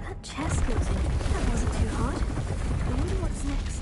That chest splitting, that wasn't too hard. I wonder what's next.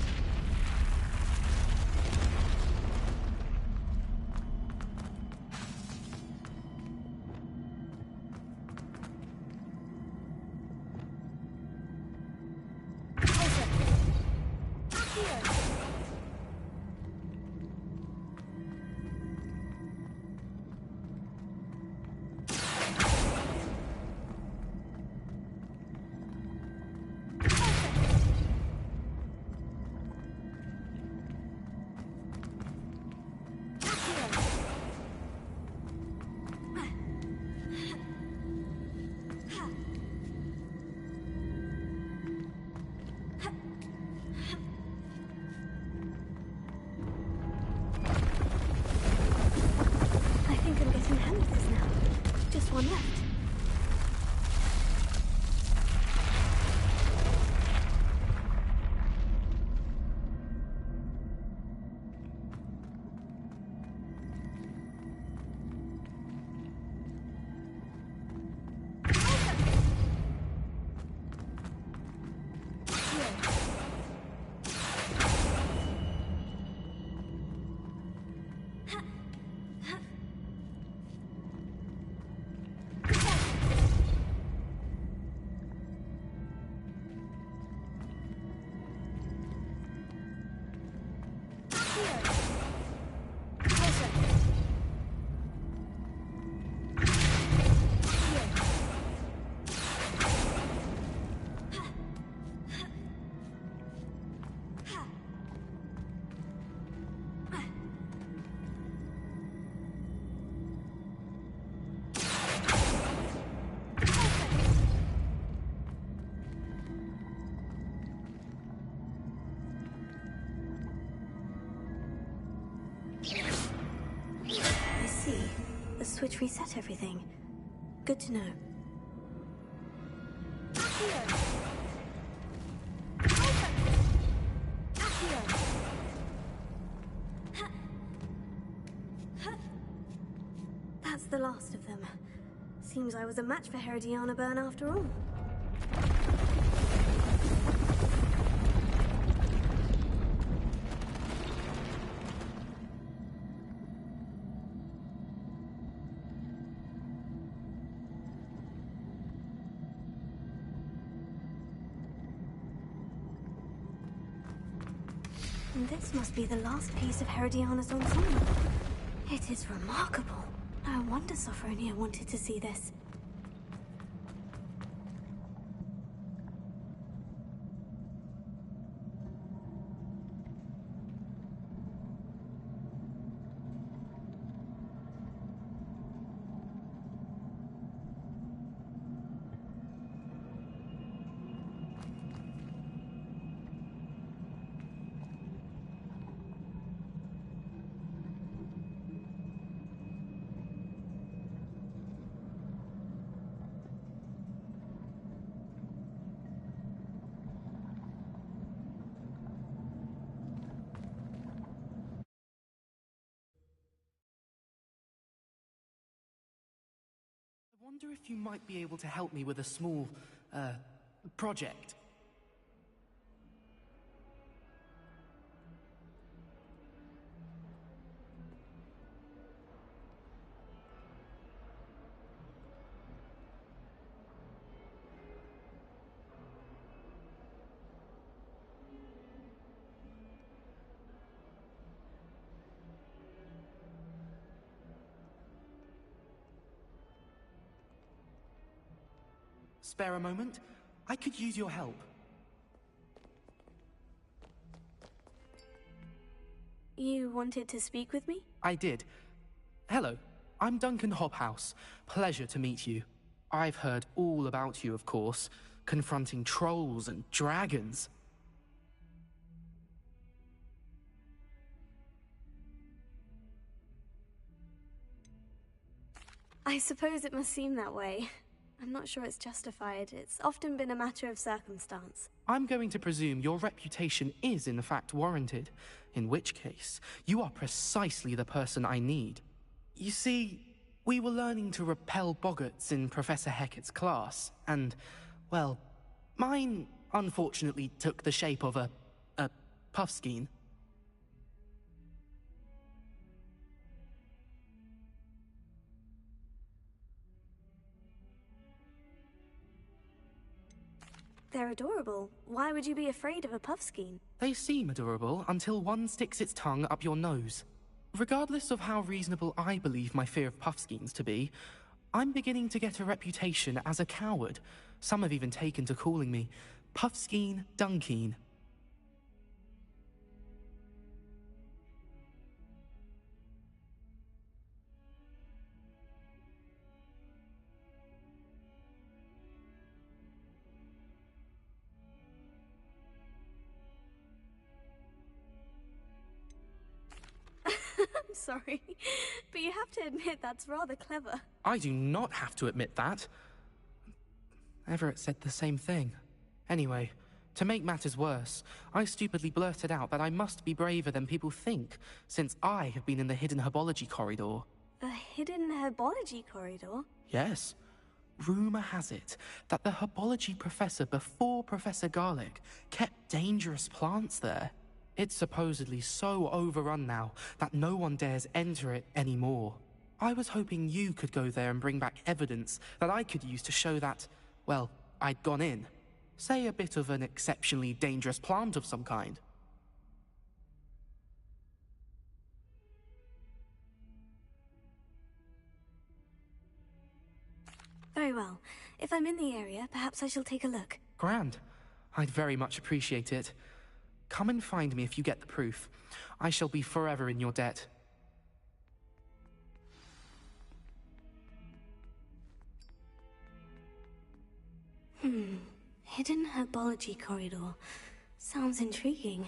Switch reset everything. Good to know. That's the last of them. Seems I was a match for Herodiana Byrne after all. This must be the last piece of Herodiana's ensemble. It is remarkable. No wonder Sophronia wanted to see this. I wonder if you might be able to help me with a small, project. Spare a moment? I could use your help. You wanted to speak with me? I did. Hello, I'm Duncan Hobhouse. Pleasure to meet you. I've heard all about you, of course, confronting trolls and dragons. I suppose it must seem that way. I'm not sure it's justified. It's often been a matter of circumstance. I'm going to presume your reputation is in fact warranted, in which case, you are precisely the person I need. You see, we were learning to repel boggarts in Professor Hecat's class, and, well, Mine, unfortunately, took the shape of a puffskein. They're adorable. Why would you be afraid of a puffskein? They seem adorable until one sticks its tongue up your nose. Regardless of how reasonable I believe my fear of puffskeins to be, I'm beginning to get a reputation as a coward. Some have even taken to calling me Puffskein Dunkeen. I'm sorry, but you have to admit that's rather clever. I do not have to admit that. Everett said the same thing. Anyway, to make matters worse, I stupidly blurted out that I must be braver than people think, since I have been in the hidden herbology corridor. The hidden herbology corridor? Yes. Rumor has it that the herbology professor before Professor Garlic kept dangerous plants there. It's supposedly so overrun now that no one dares enter it anymore. I was hoping you could go there and bring back evidence that I could use to show that, well, I'd gone in. Say a bit of an exceptionally dangerous plant of some kind. Very well. If I'm in the area, perhaps I shall take a look. Grand. I'd very much appreciate it. Come and find me if you get the proof. I shall be forever in your debt. Hidden herbology corridor. Sounds intriguing.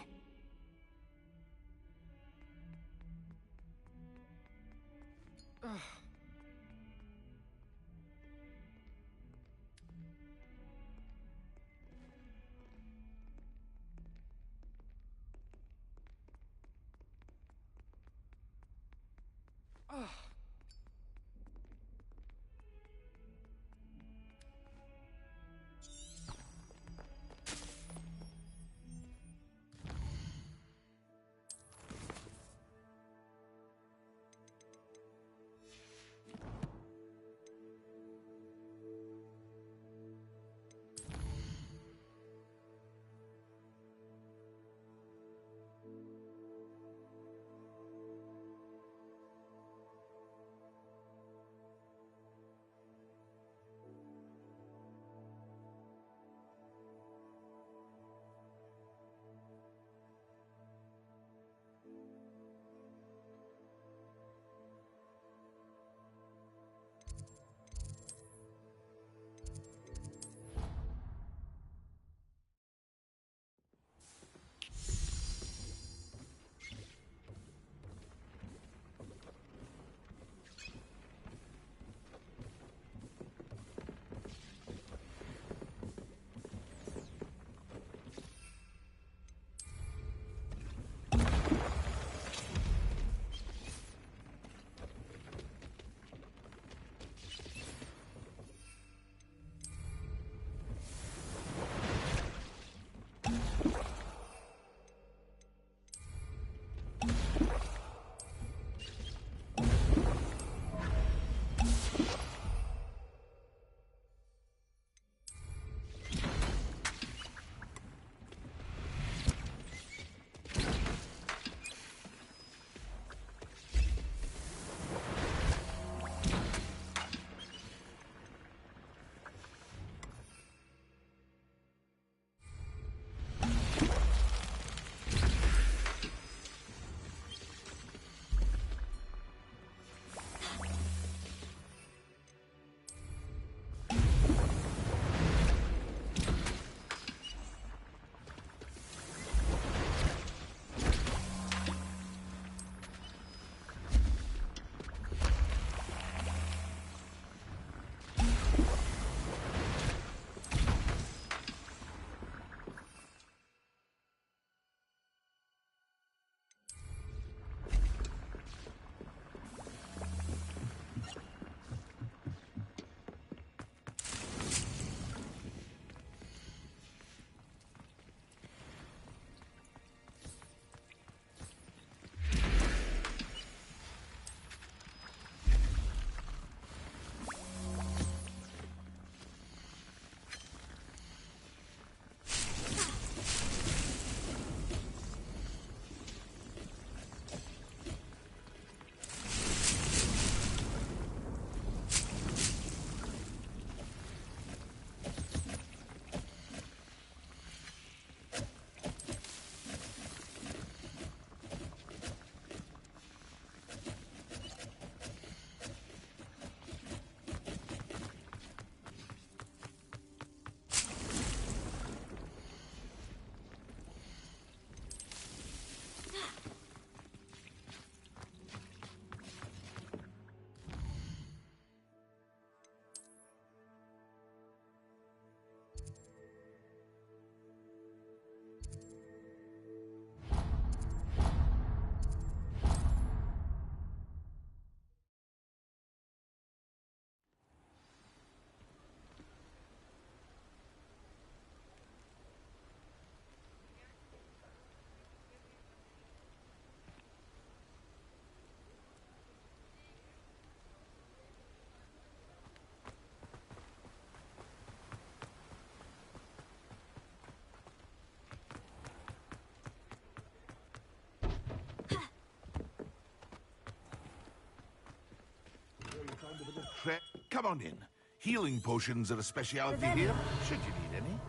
Come on in. Healing potions are a speciality here, should you need any.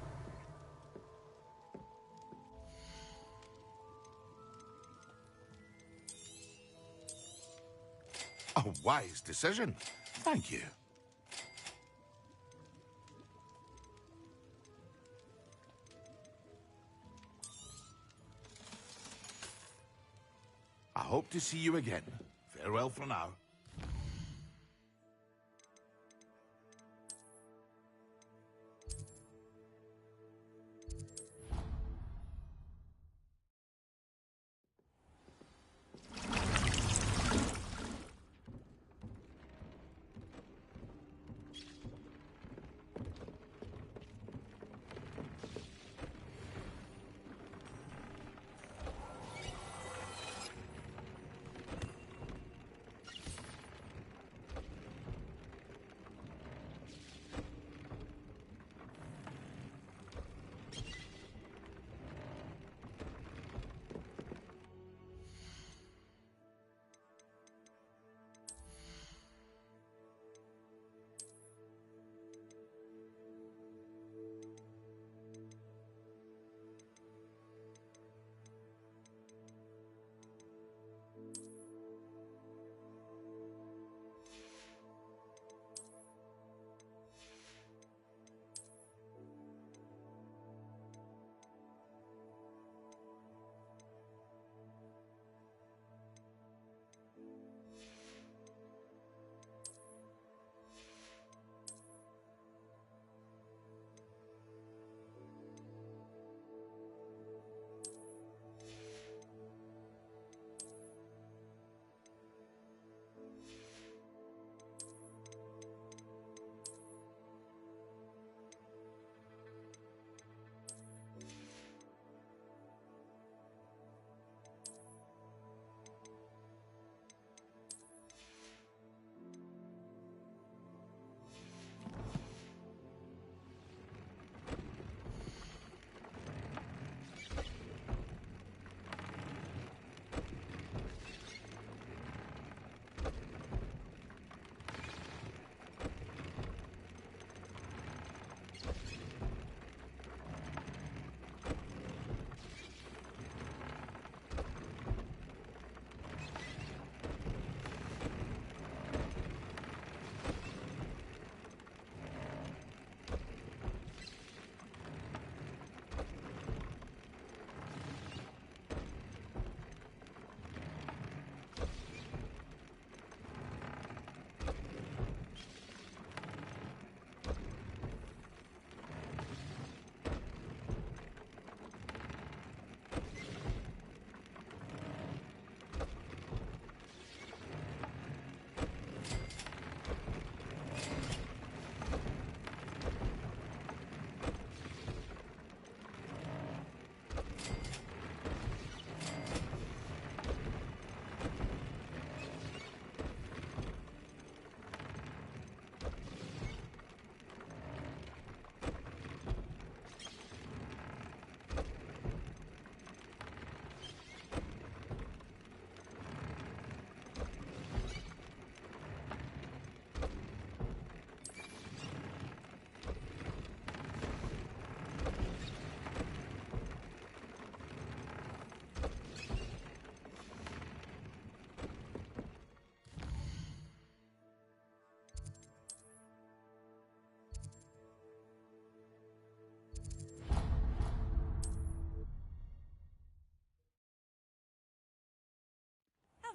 A wise decision. Thank you. I hope to see you again. Farewell for now.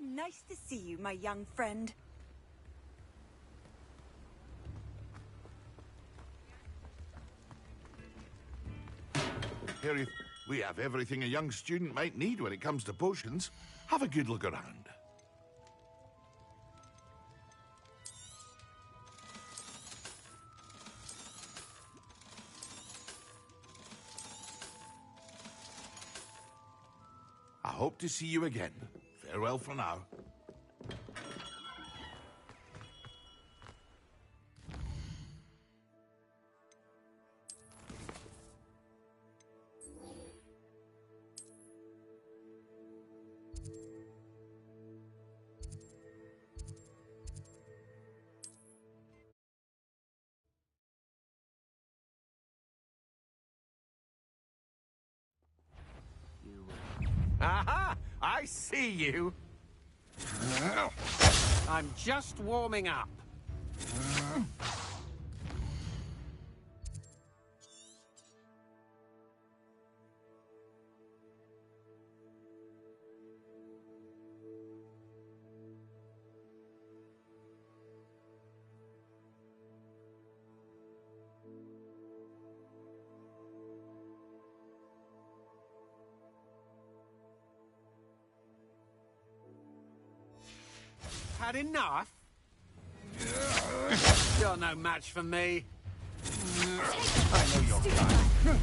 Nice to see you, my young friend. Here, we have everything a young student might need when it comes to potions. Have a good look around. I hope to see you again. Farewell for now. Aha! I see you. I'm just warming up. Had enough? You're no match for me. I know you're kind.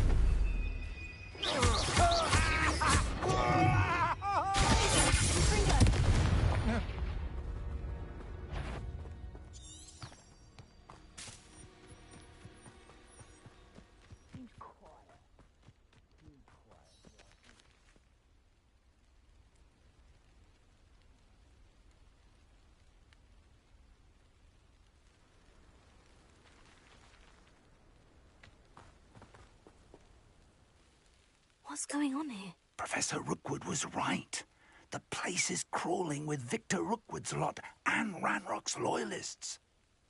What's going on here? Professor Rookwood was right. The place is crawling with Victor Rookwood's lot and Ranrock's loyalists.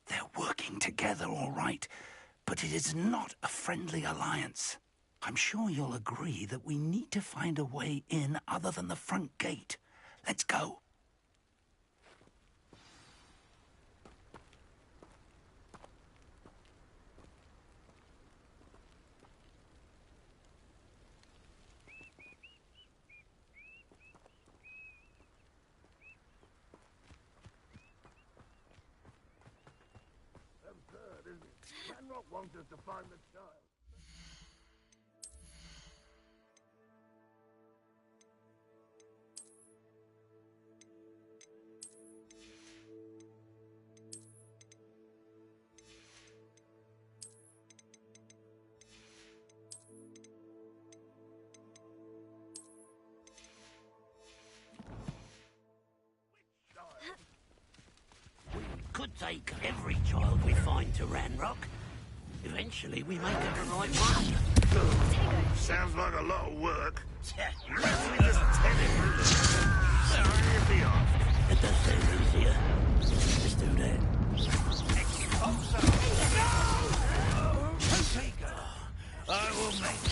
They're working together, all right, but it is not a friendly alliance. I'm sure you'll agree that we need to find a way in other than the front gate. Let's go. Ranrock wants us to find the child. Could take every child we find to Ranrock. Eventually, we may get the right one. Sounds like a lot of work. Let me just tell him. Sorry, be off. It does sound easier. Let's do that. I will make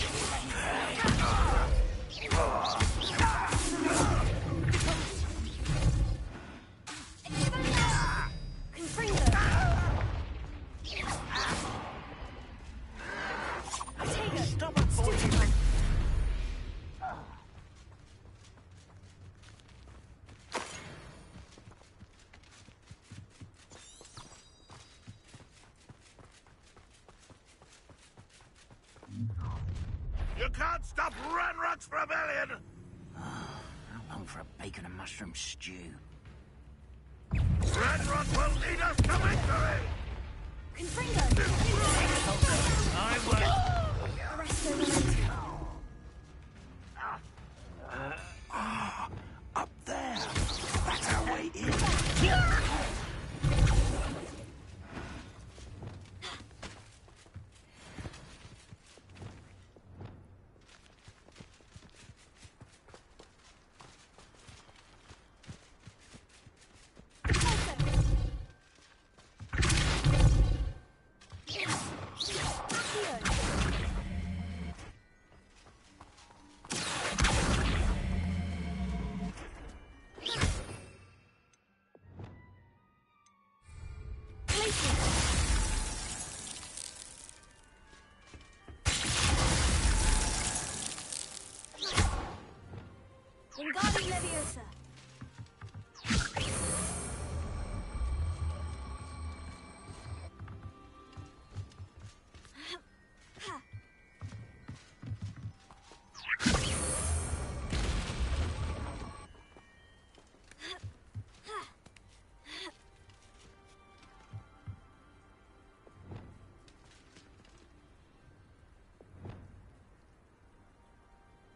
You can't stop Ranrock's rebellion! How long for a bacon and mushroom stew? Ranrock will lead us to victory! I will. Up there. That's our way in.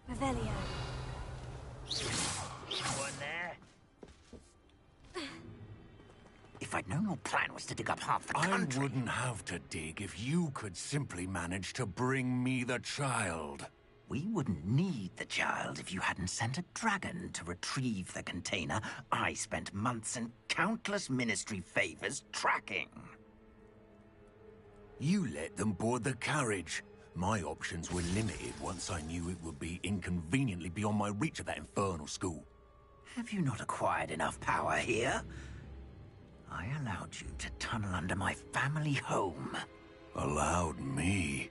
Revelio. One there. If I'd known your plan was to dig up half the country... I wouldn't have to dig if you could simply manage to bring me the child. We wouldn't need the child if you hadn't sent a dragon to retrieve the container I spent months and countless ministry favors tracking. You let them board the carriage. My options were limited once I knew it would be inconveniently beyond my reach at that infernal school. Have you not acquired enough power here? I allowed you to tunnel under my family home. Allowed me?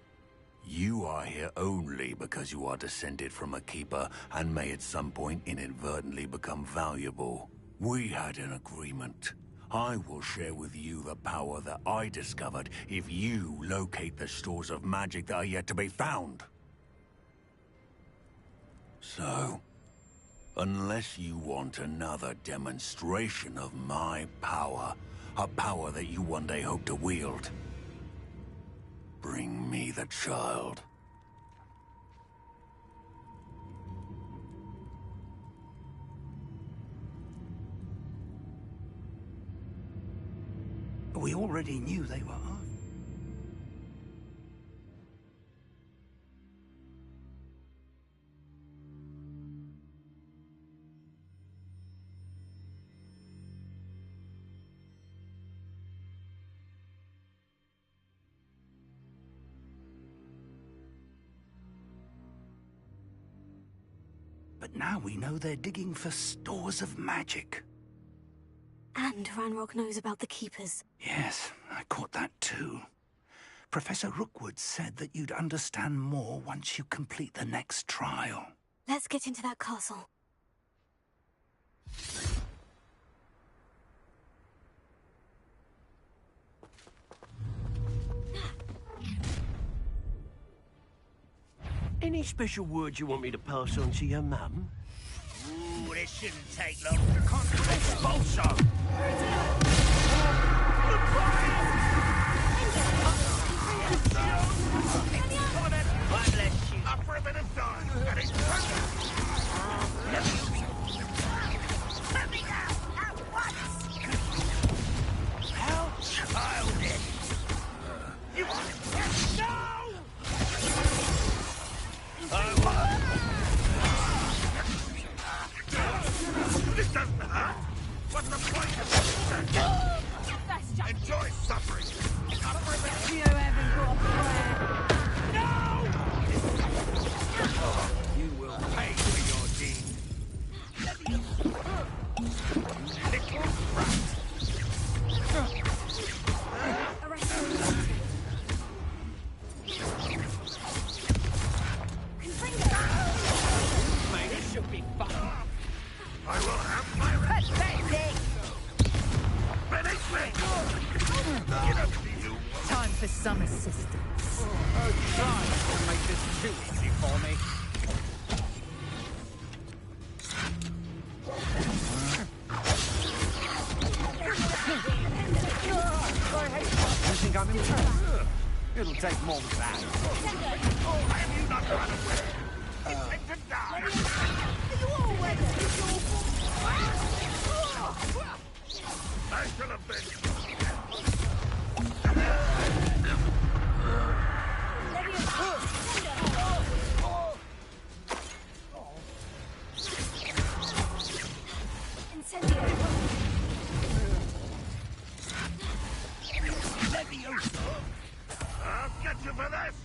You are here only because you are descended from a keeper and may at some point inadvertently become valuable. We had an agreement. I will share with you the power that I discovered if you locate the stores of magic that are yet to be found. So, unless you want another demonstration of my power, a power that you one day hope to wield, bring me the child. We already knew they were armed. But now we know they're digging for stores of magic. And Ranrock knows about the Keepers. Yes, I caught that too. Professor Rookwood said that you'd understand more once you complete the next trial. Let's get into that castle. Any special words you want me to pass on to your mum? Ooh, this shouldn't take long. Expulso! Up for a bit of time, and it's Let me out at once! How childish! You want it? No! This doesn't hurt. What's the point of this? Enjoy suffering. Up for a bit. You haven't got a prayer. No! You will pay for your deed. Little brat. Arrest him. Mate, this should be fun. I will have my Pathetic! Finish me! Get up to you. Time for some assistance. Try to make this too easy for me. You think I'm impressed? It'll take more than that. Have you not run away? Intend to die. I shall have been. I'll get you for this!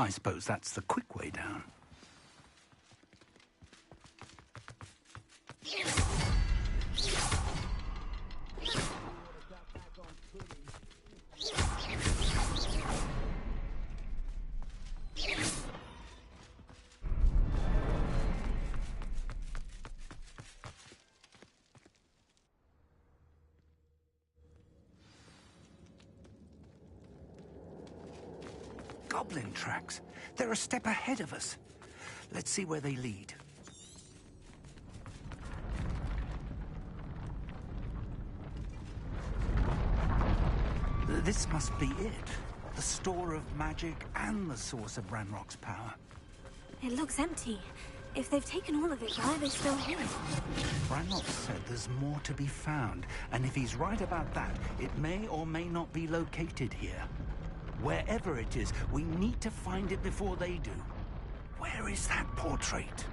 I suppose that's the quick way down. Goblin tracks. They're a step ahead of us. Let's see where they lead. This must be it. The store of magic and the source of Ranrock's power. It looks empty. If they've taken all of it, why are they still here? Ranrock said there's more to be found, and if he's right about that, it may or may not be located here. Wherever it is, we need to find it before they do. Where is that portrait?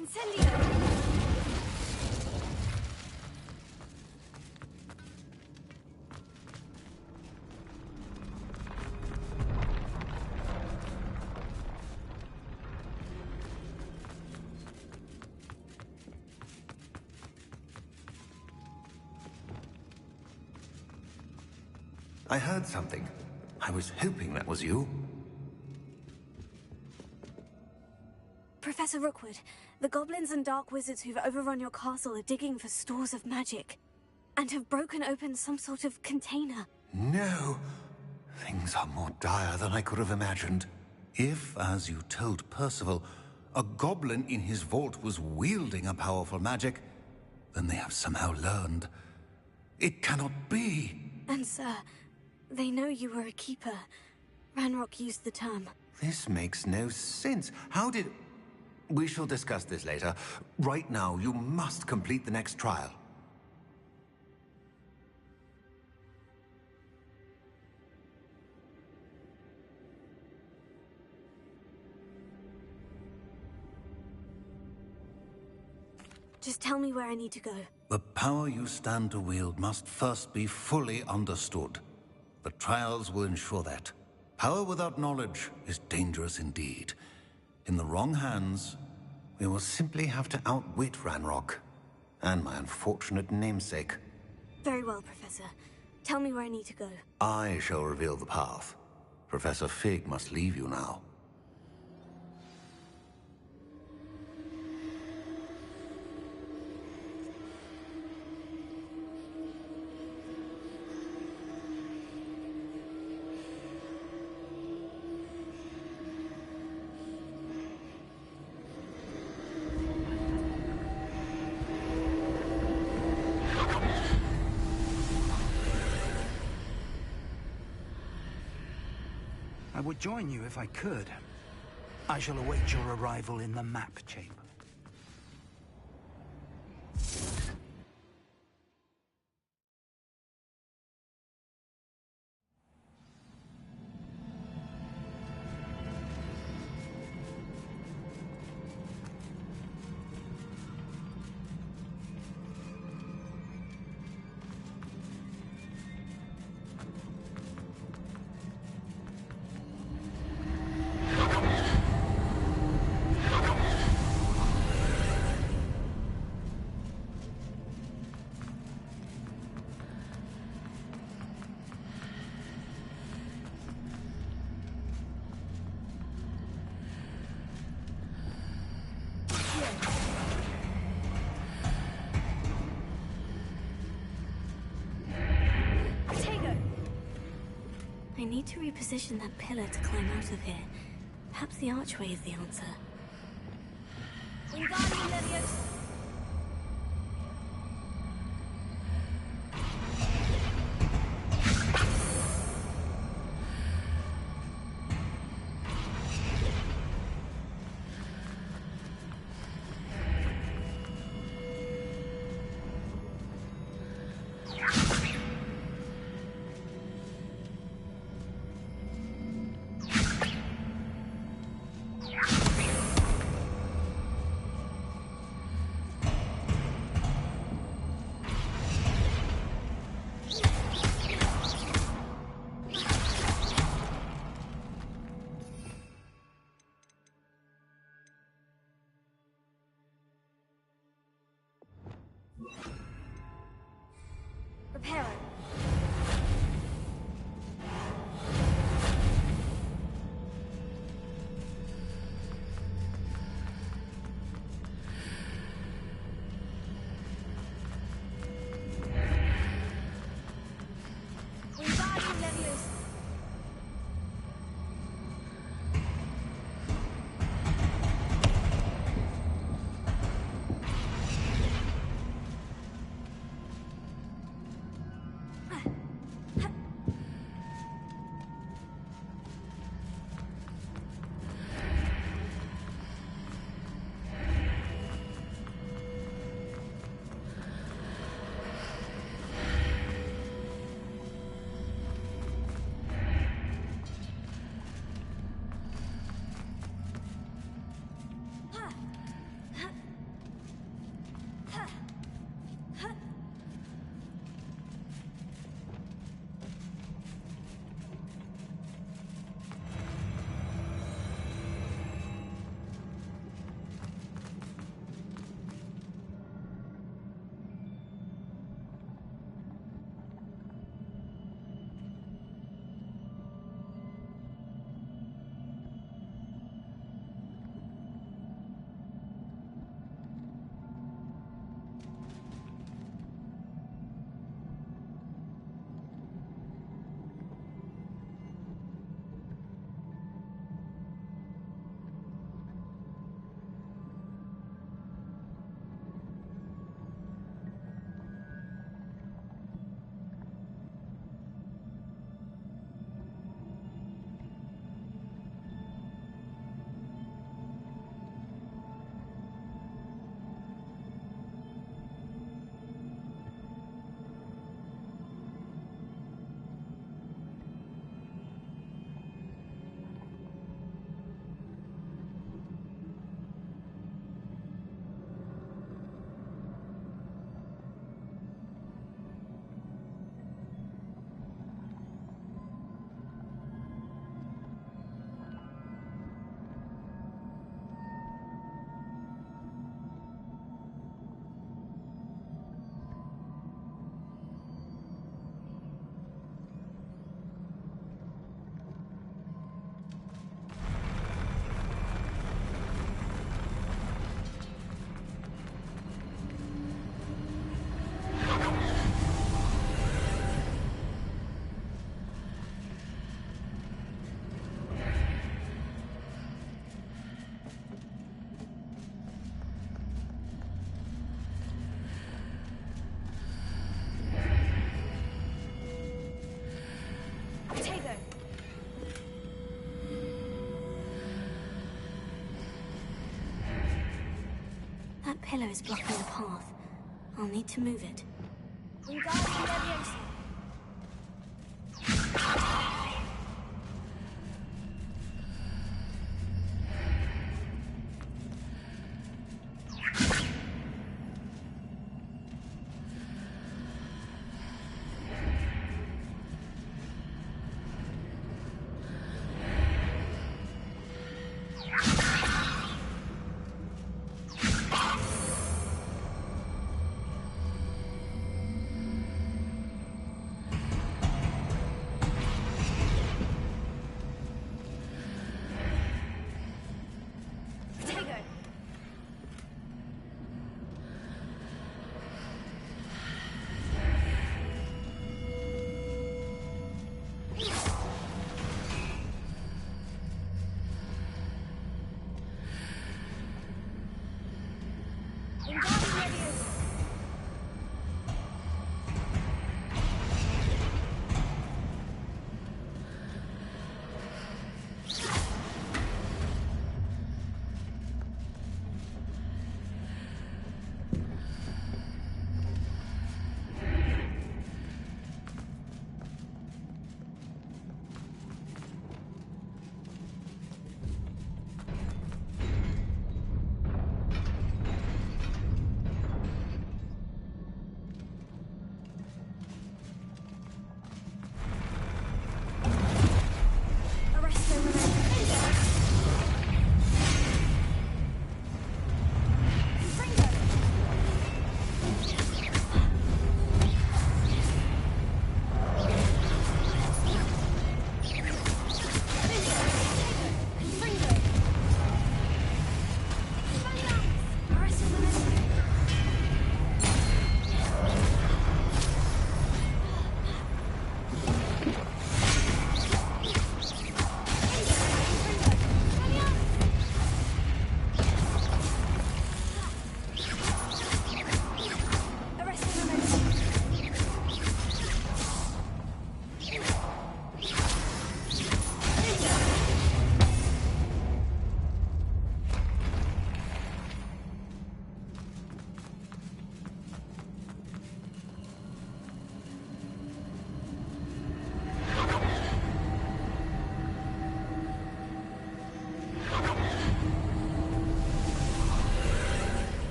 Incendio! I heard something. I was hoping that was you. Professor Rookwood, the goblins and dark wizards who've overrun your castle are digging for stores of magic, and have broken open some sort of container. No. Things are more dire than I could have imagined. If, as you told Percival, a goblin in his vault was wielding a powerful magic, then they have somehow learned. It cannot be. And sir, they know you were a keeper. Ranrock used the term. This makes no sense. How did... We shall discuss this later. Right now, you must complete the next trial. Just tell me where I need to go. The power you stand to wield must first be fully understood. The trials will ensure that. Power without knowledge is dangerous indeed. In the wrong hands, we will simply have to outwit Ranrock and my unfortunate namesake. Very well, Professor. Tell me where I need to go. I shall reveal the path. Professor Fig must leave you now. I would join you if I could. I shall await your arrival in the map chamber. I need to reposition that pillar to climb out of here. Perhaps the archway is the answer. pillar is blocking the path. I'll need to move it.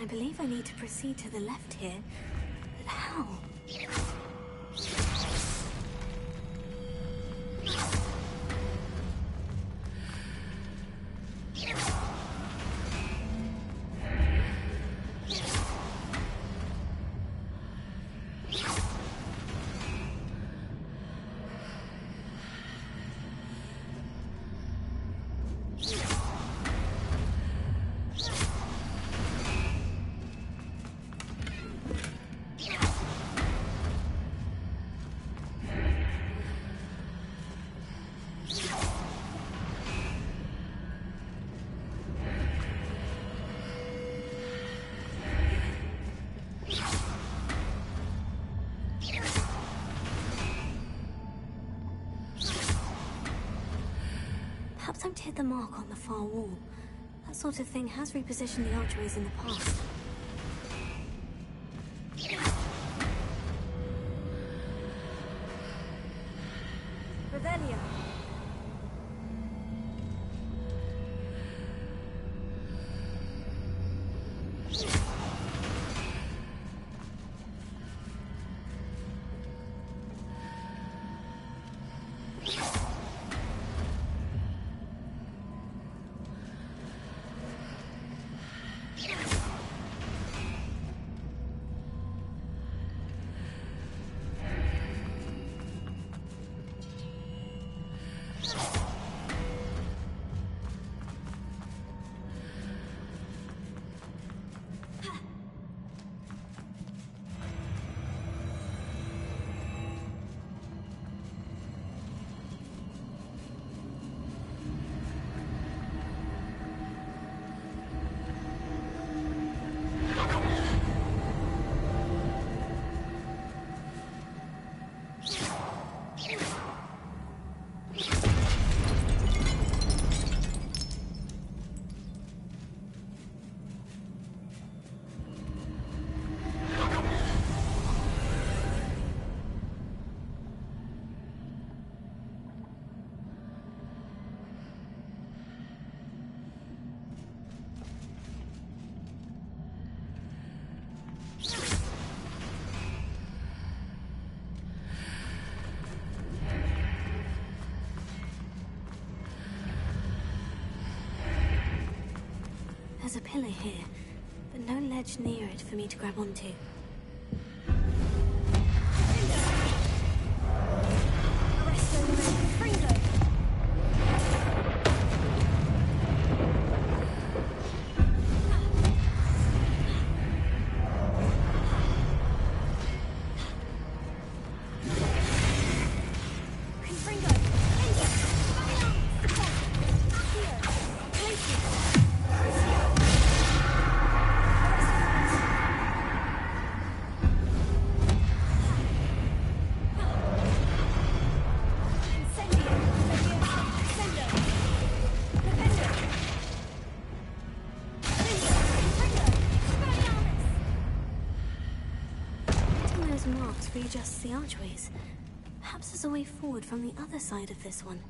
I believe I need to proceed to the left here. But how? Perhaps I've hit the mark on the far wall. That sort of thing has repositioned the archways in the past. Revelio. pillar here, but no ledge near it for me to grab onto. Readjusts the archways. Perhaps there's a way forward from the other side of this one.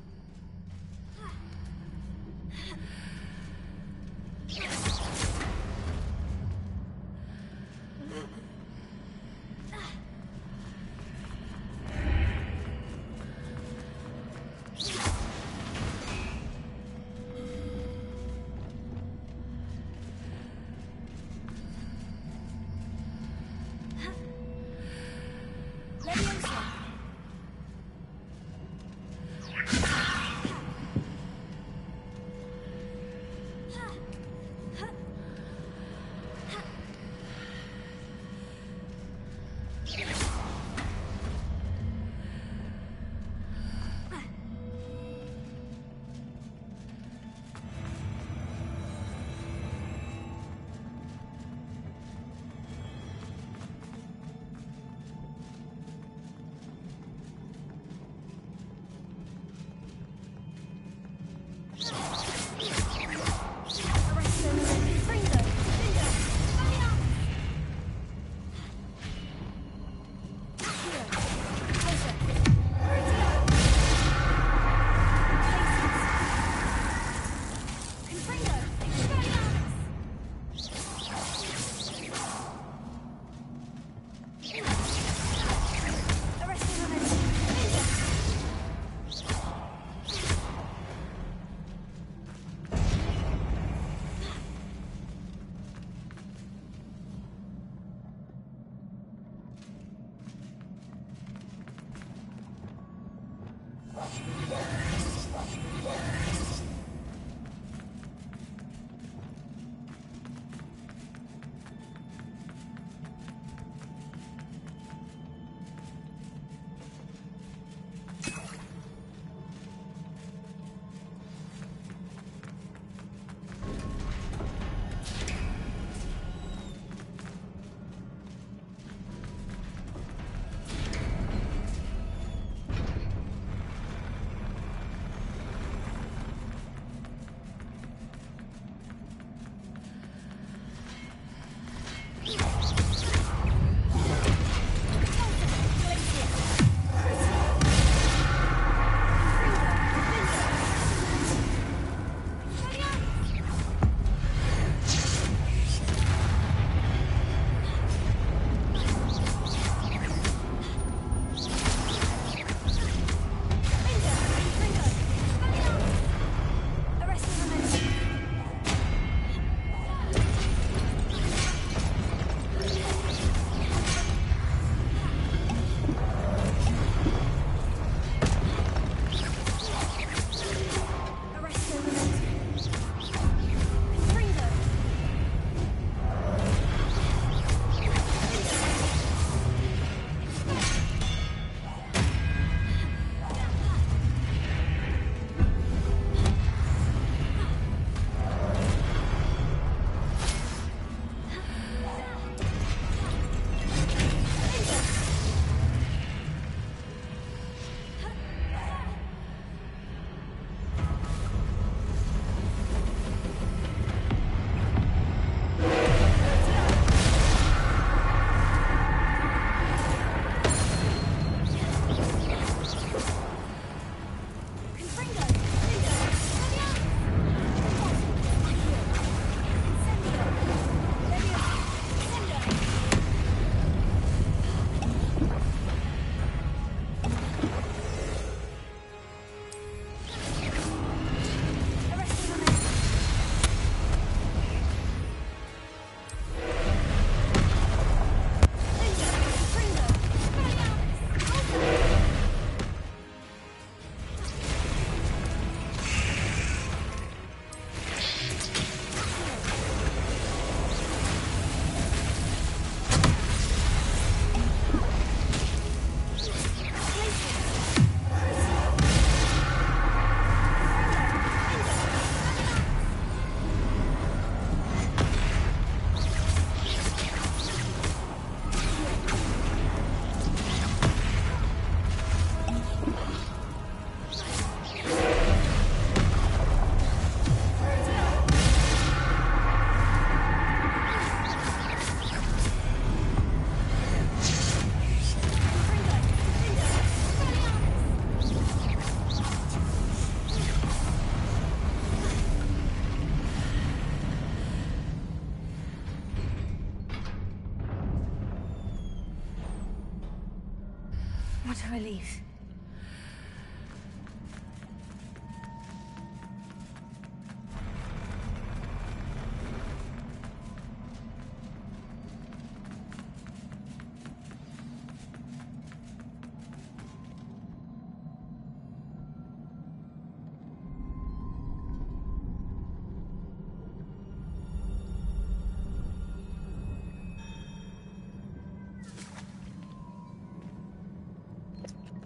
What a relief.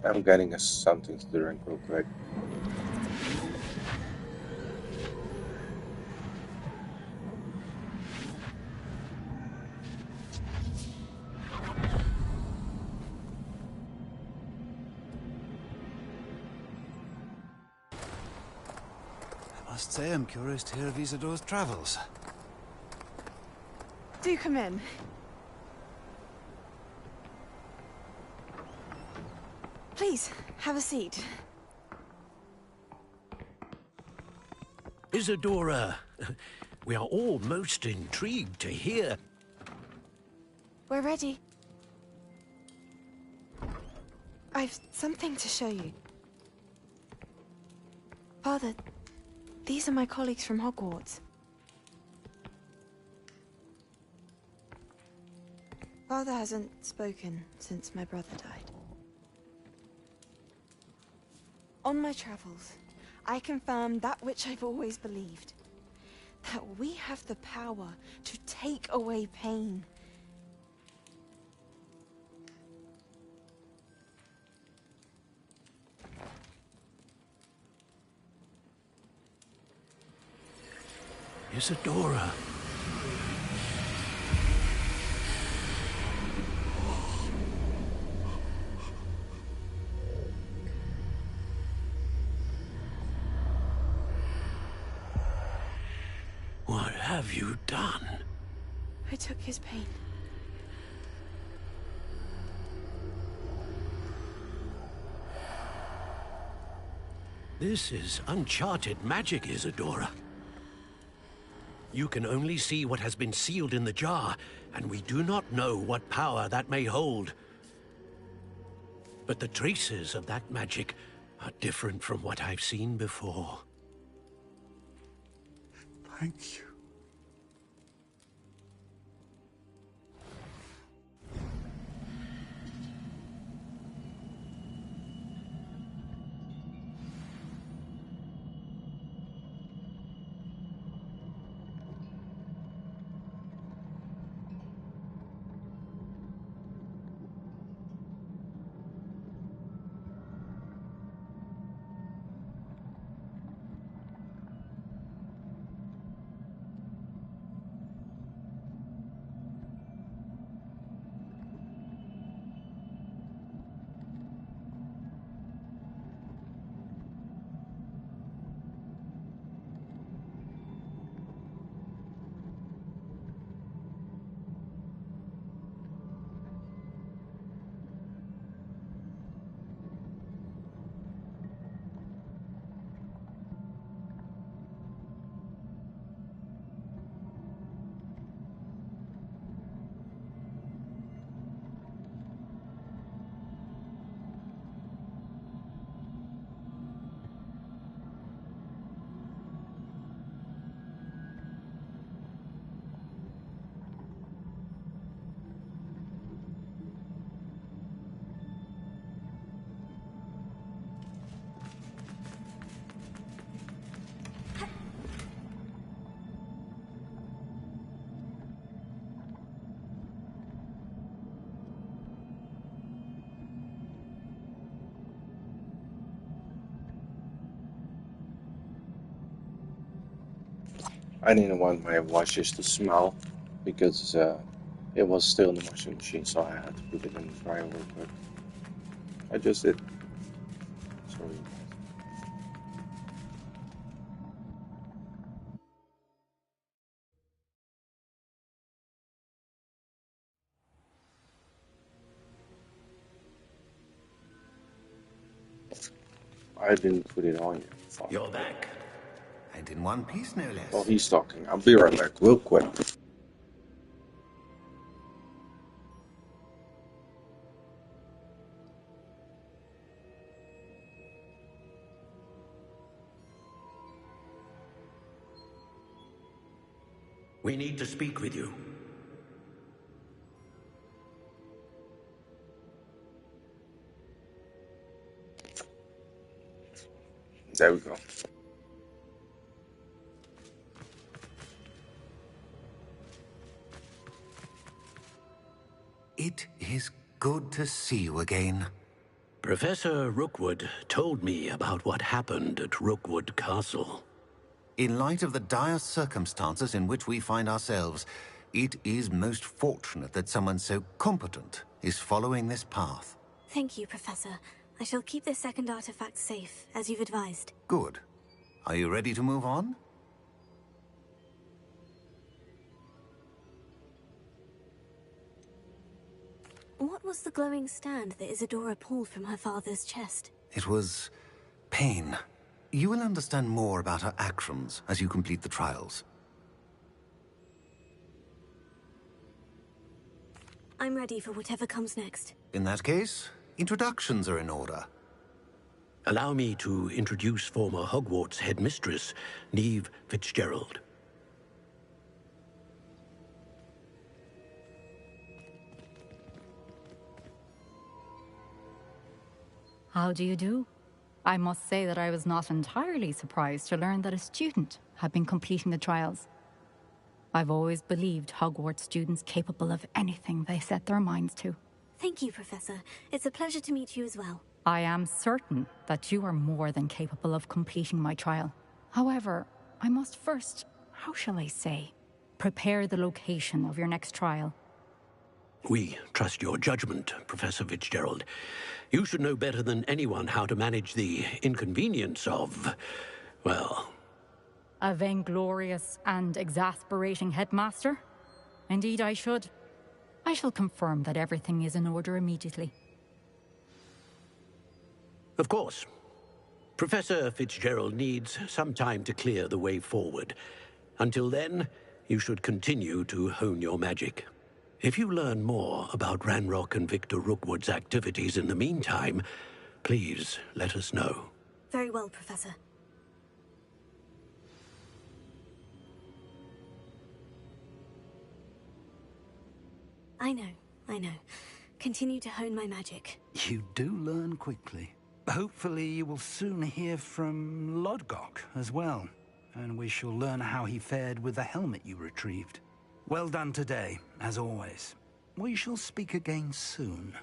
I'm getting us something to drink real quick. I must say I'm curious to hear of Isidore's travels. Do come in. Please, have a seat. Isadora, we are all most intrigued to hear. We're ready. I've something to show you. Father, these are my colleagues from Hogwarts. Father hasn't spoken since my brother died. On my travels, I confirmed that which I've always believed. That we have the power to take away pain. Isadora. What have you done? I took his pain. This is uncharted magic, Isadora. You can only see what has been sealed in the jar, and we do not know what power that may hold. But the traces of that magic are different from what I've seen before. Thank you. I didn't want my washes to smell because it was still in the washing machine, so I had to put it in the dryer real quick. I just did. Sorry. I didn't put it on yet. Fuck. You're back. And in one piece, no less. Oh, he's talking. I'll be right back real quick. We need to speak with you. There we go. It is good to see you again. Professor Rookwood told me about what happened at Rookwood Castle. In light of the dire circumstances in which we find ourselves, it is most fortunate that someone so competent is following this path. Thank you, Professor. I shall keep this second artifact safe, as you've advised. Good. Are you ready to move on? What was the glowing stand that Isadora pulled from her father's chest? It was pain. You will understand more about her actions as you complete the trials. I'm ready for whatever comes next. In that case, introductions are in order. Allow me to introduce former Hogwarts headmistress, Neve Fitzgerald. How do you do? I must say that I was not entirely surprised to learn that a student had been completing the trials. I've always believed Hogwarts students capable of anything they set their minds to. Thank you, Professor. It's a pleasure to meet you as well. I am certain that you are more than capable of completing my trial. However, I must first, how shall I say, prepare the location of your next trial. We trust your judgment, Professor Fitzgerald. You should know better than anyone how to manage the inconvenience of, well... A vainglorious and exasperating headmaster? Indeed I should. I shall confirm that everything is in order immediately. Of course. Professor Fitzgerald needs some time to clear the way forward. Until then, you should continue to hone your magic. If you learn more about Ranrock and Victor Rookwood's activities in the meantime, please let us know. Very well, Professor. I know. Continue to hone my magic. You do learn quickly. Hopefully you will soon hear from Lodgok as well, and we shall learn how he fared with the helmet you retrieved. Well done today, as always. We shall speak again soon.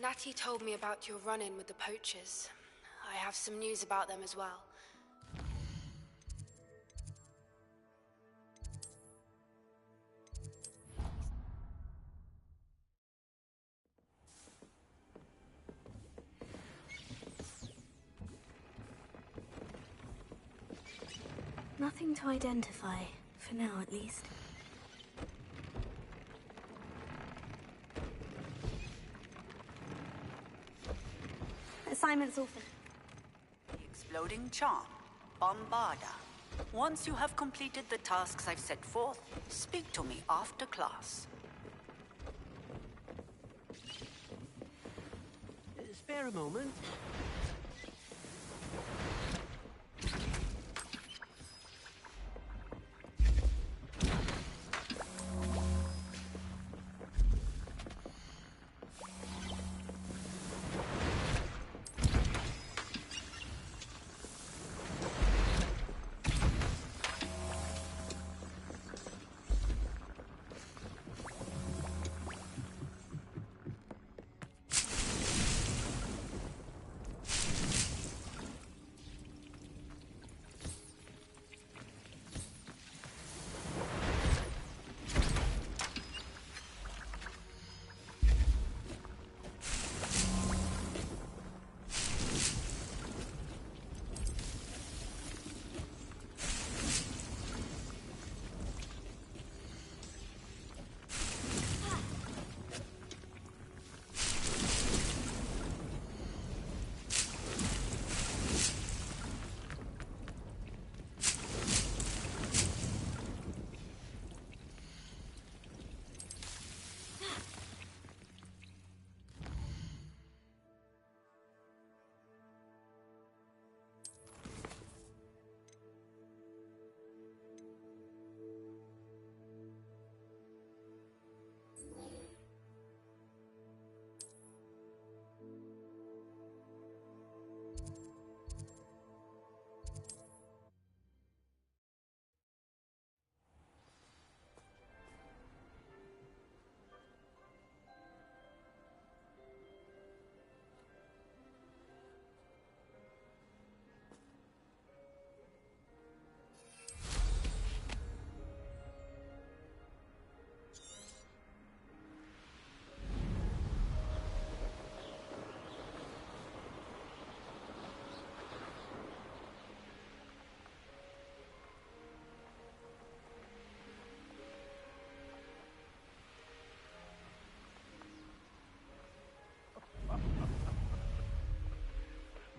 Natty told me about your run-in with the poachers. I have some news about them as well. Nothing to identify, for now at least. assignments, Orphan? The Exploding Charm, Bombarda. Once you have completed the tasks I've set forth, speak to me after class. Spare a moment.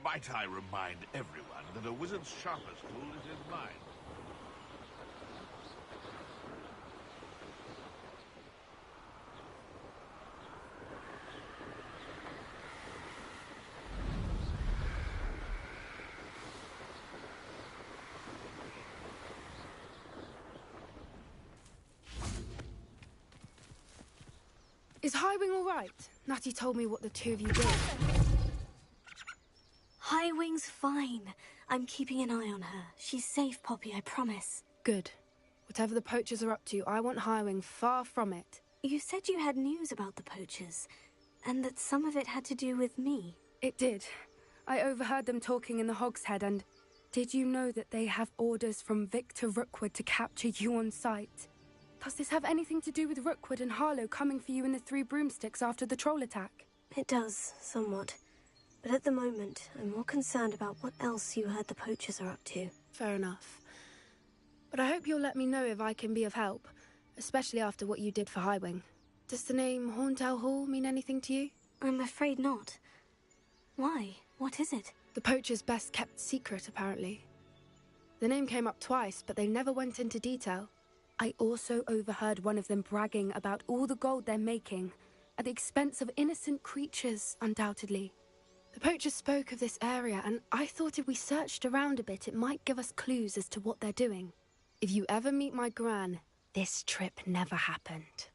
Might I remind everyone that a wizard's sharpest tool is his mind? Is Highwing all right? Natty told me what the two of you did. Highwing's fine. I'm keeping an eye on her. She's safe, Poppy, I promise. Good. Whatever the poachers are up to, I want Highwing far from it. You said you had news about the poachers, and that some of it had to do with me. It did. I overheard them talking in the Hogshead, and did you know that they have orders from Victor Rookwood to capture you on sight? Does this have anything to do with Rookwood and Harlow coming for you in the Three Broomsticks after the troll attack? It does, somewhat. But at the moment, I'm more concerned about what else you heard the poachers are up to. Fair enough. But I hope you'll let me know if I can be of help, especially after what you did for Highwing. Does the name Hauntel Hall mean anything to you? I'm afraid not. Why? What is it? The poachers' best kept secret, apparently. The name came up twice, but they never went into detail. I also overheard one of them bragging about all the gold they're making, at the expense of innocent creatures, undoubtedly. The poachers spoke of this area, and I thought if we searched around a bit, it might give us clues as to what they're doing. If you ever meet my Gran, this trip never happened.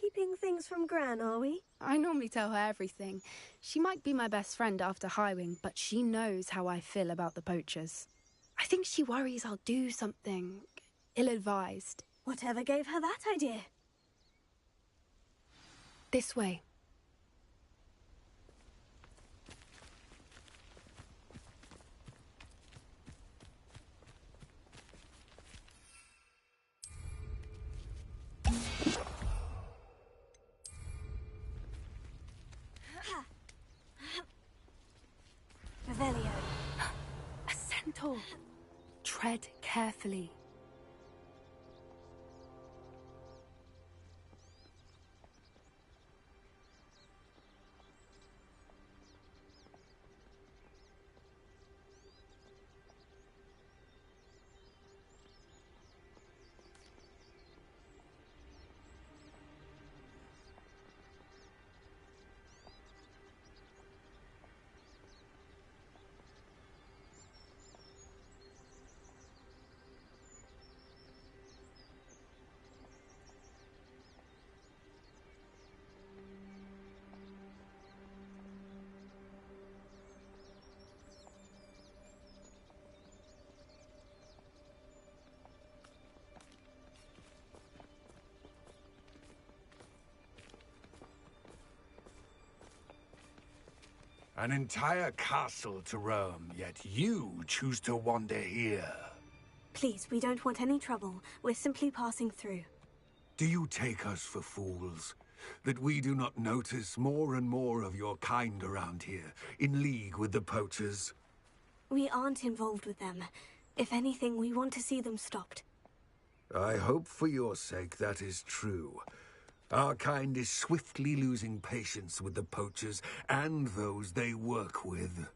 Keeping things from Gran, are we? I normally tell her everything. She might be my best friend after Highwing, but she knows how I feel about the poachers. I think she worries I'll do something ill-advised. Whatever gave her that idea? This way. Revelio. A centaur. Tread carefully. An entire castle to roam, yet you choose to wander here. Please, we don't want any trouble. We're simply passing through. Do you take us for fools? That we do not notice more and more of your kind around here, in league with the poachers? We aren't involved with them. If anything, we want to see them stopped. I hope for your sake that is true. Our kind is swiftly losing patience with the poachers and those they work with.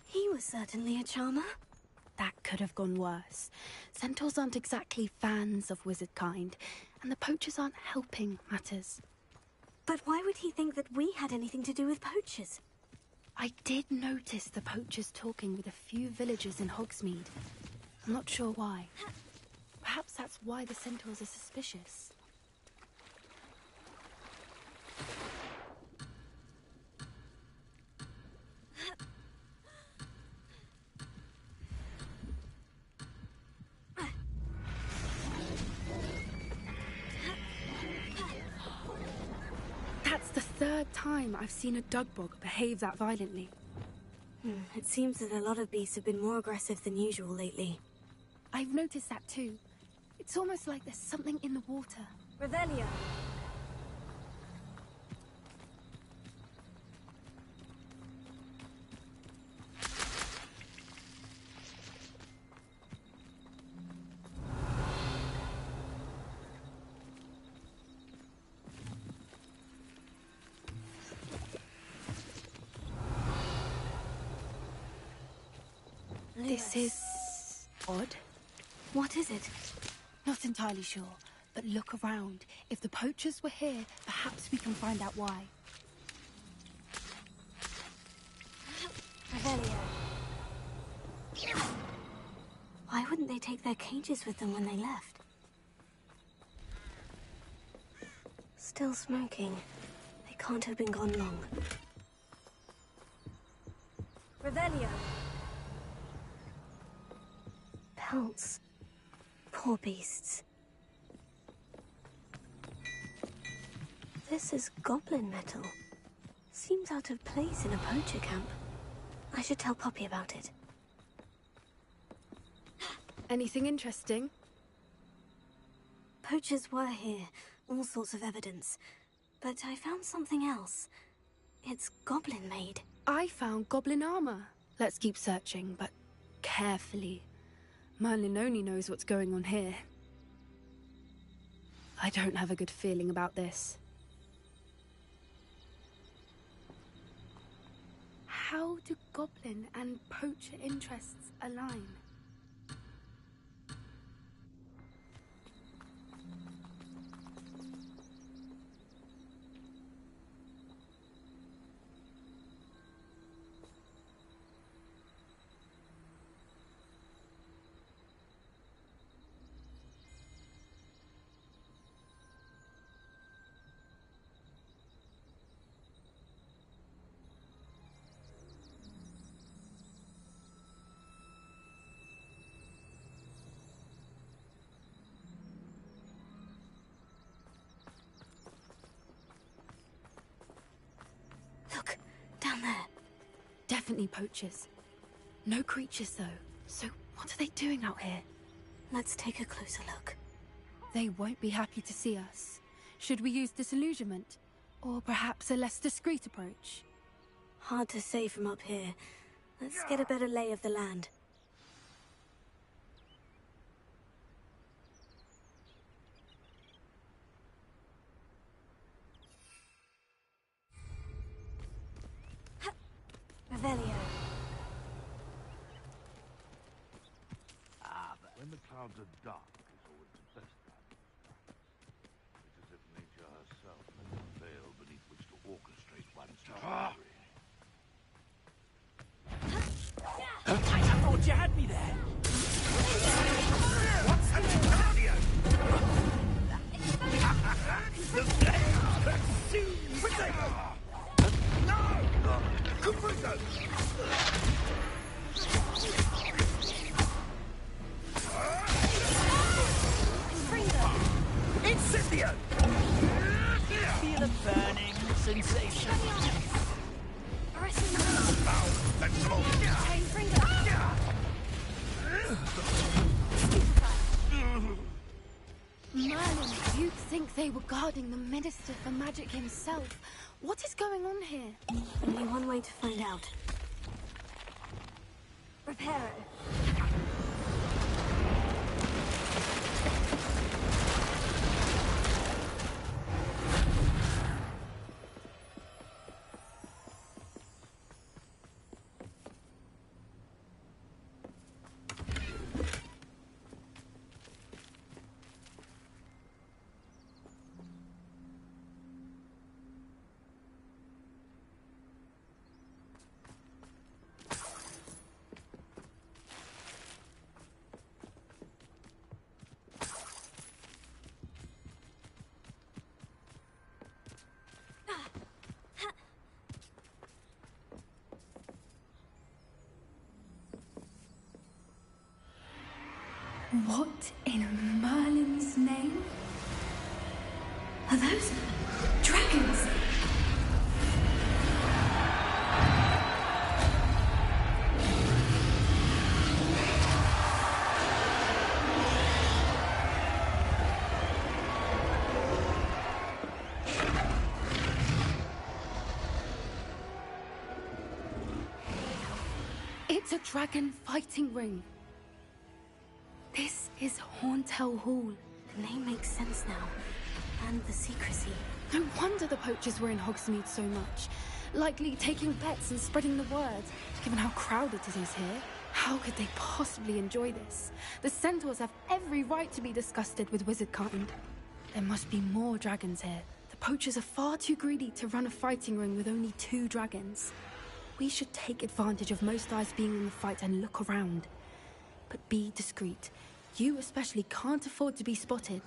He was certainly a charmer. That could have gone worse. Centaurs aren't exactly fans of wizard kind, and the poachers aren't helping matters. But why would he think that we had anything to do with poachers? I did notice the poachers talking with a few villagers in Hogsmeade. I'm not sure why. Perhaps that's why the centaurs are suspicious. That's the third time I've seen a dugbog behave that violently. It seems that a lot of beasts have been more aggressive than usual lately. I've noticed that too. It's almost like there's something in the water. Revelio! This is odd. What is it? Not entirely sure, but look around. If the poachers were here, perhaps we can find out why. Revelio. Why wouldn't they take their cages with them when they left? Still smoking. They can't have been gone long. Revelio. Pelts. Poor beasts. This is goblin metal. Seems out of place in a poacher camp. I should tell Poppy about it. Anything interesting? Poachers were here. All sorts of evidence. But I found something else. It's goblin-made. I found goblin armor. Let's keep searching, but carefully. Merlin only knows what's going on here. I don't have a good feeling about this. How do goblin and poacher interests align? Look, down there. Definitely poachers. No creatures, though. So what are they doing out here? Let's take a closer look. They won't be happy to see us. Should we use disillusionment? Or perhaps a less discreet approach? Hard to say from up here. Let's get a better lay of the land. Revelio. When the clouds are dark is always the best time. It's as if nature herself has a veil beneath which to orchestrate one's story. I thought you had me there. What's happening? They were guarding the Minister for Magic himself. What is going on here? Only one way to find out. Repair it. What in Merlin's name? Are those dragons? It's a dragon fighting ring. This is Hauntel Hall. The name makes sense now. And the secrecy. No wonder the poachers were in Hogsmeade so much. Likely taking bets and spreading the word. Given how crowded it is here, how could they possibly enjoy this? The centaurs have every right to be disgusted with wizard kind. There must be more dragons here. The poachers are far too greedy to run a fighting ring with only 2 dragons. We should take advantage of most eyes being in the fight and look around. But be discreet. You especially can't afford to be spotted.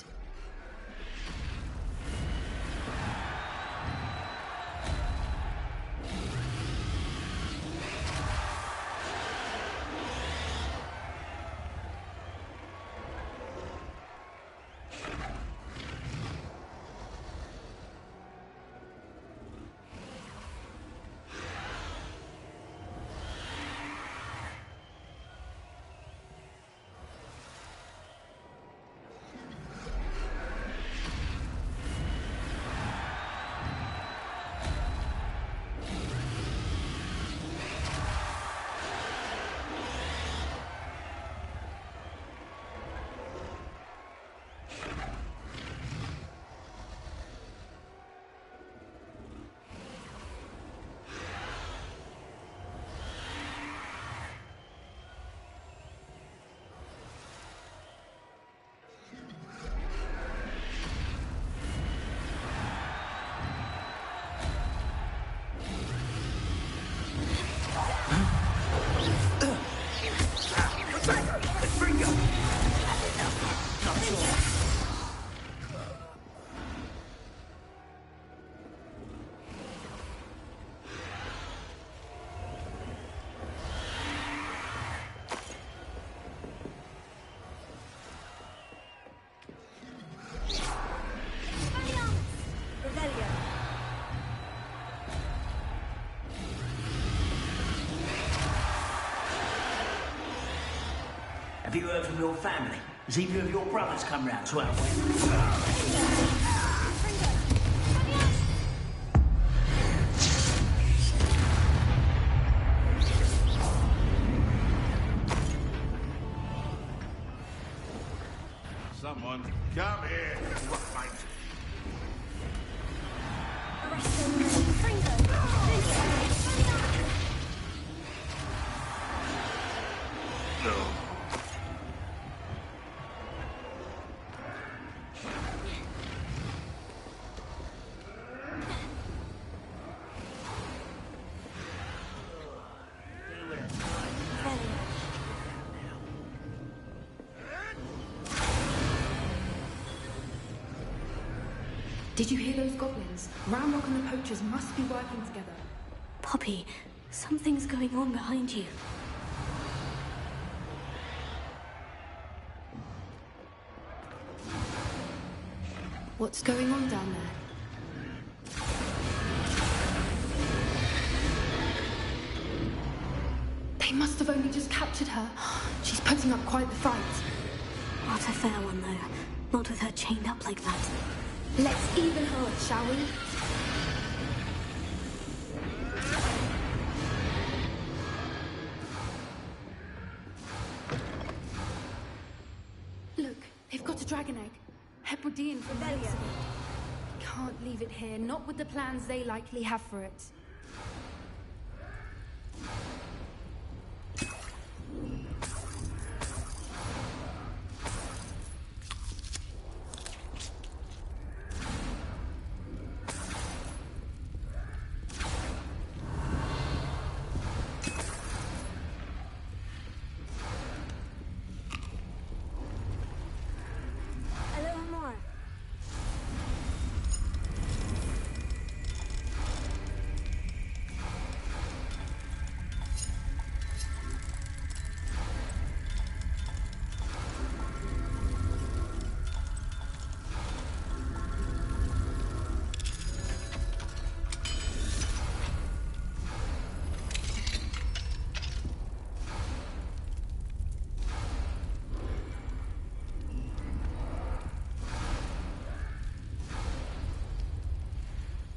Have you heard from your family? Has either of your brothers come round to our wedding? Someone, come here. No. Did you hear those goblins? Ranrock and the poachers must be working together. Poppy, something's going on behind you. What's going on down there? They must have only just captured her. She's putting up quite the fight. Not a fair one, though. Not with her chained up like that. Let's even her, shall we? Look, they've got a dragon egg. Hebridean from the looks of it. Can't leave it here, not with the plans they likely have for it.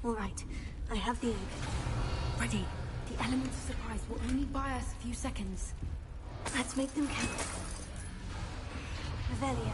All right, I have the egg. Ready. The element of surprise will only buy us a few seconds. Let's make them count. Revelio.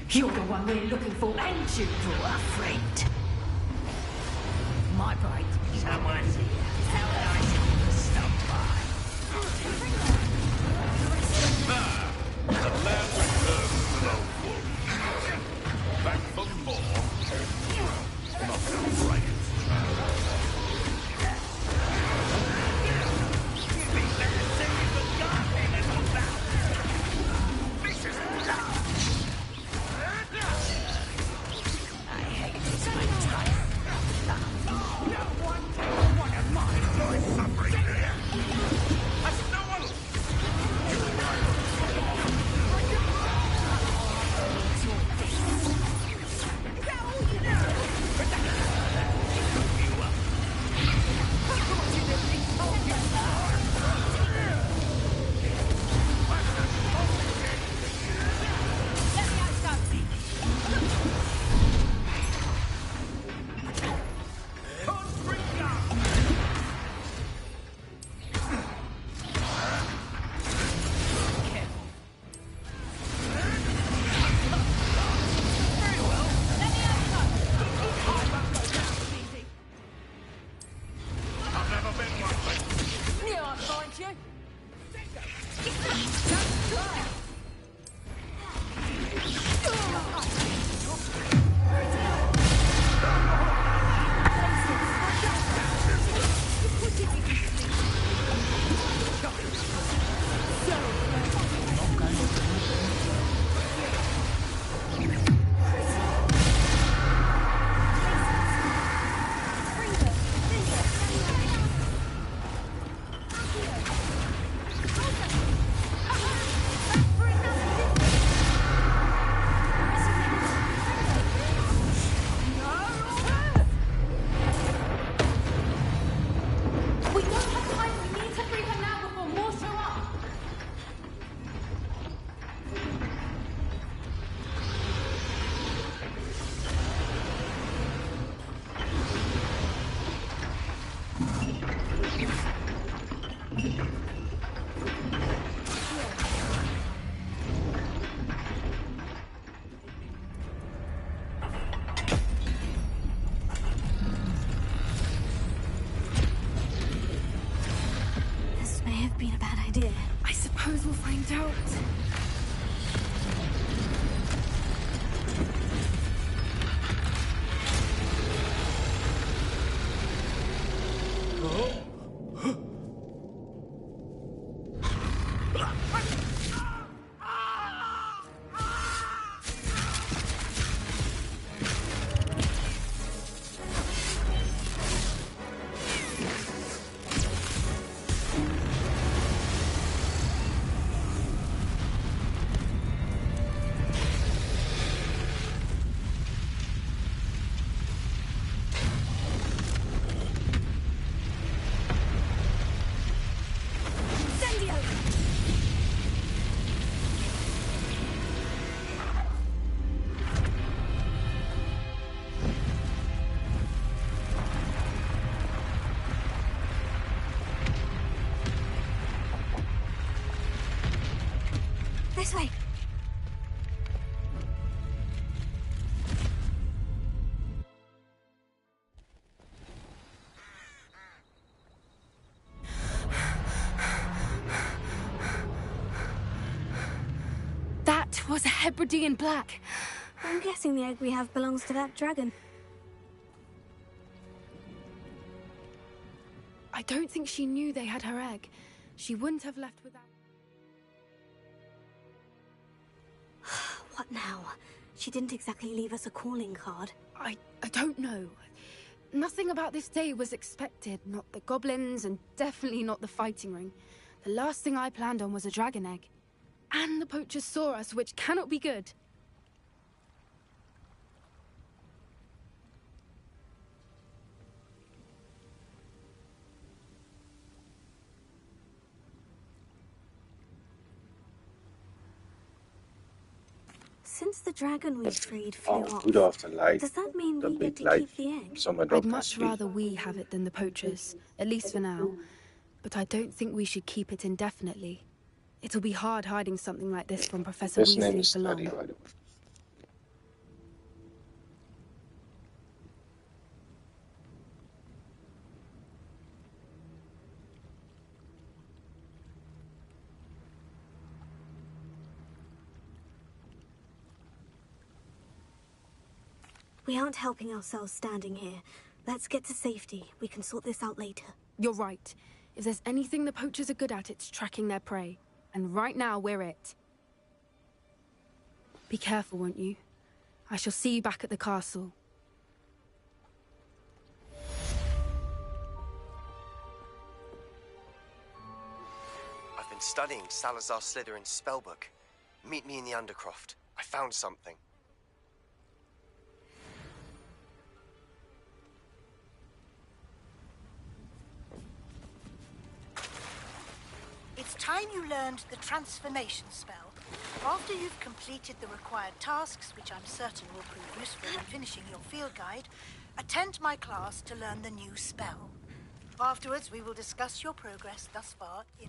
You're the one we're looking for, ain't you, draw friend? My brain. Someone's here. How nice of you to stop by. The land returns to the wolf. Back for more. Not the right. This may have been a bad idea. I suppose we'll find out. This way. That was a Hebridean black. I'm guessing the egg we have belongs to that dragon. I don't think she knew they had her egg. She wouldn't have left without... What now? She didn't exactly leave us a calling card. I don't know. Nothing about this day was expected. Not the goblins, and definitely not the fighting ring. The last thing I planned on was a dragon egg. And the poachers saw us, which cannot be good. Since the dragon we freed flew off, does that mean we get to keep the egg? I'd much rather we have it than the poachers, at least for now. But I don't think we should keep it indefinitely. It'll be hard hiding something like this from Professor Weasley for long. We aren't helping ourselves standing here. Let's get to safety. We can sort this out later. You're right. If there's anything the poachers are good at, it's tracking their prey. And right now, we're it. Be careful, won't you? I shall see you back at the castle. I've been studying Salazar Slytherin's spellbook. Meet me in the Undercroft. I found something. It's time you learned the transformation spell. After you've completed the required tasks, which I'm certain will prove useful when finishing your field guide, attend my class to learn the new spell. Afterwards, we will discuss your progress thus far in...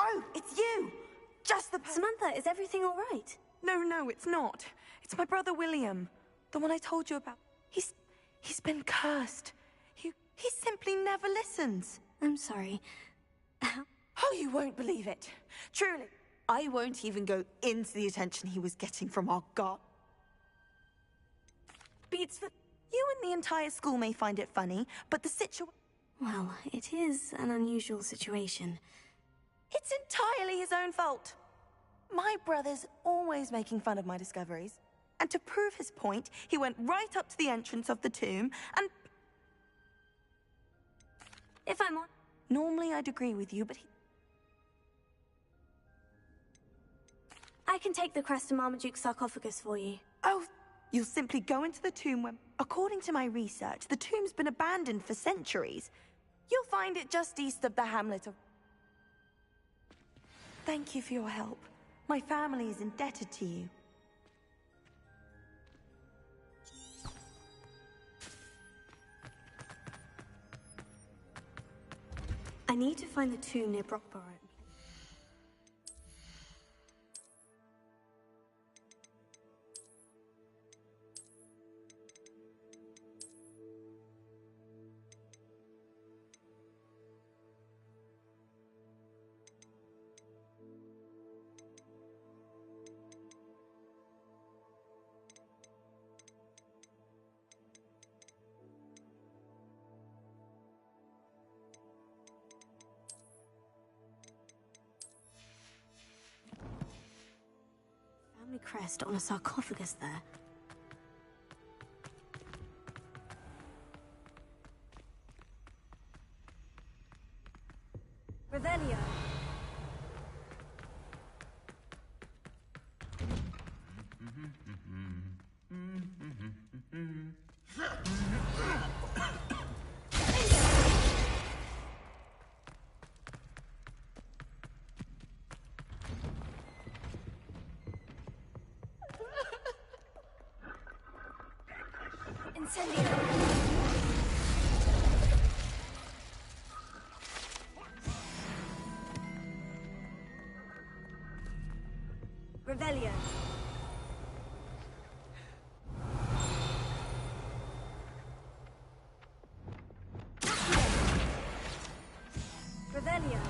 Oh, it's you! Just the... Samantha, is everything all right? No, it's not. It's my brother William. The one I told you about. He's been cursed. He simply never listens. I'm sorry. Oh, you won't believe it. Truly, I won't even go into the attention he was getting from our god. Beats for... You and the entire school may find it funny, but the situation... Well, it is an unusual situation. It's entirely his own fault. My brother's always making fun of my discoveries. And to prove his point, he went right up to the entrance of the tomb and... If I'm on... Normally I'd agree with you, but he... I can take the crest to Marmaduke's sarcophagus for you. Oh, you'll simply go into the tomb where... According to my research, the tomb's been abandoned for centuries. You'll find it just east of the hamlet of... Thank you for your help. My family is indebted to you. I need to find the tomb near Brockborough. Crest on a sarcophagus there. Revelio. Incendio. Revelio. Revelio.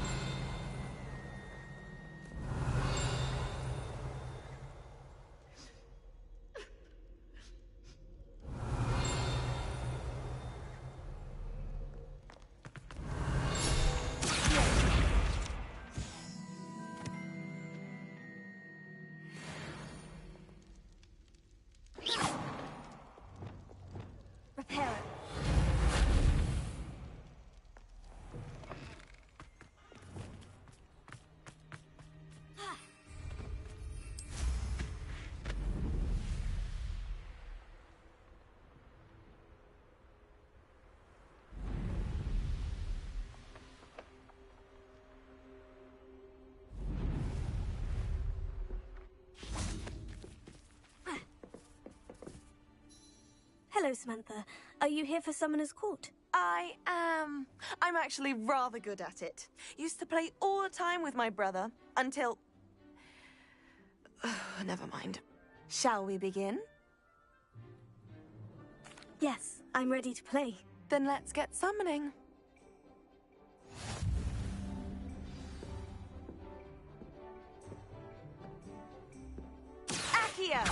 Hello, Samantha. Are you here for Summoner's Court? I am. I'm actually rather good at it. Used to play all the time with my brother, until... Never mind. Shall we begin? Yes, I'm ready to play. Then let's get summoning. Accio!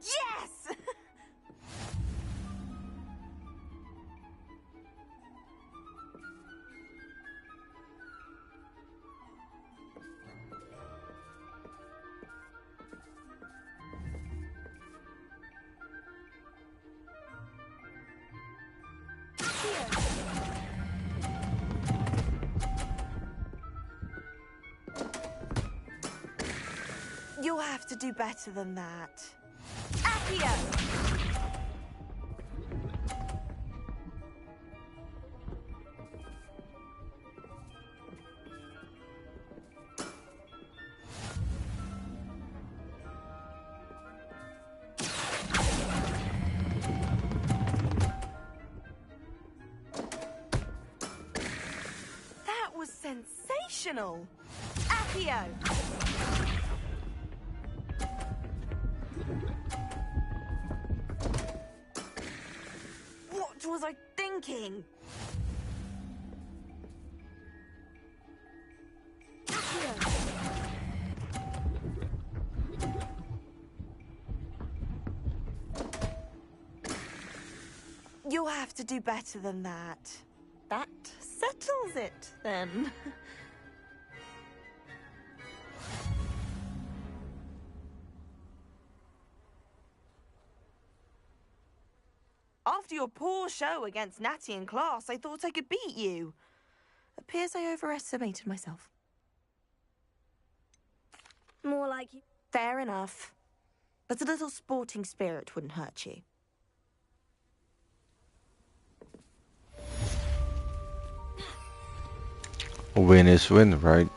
Yes! You'll have to do better than that. Accio! That was sensational! Accio! Accio! What was I thinking? You'll have to do better than that. That settles it, then. After your poor show against Natty in class, I thought I could beat you. Appears I overestimated myself. More like you. Fair enough. But a little sporting spirit wouldn't hurt you. Win is win, right?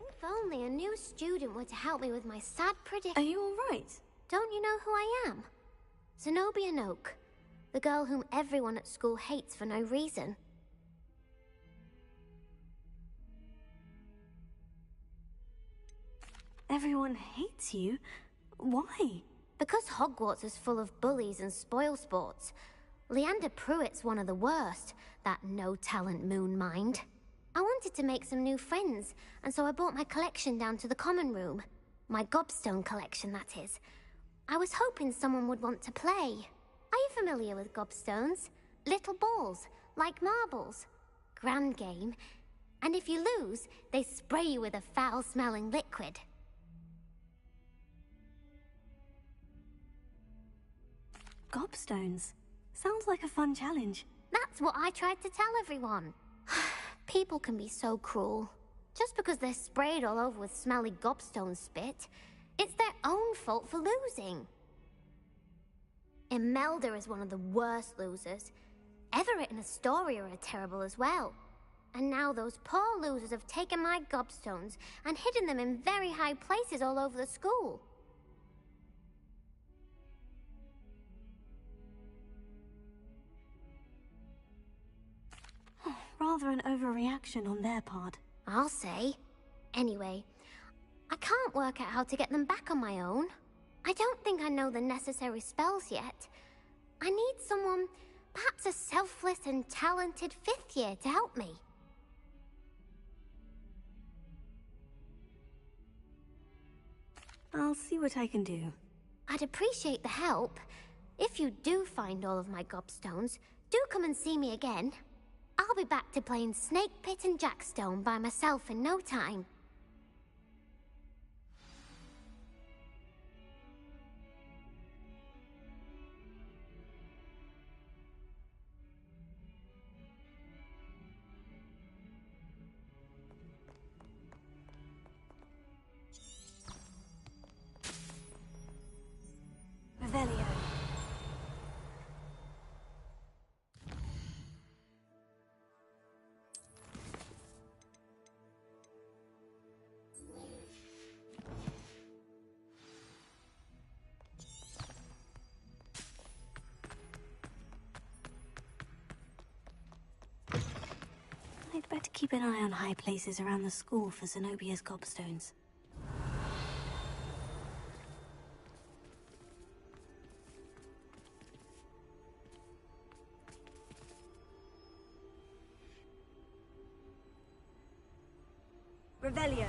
If only a new student were to help me with my sad prediction. Are you all right? Don't you know who I am? Zenobia Noak, the girl whom everyone at school hates for no reason. Everyone hates you? Why? Because Hogwarts is full of bullies and spoilsports. Leander Pruitt's one of the worst, that no-talent moon mind. I wanted to make some new friends, and so I brought my collection down to the common room. My gobstone collection, that is. I was hoping someone would want to play. Are you familiar with gobstones? Little balls, like marbles. Gran game. And if you lose, they spray you with a foul-smelling liquid. Gobstones. Sounds like a fun challenge. That's what I tried to tell everyone. People can be so cruel. Just because they're sprayed all over with smelly gobstone spit, it's their own fault for losing. Imelda is one of the worst losers. Everett and Astoria are terrible as well. And now those poor losers have taken my gobstones and hidden them in very high places all over the school. Rather an overreaction on their part. I'll say. Anyway, I can't work out how to get them back on my own. I don't think I know the necessary spells yet. I need someone, perhaps a selfless and talented 5th year to help me. I'll see what I can do. I'd appreciate the help. If you do find all of my gobstones, do come and see me again. I'll be back to playing Snake Pit and Jackstone by myself in no time. Revelio. better keep an eye on high places around the school for Zenobia's gobstones. Revelio.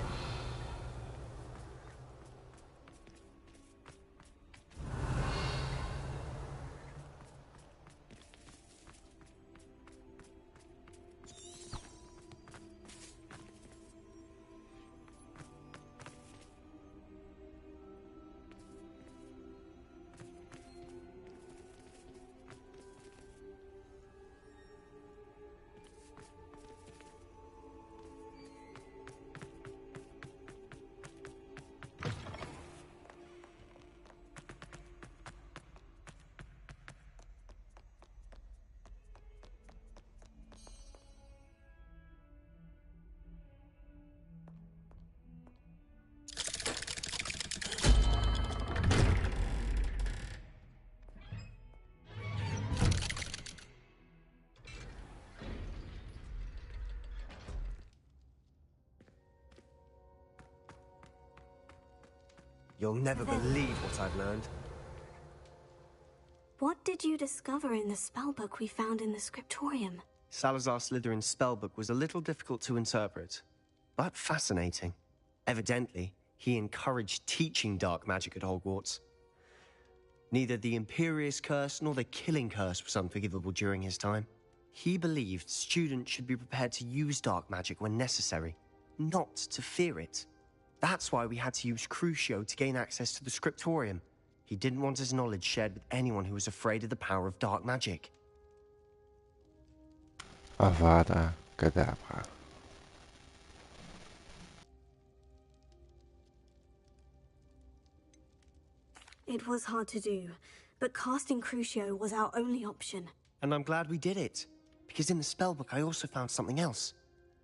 You'll never believe what I've learned. What did you discover in the spellbook we found in the scriptorium? Salazar Slytherin's spellbook was a little difficult to interpret, but fascinating. Evidently, he encouraged teaching dark magic at Hogwarts. Neither the Imperious Curse nor the Killing Curse was unforgivable during his time. He believed students should be prepared to use dark magic when necessary, not to fear it. That's why we had to use Crucio to gain access to the scriptorium. He didn't want his knowledge shared with anyone who was afraid of the power of dark magic. Avada Kedavra. It was hard to do, but casting Crucio was our only option. And I'm glad we did it, because in the spellbook I also found something else.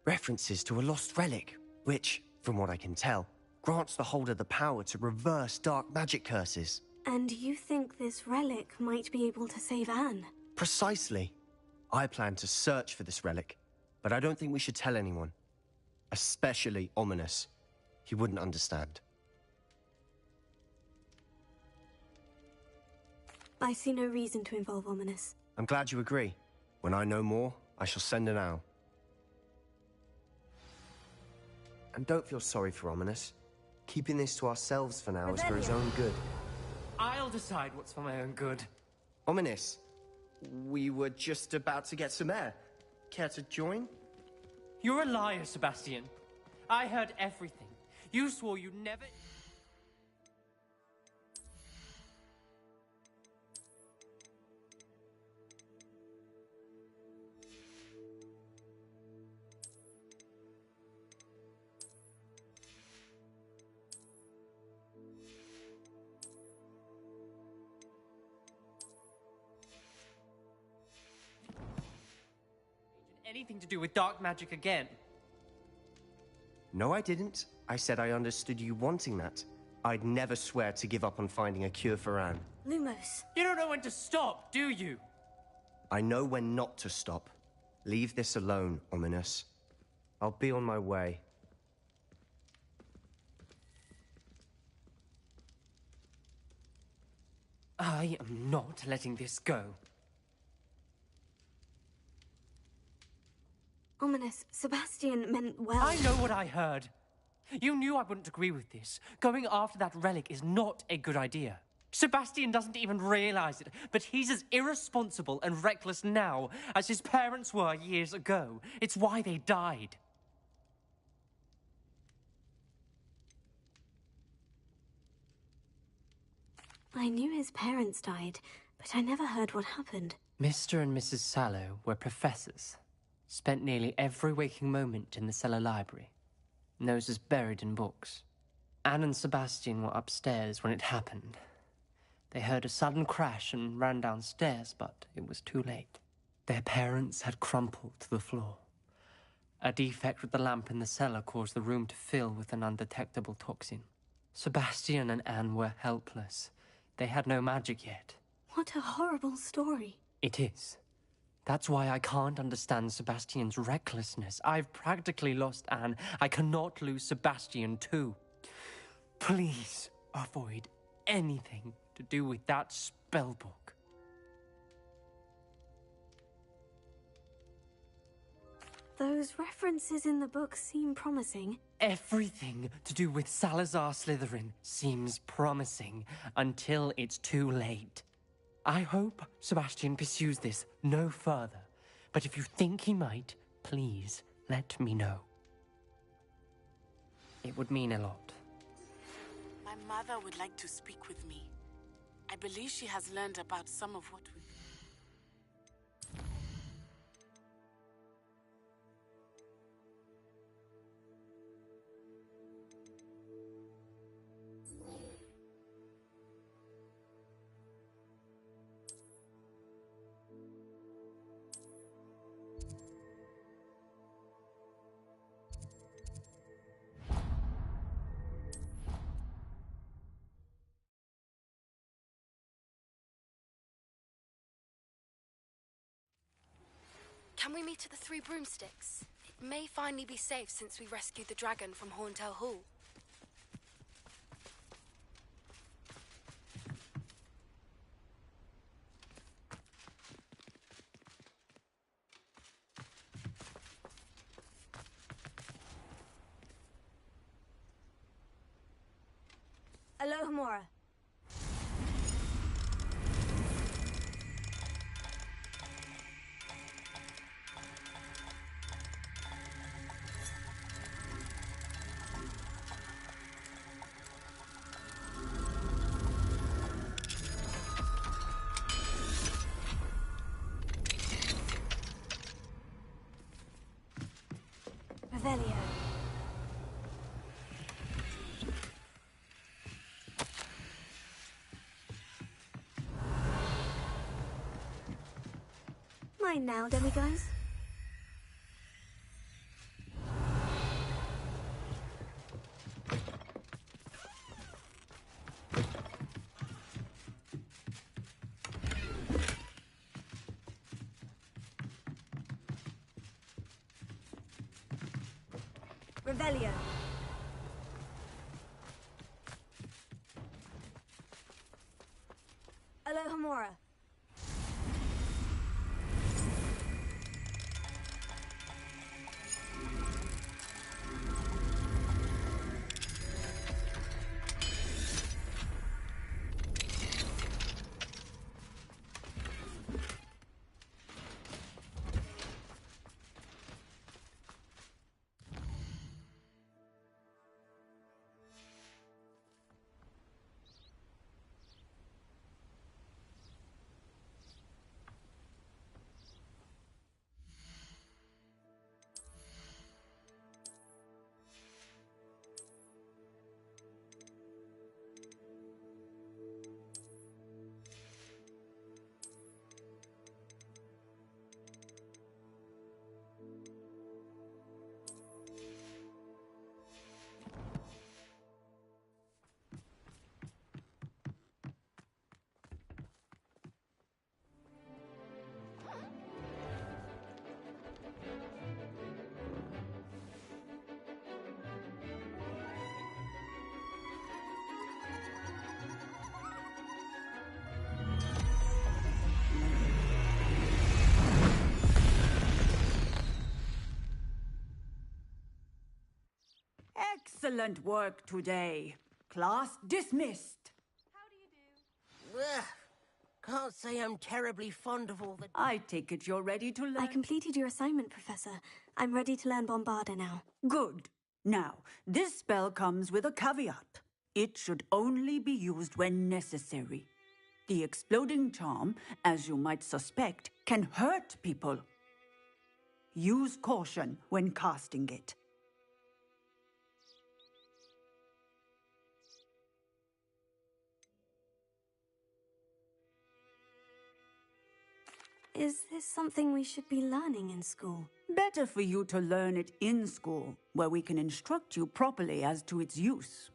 References to a lost relic, which, from what I can tell, grants the holder the power to reverse dark magic curses. And you think this relic might be able to save Anne? Precisely. I plan to search for this relic, but I don't think we should tell anyone. Especially Ominous. He wouldn't understand. I see no reason to involve Ominous. I'm glad you agree. When I know more, I shall send an owl. And don't feel sorry for Ominous. Keeping this to ourselves for now is for his own good. I'll decide what's for my own good. Ominous, we were just about to get some air. Care to join? You're a liar, Sebastian. I heard everything. You swore you'd never... anything to do with dark magic again. No, I didn't. I said I understood you wanting that. I'd never swear to give up on finding a cure for Anne. Lumos. You don't know when to stop, do you? I know when not to stop. Leave this alone, Ominous. I'll be on my way. I am not letting this go. Ominous, Sebastian meant well. I know what I heard. You knew I wouldn't agree with this. Going after that relic is not a good idea. Sebastian doesn't even realize it, but he's as irresponsible and reckless now as his parents were years ago. It's why they died. I knew his parents died, but I never heard what happened. Mr. and Mrs. Sallow were professors. Spent nearly every waking moment in the cellar library. Noses buried in books. Anne and Sebastian were upstairs when it happened. They heard a sudden crash and ran downstairs, but it was too late. Their parents had crumpled to the floor. A defect with the lamp in the cellar caused the room to fill with an undetectable toxin. Sebastian and Anne were helpless. They had no magic yet. What a horrible story. It is. That's why I can't understand Sebastian's recklessness. I've practically lost Anne. I cannot lose Sebastian too. Please avoid anything to do with that spellbook. Those references in the book seem promising. Everything to do with Salazar Slytherin seems promising until it's too late. I hope Sebastian pursues this no further, but if you think he might, please let me know. It would mean a lot. My mother would like to speak with me. I believe she has learned about some of what we... Can we meet at the Three Broomsticks? It may finally be safe since we rescued the dragon from Horntail Hall. Alohomora. Revelio. Mine now, demi-guys. Revelio. Alohomora. Excellent work today. Class dismissed. Ugh, can't say I'm terribly fond of all the... I take it you're ready to learn... I completed your assignment, Professor. I'm ready to learn Bombarda now. Good. Now, this spell comes with a caveat. It should only be used when necessary. The exploding charm, as you might suspect, can hurt people. Use caution when casting it. Is this something we should be learning in school? Better for you to learn it in school, where we can instruct you properly as to its use.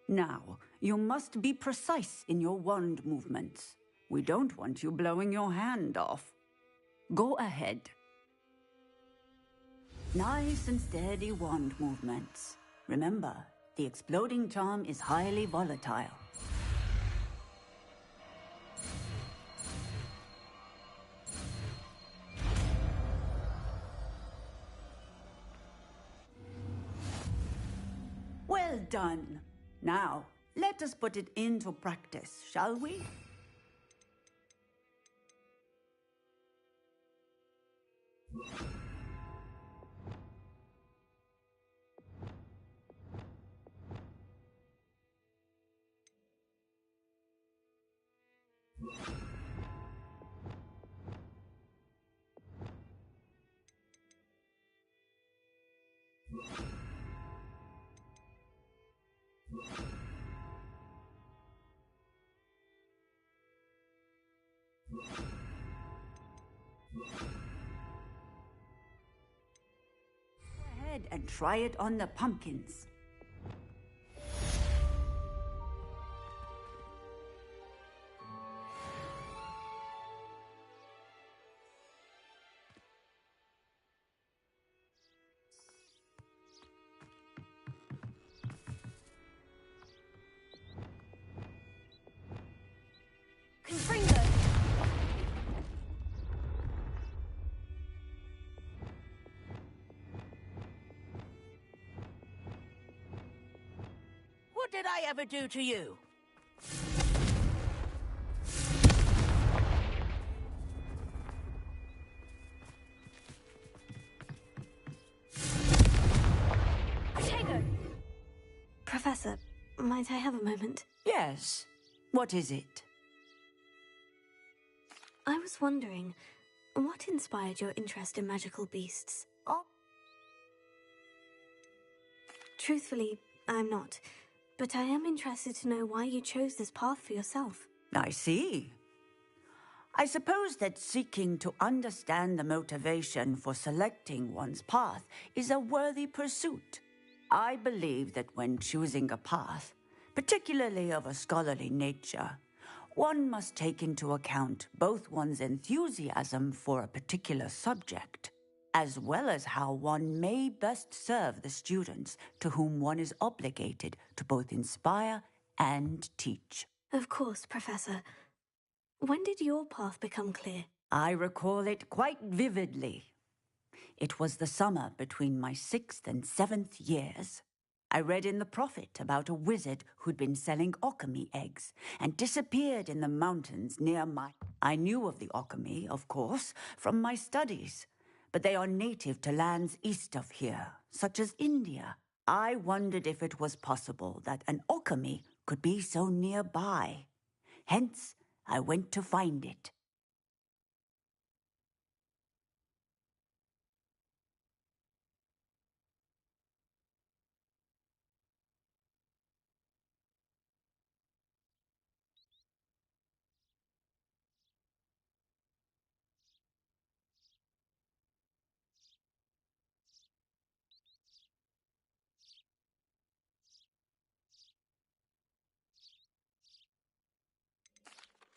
Now, you must be precise in your wand movements. We don't want you blowing your hand off. Go ahead. Nice and steady wand movements. Remember, the exploding charm is highly volatile. Well done. Now, let us put it into practice, shall we? Go ahead and try it on the pumpkins. What did I ever do to you? Professor, might I have a moment? Yes. What is it? I was wondering, what inspired your interest in magical beasts? Oh. Truthfully, I'm not. But I am interested to know why you chose this path for yourself. I see. I suppose that seeking to understand the motivation for selecting one's path is a worthy pursuit. I believe that when choosing a path, particularly of a scholarly nature, one must take into account both one's enthusiasm for a particular subject, as well as how one may best serve the students to whom one is obligated to both inspire and teach. Of course, Professor. When did your path become clear? I recall it quite vividly. It was the summer between my 6th and 7th years. I read in the Prophet about a wizard who'd been selling okami eggs and disappeared in the mountains near my... I knew of the okami, of course, from my studies, but they are native to lands east of here, such as India. I wondered if it was possible that an okami could be so nearby. Hence, I went to find it.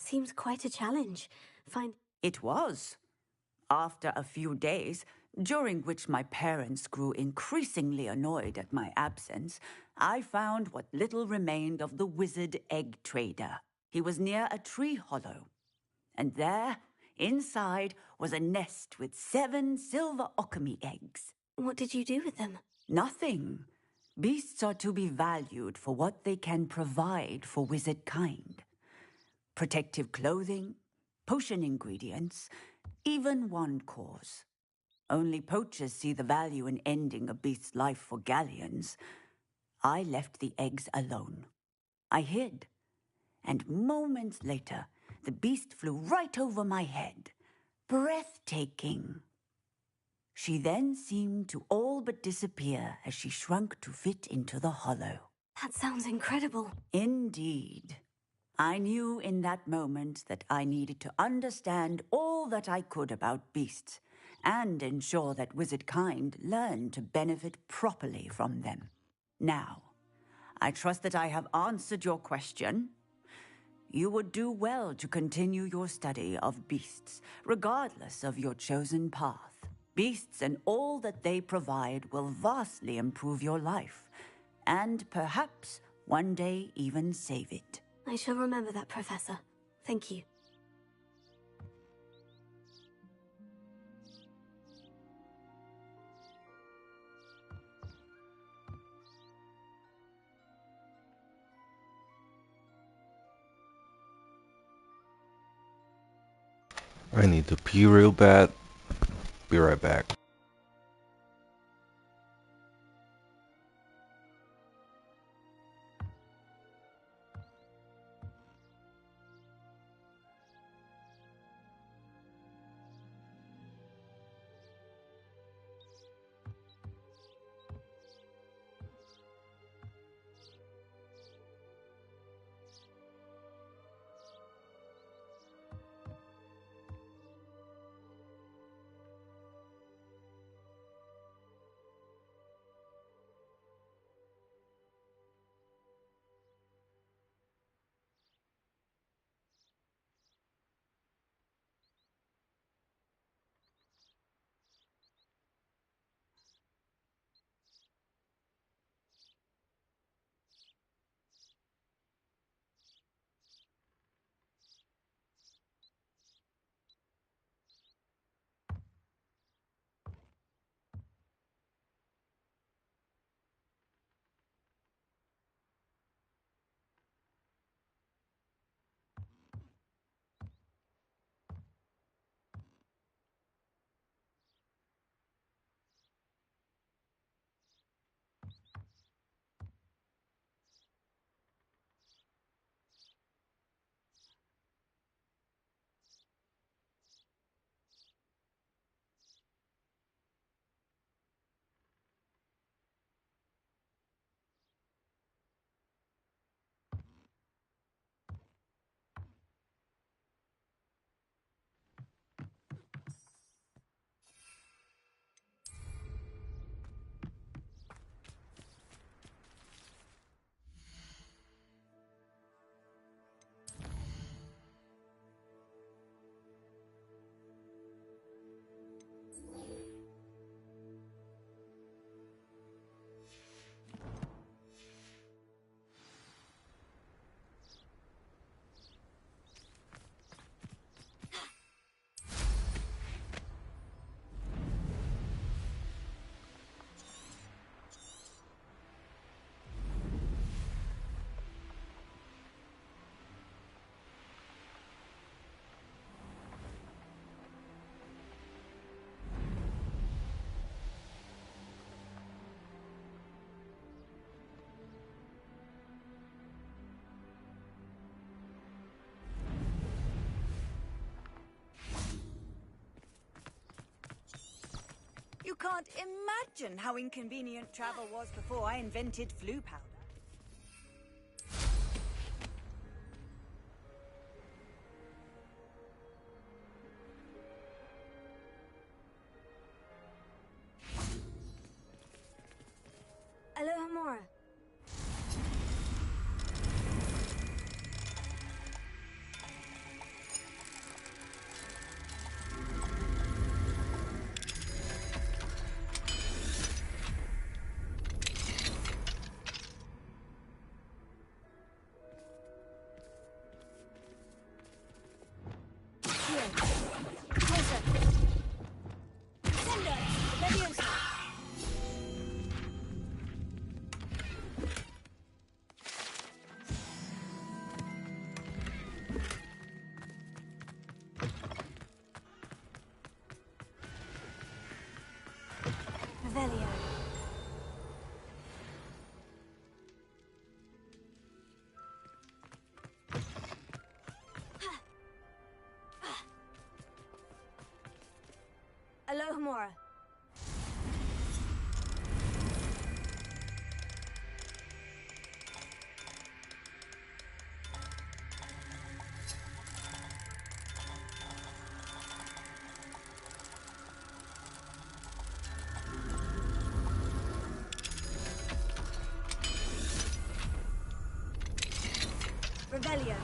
Seems quite a challenge. It was. After a few days, during which my parents grew increasingly annoyed at my absence, I found what little remained of the wizard egg trader. He was near a tree hollow. And there, inside, was a nest with 7 silver okami eggs. What did you do with them? Nothing. Beasts are to be valued for what they can provide for wizard kind. Protective clothing, potion ingredients, even wand cores. Only poachers see the value in ending a beast's life for galleons. I left the eggs alone. I hid, and moments later, the beast flew right over my head. Breathtaking. She then seemed to all but disappear as she shrunk to fit into the hollow. That sounds incredible. Indeed. I knew in that moment that I needed to understand all that I could about beasts and ensure that wizard kind learned to benefit properly from them. Now, I trust that I have answered your question. you would do well to continue your study of beasts, regardless of your chosen path. Beasts and all that they provide will vastly improve your life, and perhaps one day even save it. I shall remember that, Professor. Thank you. I need to pee real bad. Be right back. You can't imagine how inconvenient travel was before I invented flu powder. Alohomora. Revelio. Alohomora. Revelio.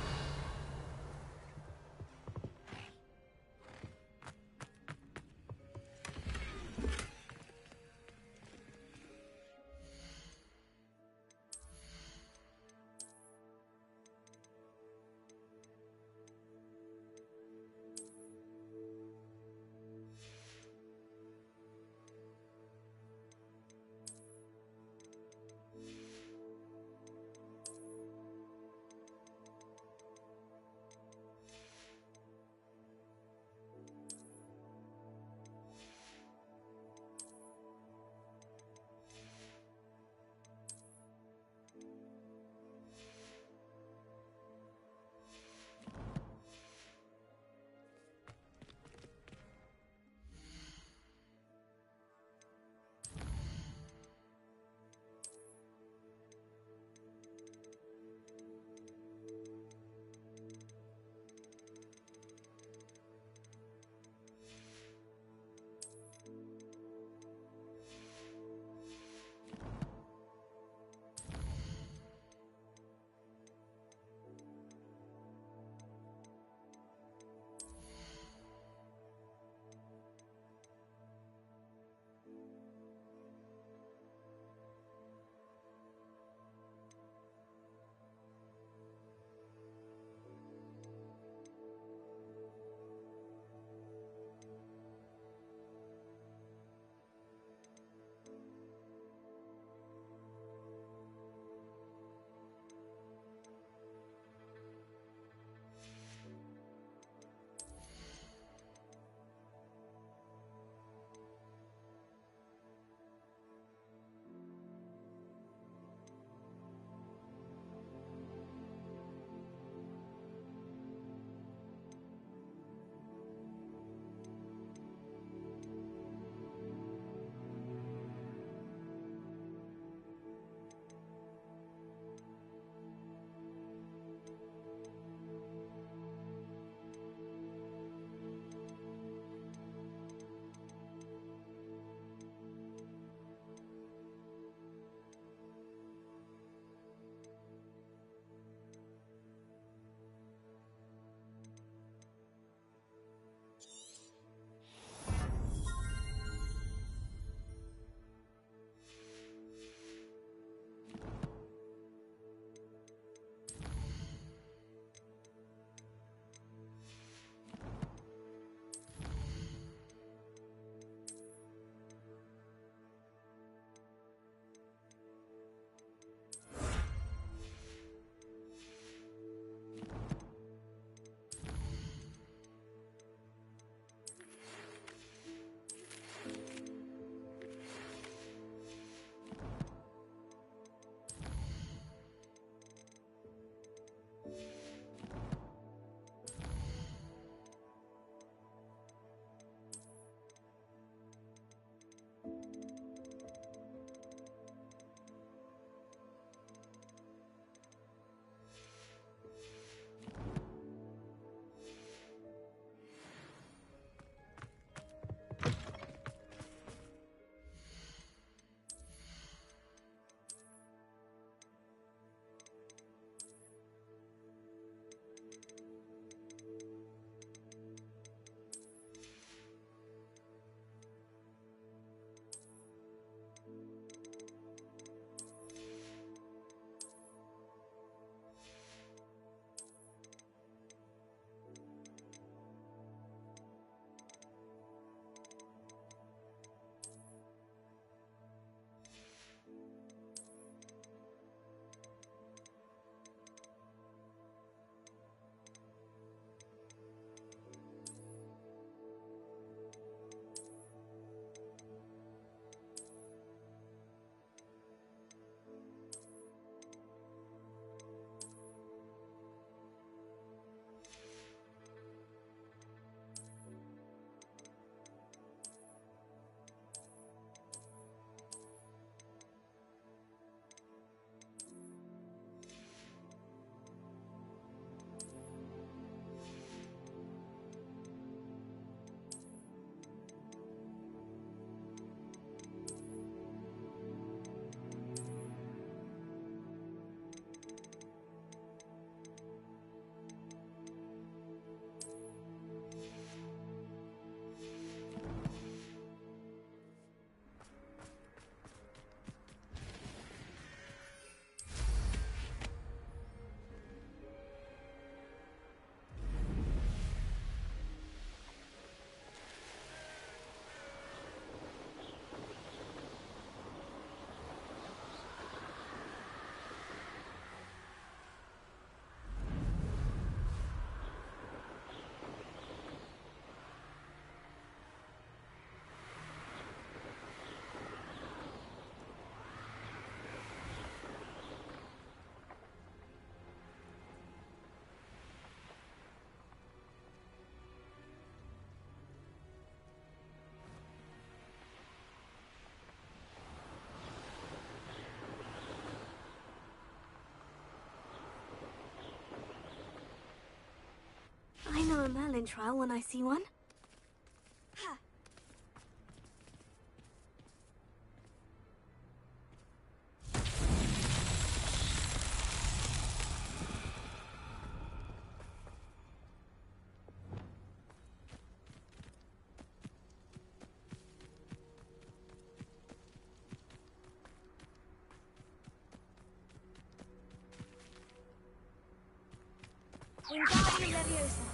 a Merlin trial when I see one. Wingardium Leviosa.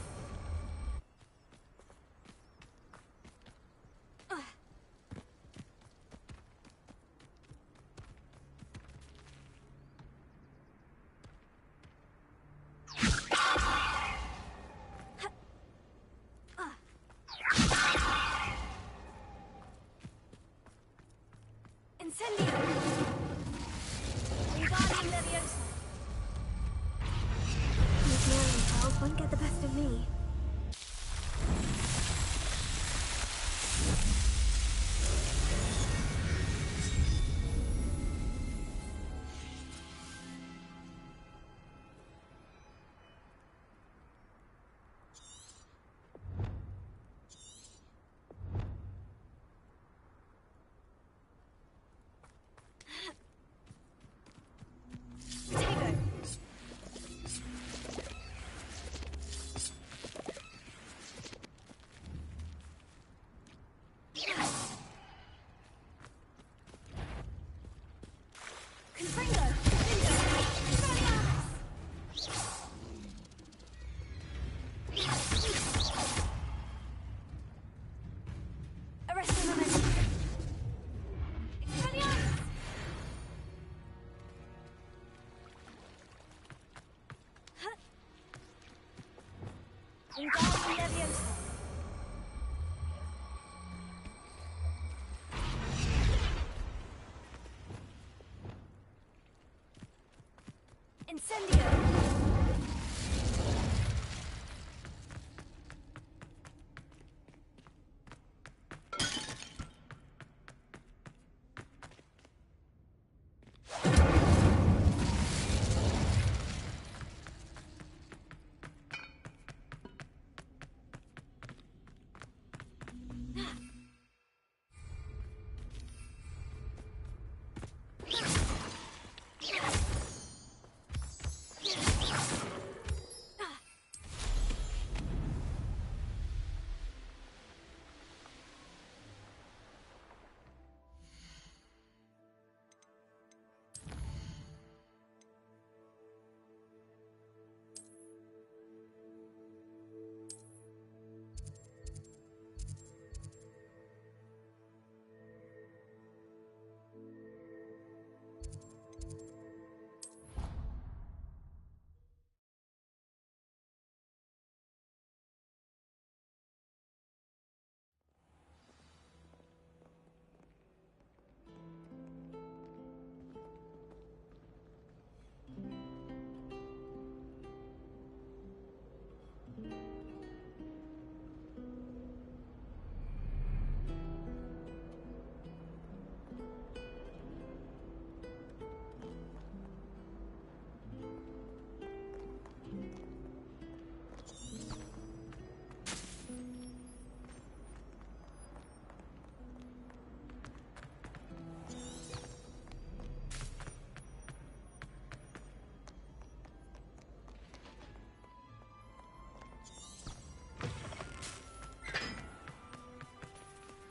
Incendio. Wingardium Leviosa. These Merlin trials won't get the best of me. Wingardium Leviosa. Incendio.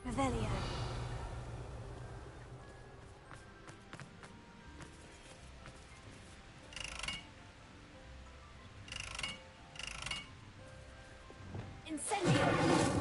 Revelio. Incendio.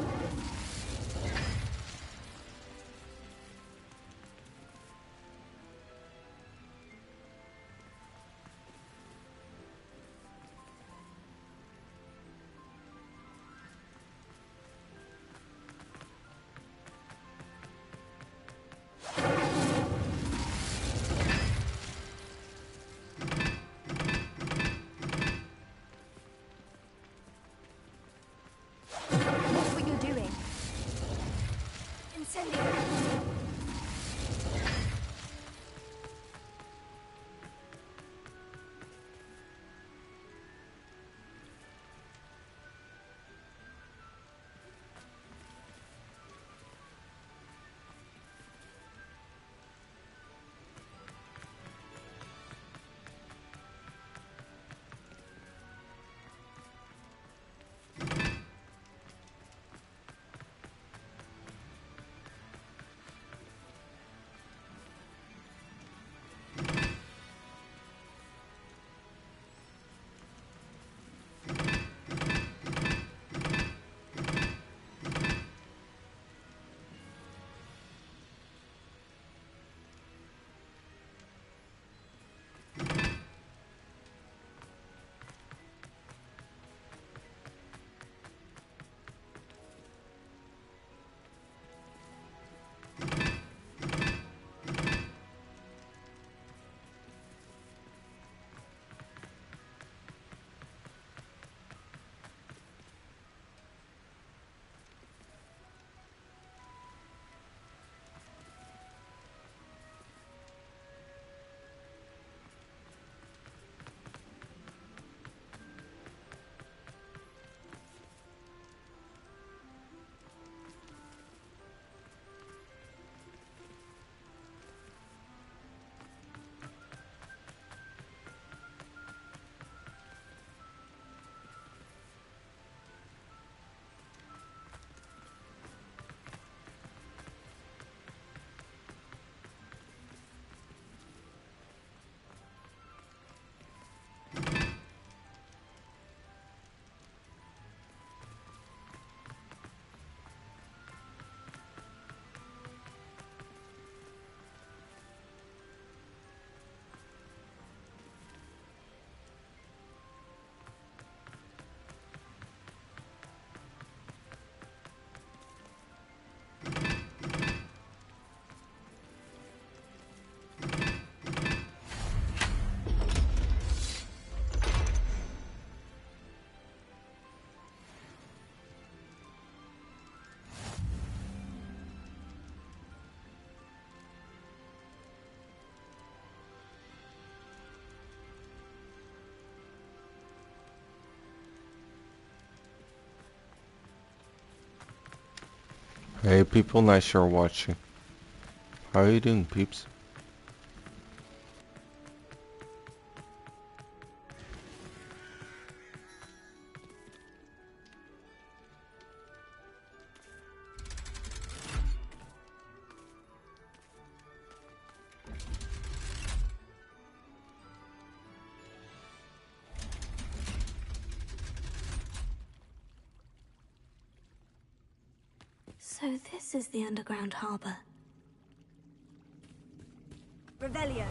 Hey people, nice you're watching. How are you doing, peeps? So this is the underground harbor. Revelio.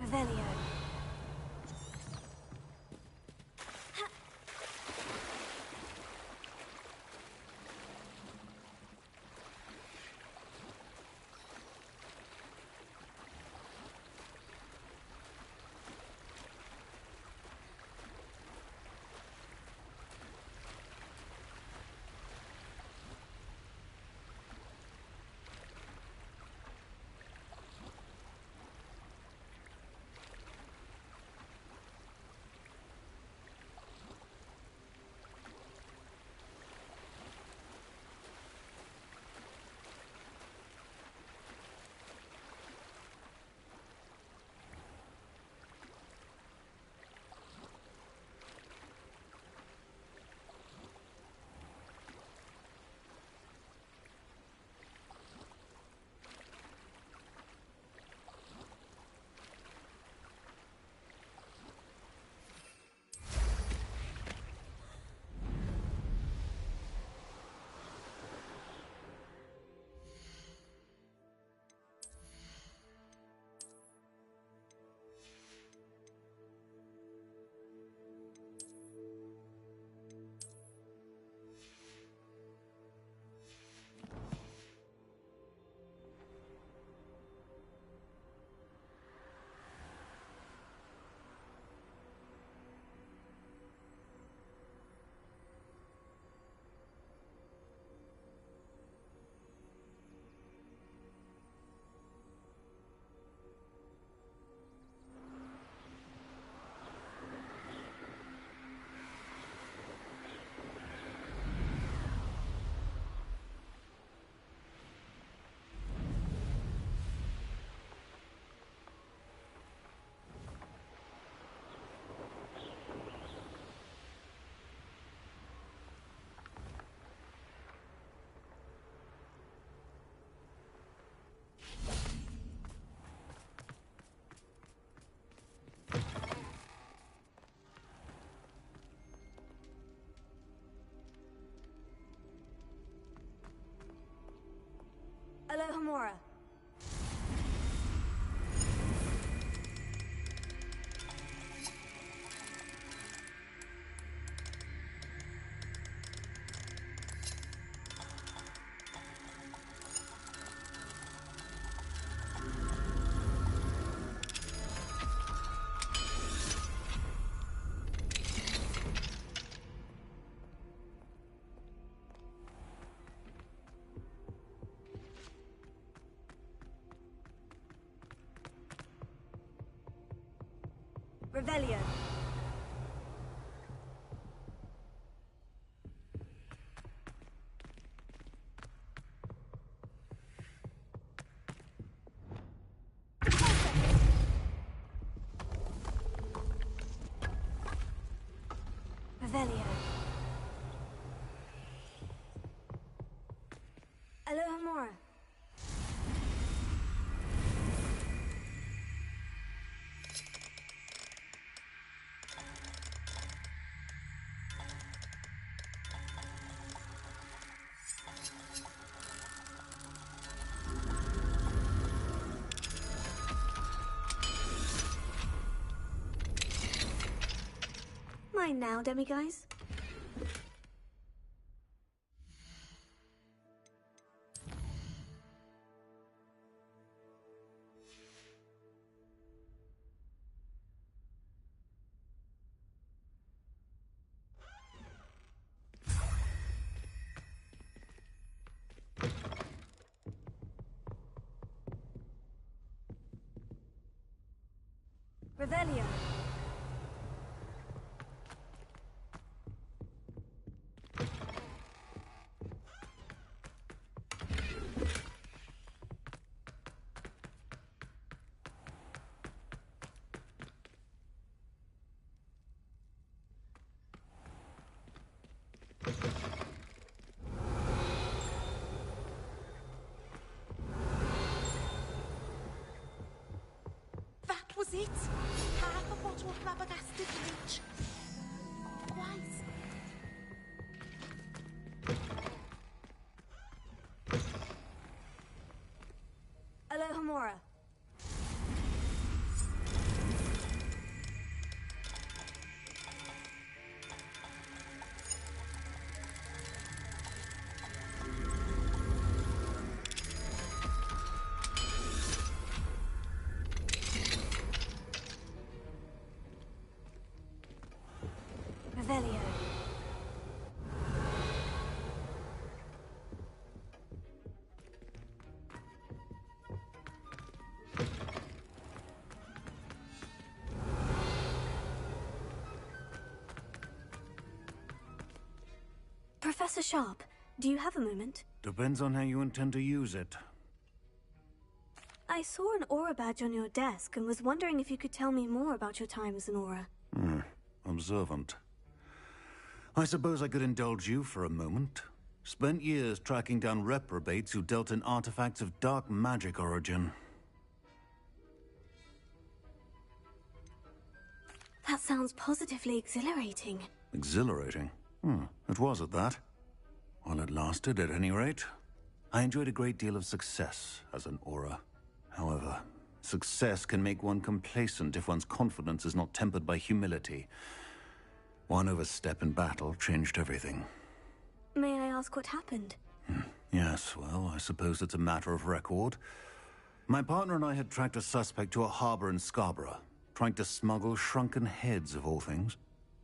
Revelio. Alohomora. Revelio. Revelio. Alohomora. mind now, demiguise? Revelio. That was it! Half a bottle of flabbergasted bleach. Twice. Alohomora. Revelio. Professor Sharp, do you have a moment? Depends on how you intend to use it. I saw an aura badge on your desk and was wondering if you could tell me more about your time as an aura. Observant. I suppose I could indulge you for a moment. Spent years tracking down reprobates who dealt in artifacts of dark magic origin. That sounds positively exhilarating. Exhilarating? It was at that. While it lasted, at any rate. I enjoyed a great deal of success as an aura. However, success can make one complacent if one's confidence is not tempered by humility. One overstep in battle changed everything. May I ask what happened? Yes, well, I suppose it's a matter of record. My partner and I had tracked a suspect to a harbor in Scarborough, trying to smuggle shrunken heads of all things.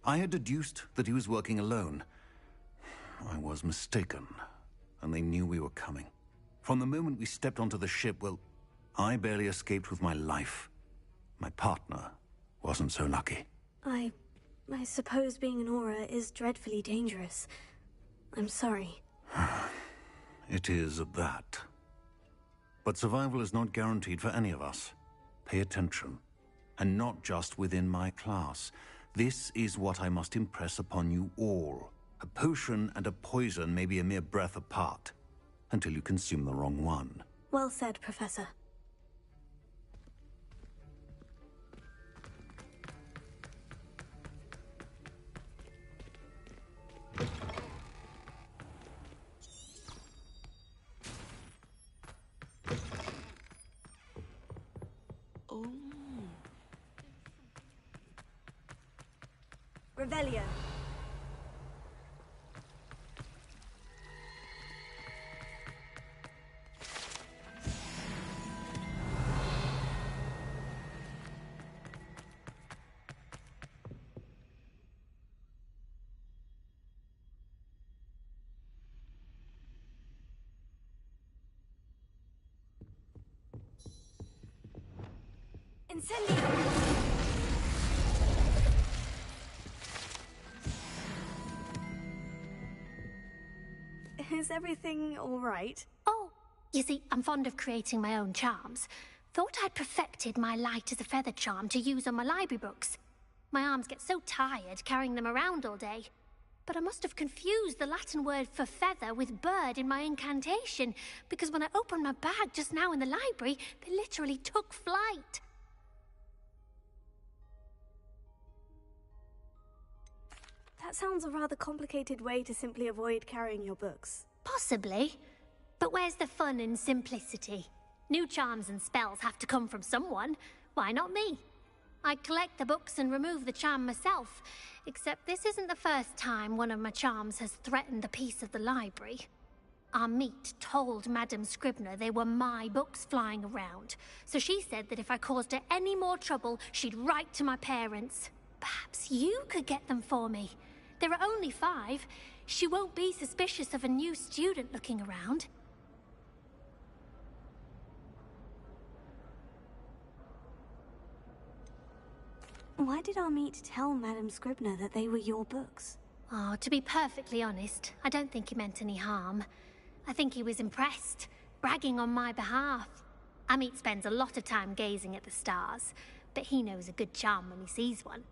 I had deduced that he was working alone. I was mistaken, and they knew we were coming. From the moment we stepped onto the ship, well, I barely escaped with my life. My partner wasn't so lucky. I suppose being an aura is dreadfully dangerous. I'm sorry. It is at that. But survival is not guaranteed for any of us. Pay attention. And not just within my class. This is what I must impress upon you all. A potion and a poison may be a mere breath apart, until you consume the wrong one. Well said, Professor. Revelio. Incendio. Is everything all right? Oh, you see, I'm fond of creating my own charms. Thought I'd perfected my light as a feather charm to use on my library books. My arms get so tired carrying them around all day. But I must have confused the Latin word for feather with bird in my incantation, because when I opened my bag just now in the library, they literally took flight. That sounds a rather complicated way to simply avoid carrying your books. Possibly. But where's the fun in simplicity? New charms and spells have to come from someone. Why not me? I'd collect the books and remove the charm myself, except this isn't the first time one of my charms has threatened the peace of the library. Our meet told Madame Scribner they were my books flying around, so she said that if I caused her any more trouble, she'd write to my parents. Perhaps you could get them for me. There are only 5. She won't be suspicious of a new student looking around. Why did our meet tell Madame Scribner that they were your books? Oh, to be perfectly honest, I don't think he meant any harm. I think he was impressed, bragging on my behalf. Amit spends a lot of time gazing at the stars, but he knows a good charm when he sees one.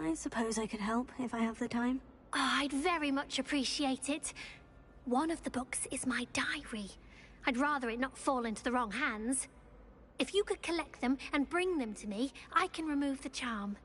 I suppose I could help if I have the time. Oh, I'd very much appreciate it. One of the books is my diary. I'd rather it not fall into the wrong hands. If you could collect them and bring them to me, I can remove the charm.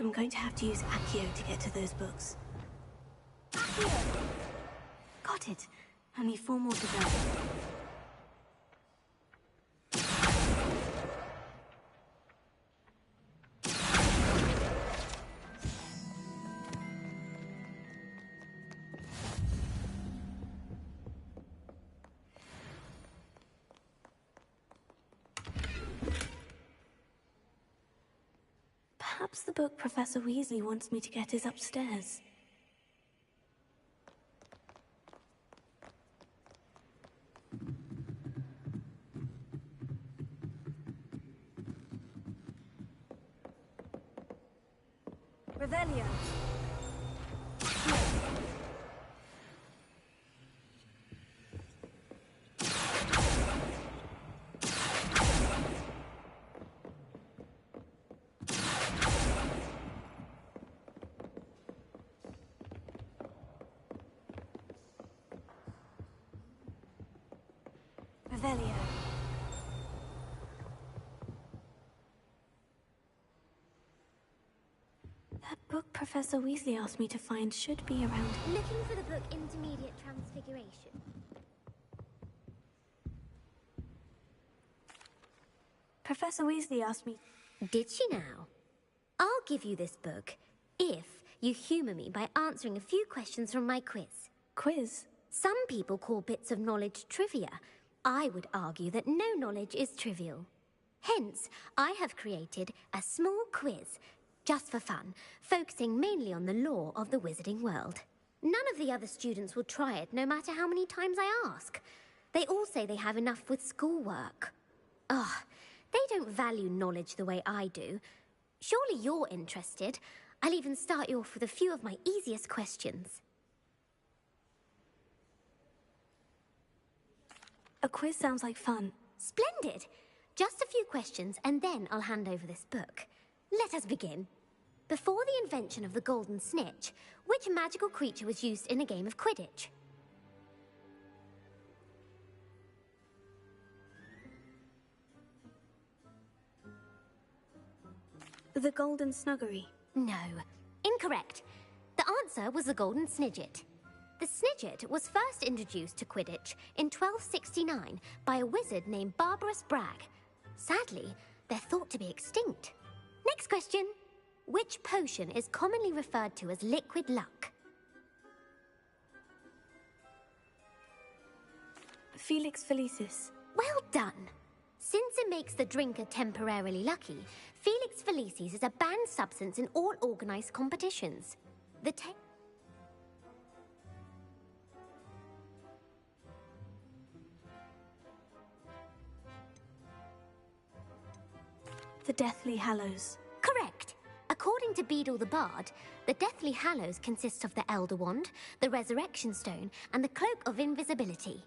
I'm going to have to use Accio to get to those books. Got it. Only 4 more to go. Perhaps the book Professor Weasley wants me to get is upstairs. Revelio. Revelio. That book Professor Weasley asked me to find should be around. Looking for the book Intermediate Transfiguration. Professor Weasley asked me... Did she now? I'll give you this book if you humour me by answering a few questions from my quiz. Quiz? Some people call bits of knowledge trivia. I would argue that no knowledge is trivial. Hence, I have created a small quiz, just for fun, focusing mainly on the lore of the wizarding world. None of the other students will try it, no matter how many times I ask. They all say they have enough with schoolwork. Ugh, they don't value knowledge the way I do. Surely you're interested. I'll even start you off with a few of my easiest questions. A quiz sounds like fun. Splendid! Just a few questions, and then I'll hand over this book. Let us begin. Before the invention of the golden snitch, which magical creature was used in a game of Quidditch? The golden snuggery. No. Incorrect. The answer was the golden snidget. The snidget was first introduced to Quidditch in 1269 by a wizard named Barbarous Bragg. Sadly, they're thought to be extinct. Next question. Which potion is commonly referred to as liquid luck? Felix Felicis. Well done. Since it makes the drinker temporarily lucky, Felix Felicis is a banned substance in all organized competitions. The Deathly Hallows. Correct. According to Beedle the Bard, the Deathly Hallows consists of the Elder Wand, the Resurrection Stone, and the Cloak of Invisibility.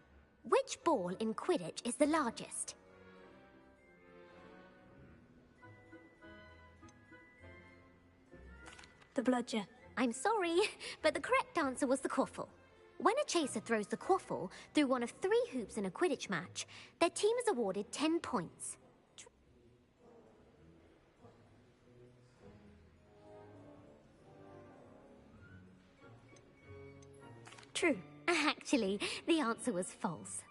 Which ball in Quidditch is the largest? The bludger. I'm sorry, but the correct answer was the quaffle. When a chaser throws the quaffle through one of 3 hoops in a Quidditch match, their team is awarded 10 points. True. Actually, the answer was false.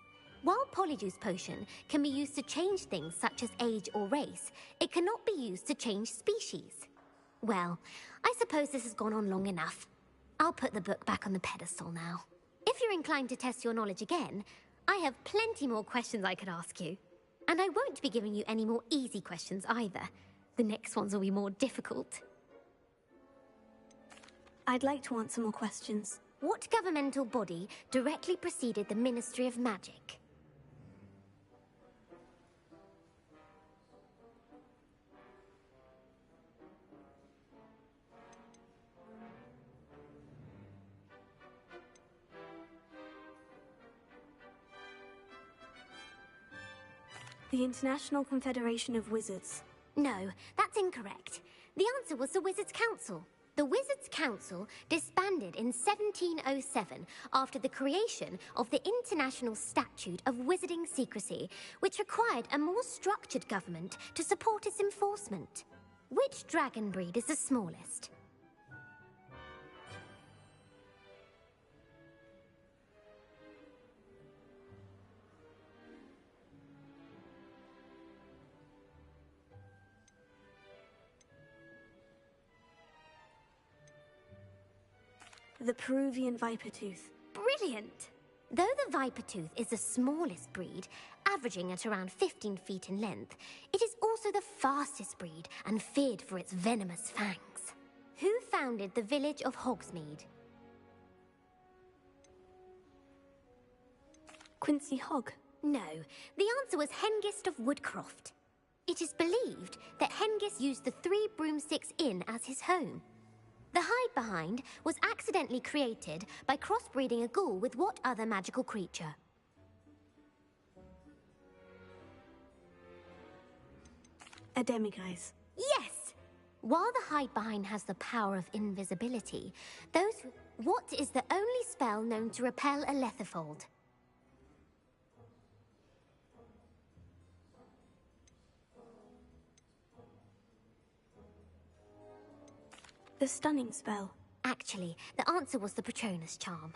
While Polyjuice Potion can be used to change things such as age or race, it cannot be used to change species. Well, I suppose this has gone on long enough. I'll put the book back on the pedestal now. If you're inclined to test your knowledge again, I have plenty more questions I could ask you. And I won't be giving you any more easy questions either. The next ones will be more difficult. I'd like to answer more questions. What governmental body directly preceded the Ministry of Magic? The International Confederation of Wizards. No, that's incorrect. The answer was the Wizards' Council. The Wizards' Council disbanded in 1707 after the creation of the International Statute of Wizarding Secrecy, which required a more structured government to support its enforcement. Which dragon breed is the smallest? The Peruvian viper tooth. Brilliant! Though the viper tooth is the smallest breed, averaging at around 15 feet in length, it is also the fastest breed and feared for its venomous fangs. Who founded the village of Hogsmeade? Quincy Hogg. No, the answer was Hengist of Woodcroft. It is believed that Hengist used the Three Broomsticks Inn as his home. The hide-behind was accidentally created by crossbreeding a ghoul with what other magical creature? A demiguise. Yes! While the hide-behind has the power of invisibility, what is the only spell known to repel a lethifold? The stunning spell. Actually, the answer was the Patronus charm.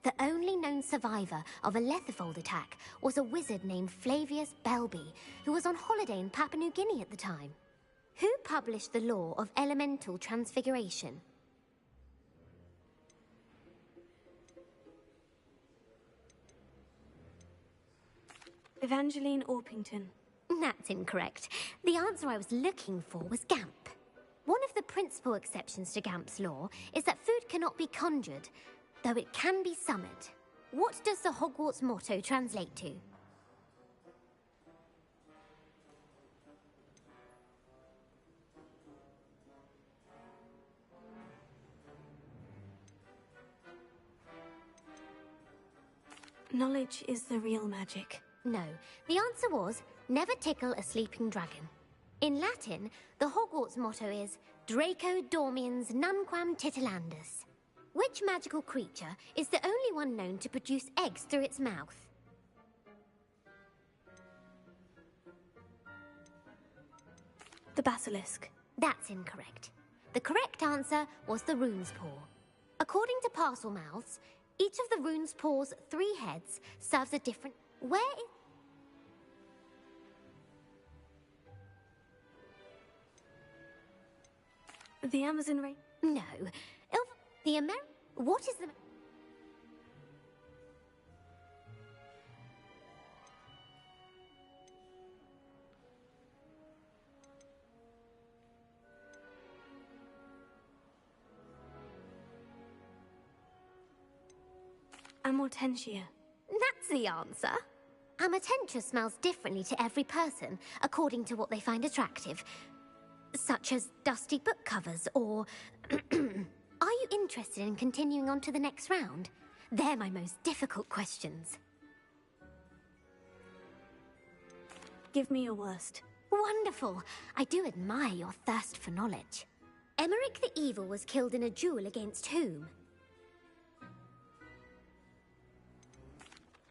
The only known survivor of a lethifold attack was a wizard named Flavius Belby, who was on holiday in Papua New Guinea at the time. Who published the law of elemental transfiguration? Evangeline Orpington. That's incorrect. The answer I was looking for was Gamp. One of the principal exceptions to Gamp's law is that food cannot be conjured, though it can be summoned. What does the Hogwarts motto translate to? Knowledge is the real magic. No, the answer was, never tickle a sleeping dragon. In Latin, the Hogwarts motto is Draco Dormiens Nunquam Titilandus. Which magical creature is the only one known to produce eggs through its mouth? The basilisk. That's incorrect. The correct answer was the rune's paw. According to parcel mouths, each of the rune's paw's 3 heads serves a different... The Amazon rain? No. What is the... Amortentia. That's the answer. Amortentia smells differently to every person, according to what they find attractive. Such as dusty book covers, or... Are you interested in continuing on to the next round? They're my most difficult questions. Give me your worst. Wonderful. I do admire your thirst for knowledge. Emmerich the Evil was killed in a duel against whom?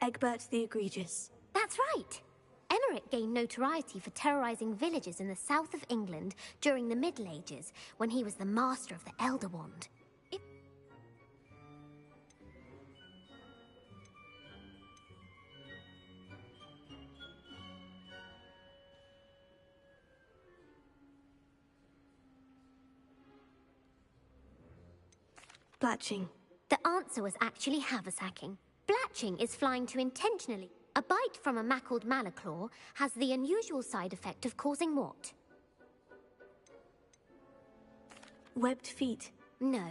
Egbert the Egregious. That's right. Emmerich gained notoriety for terrorizing villages in the south of England during the Middle Ages, when he was the master of the Elder Wand. Blatching. The answer was actually haversacking. Blatching is flying to intentionally. A bite from a mackled malaclaw has the unusual side effect of causing what? Webbed feet. No.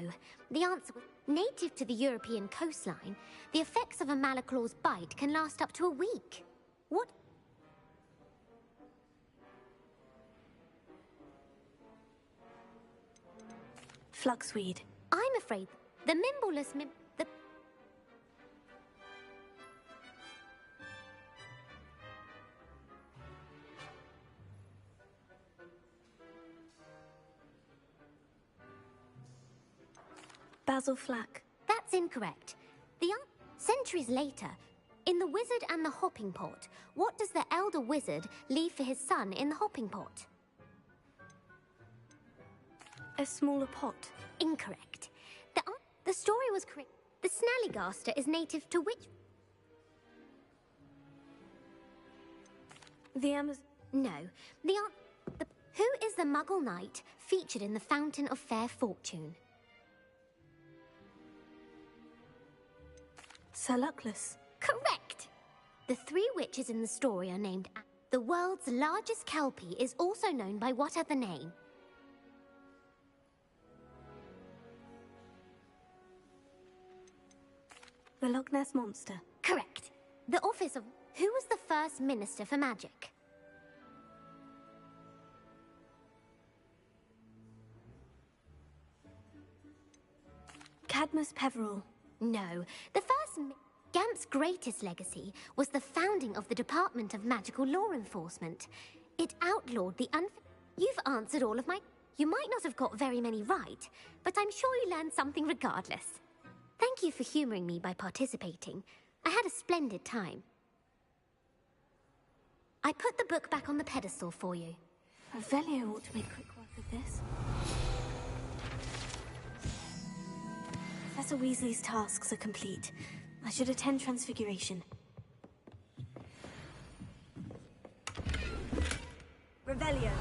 The answer was native to the European coastline. The effects of a malaclaw's bite can last up to a week. What? Fluxweed. I'm afraid the Mimbleless Basil Flack. That's incorrect. Centuries later, in The Wizard and the Hopping Pot, what does the elder wizard leave for his son in the hopping pot? A smaller pot? Incorrect. The story was correct. The Snallygaster is native to which... The Amazon... No. Who is the Muggle Knight featured in the Fountain of Fair Fortune? Sir Luckless. Correct! The 3 witches in the story are named... The world's largest kelpie is also known by what other name? The Loch Ness Monster. Correct. The office of... Who was the first Minister for Magic? Cadmus Peveril. No. The first... Gamp's greatest legacy was the founding of the Department of Magical Law Enforcement. It outlawed the You've answered all of my... You might not have got very many right, but I'm sure you learned something regardless. Thank you for humouring me by participating. I had a splendid time. I put the book back on the pedestal for you. Revelio ought to make quick work of this. Professor Weasley's tasks are complete. I should attend Transfiguration. Revelio.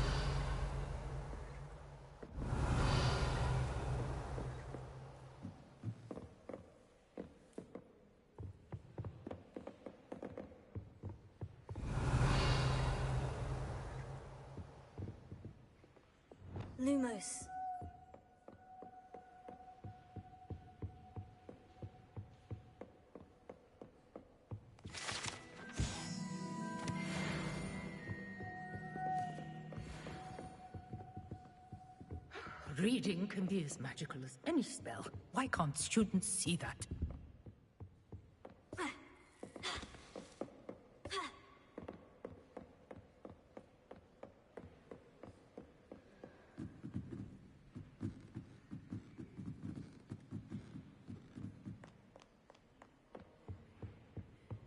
Lumos. Reading can be as magical as any spell. Why can't students see that?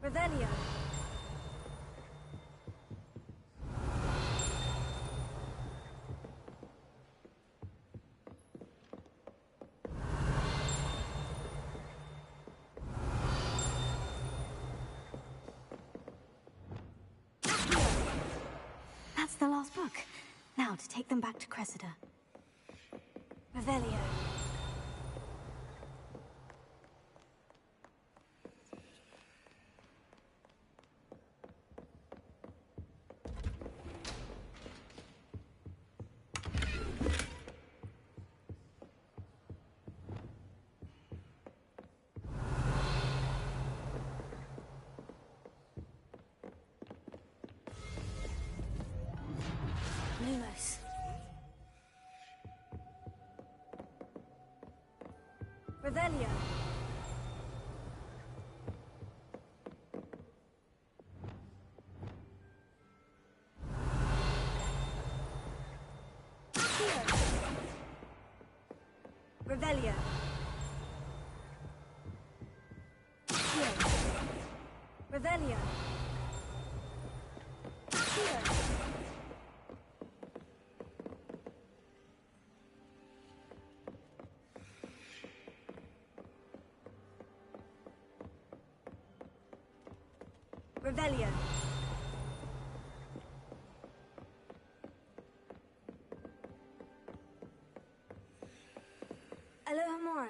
Revelio. That's the last book. Now to take them back to Cressida. Revelio. Lumos. Revelio. Revelio. Revelio. Revelio. Alohomora.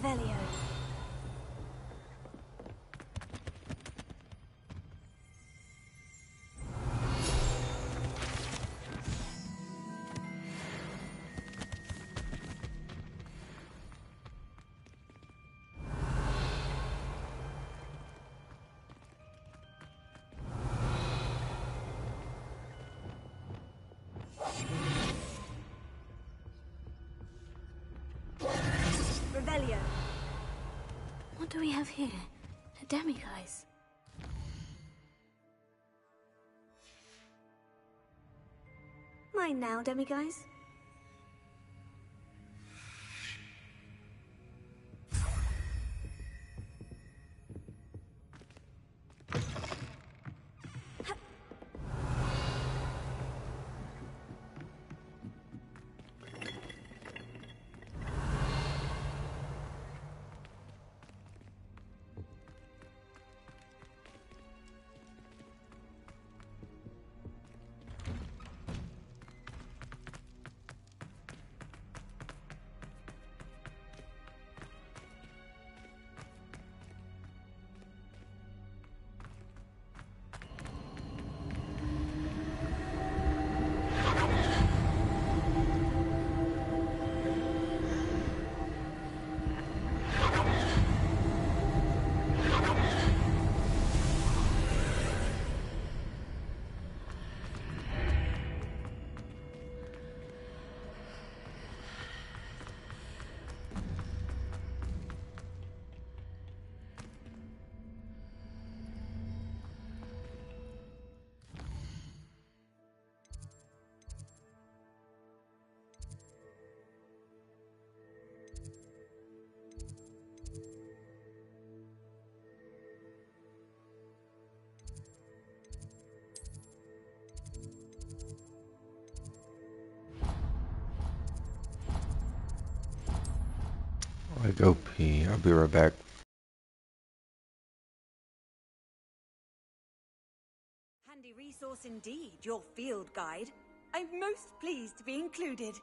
Revelio. Revelio. What do we have here? A demiguise. Mine now, demiguise. I go pee. I'll be right back. Handy resource indeed, your field guide. I'm most pleased to be included.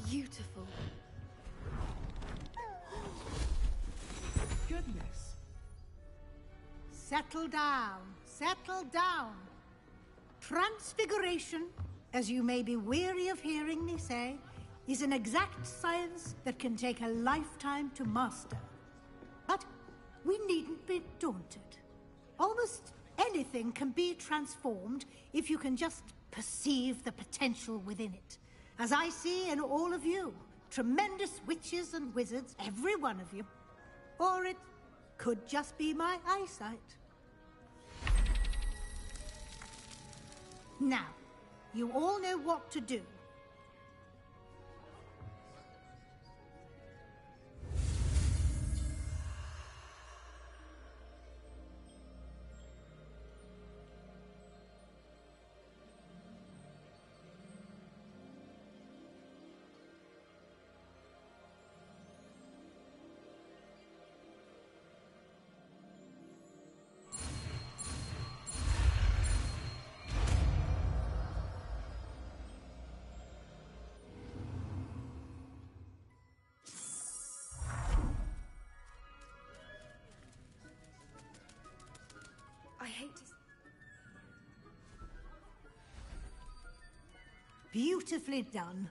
Beautiful. Goodness. Settle down. Settle down. Transfiguration, as you may be weary of hearing me say, is an exact science that can take a lifetime to master. But we needn't be daunted. Almost anything can be transformed if you can just perceive the potential within it. As I see in all of you, tremendous witches and wizards, every one of you. Or it could just be my eyesight. Now, you all know what to do. Beautifully done.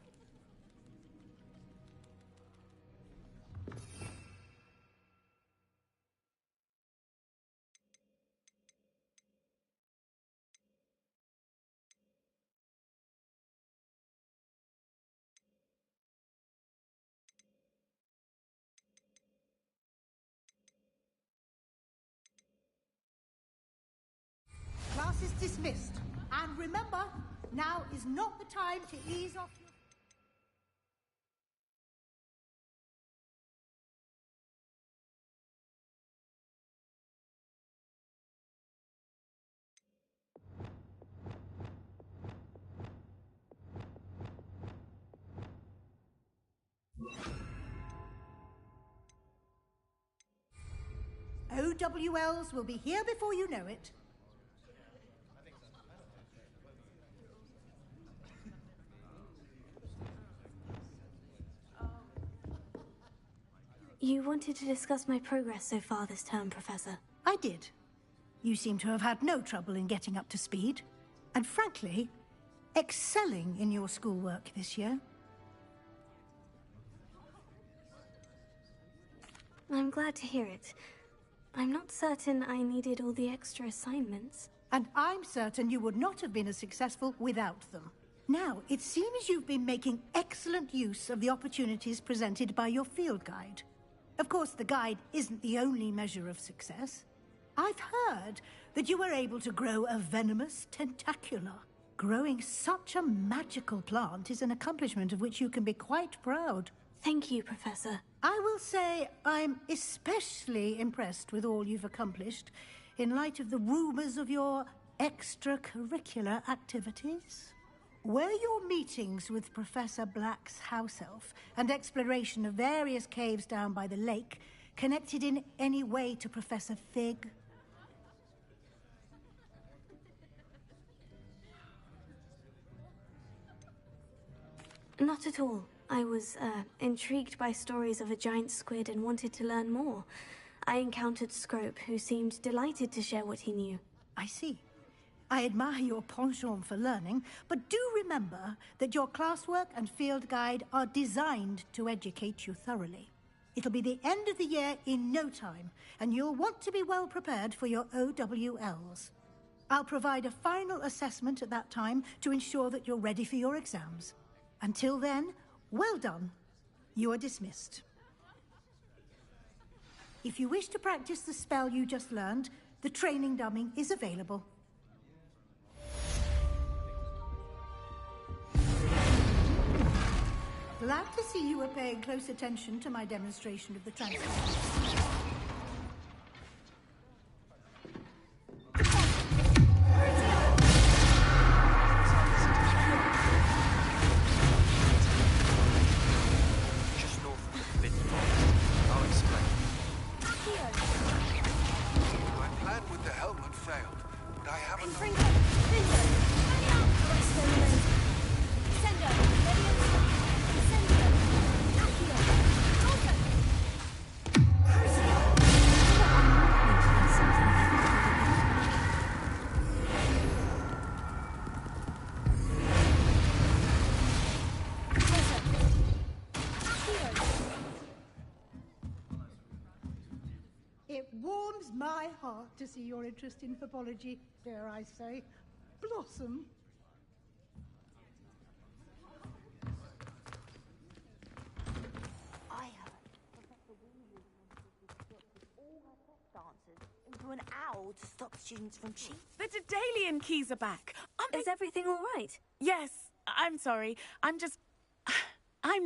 Class is dismissed. And remember, now is not the time to ease off your... OWLs will be here before you know it. You wanted to discuss my progress so far this term, Professor. I did. You seem to have had no trouble in getting up to speed. And frankly, excelling in your schoolwork this year. I'm glad to hear it. I'm not certain I needed all the extra assignments. And I'm certain you would not have been as successful without them. Now, it seems you've been making excellent use of the opportunities presented by your field guide. Of course, the guide isn't the only measure of success. I've heard that you were able to grow a venomous tentacula. Growing such a magical plant is an accomplishment of which you can be quite proud. Thank you, Professor. I will say I'm especially impressed with all you've accomplished in light of the rumors of your extracurricular activities. Were your meetings with Professor Black's house elf and exploration of various caves down by the lake connected in any way to Professor Fig? Not at all. I was, intrigued by stories of a giant squid and wanted to learn more. I encountered Scrope, who seemed delighted to share what he knew. I see. I admire your penchant for learning, but do remember that your classwork and field guide are designed to educate you thoroughly. It'll be the end of the year in no time, and you'll want to be well prepared for your OWLs. I'll provide a final assessment at that time to ensure that you're ready for your exams. Until then, well done. You are dismissed. If you wish to practice the spell you just learned, the training dummy is available. Glad to see you were paying close attention to my demonstration of the transformation. Just north of the Forbidden Forest. I'll explain. My plan with the helmet failed, but I haven't... It warms my heart to see your interest in herbology, dare I say, blossom. I heard Professor Weasley wanted all her pet dancers into an owl to stop students from cheating. The Daedalian keys are back. Is everything all right? Yes, I'm sorry. I'm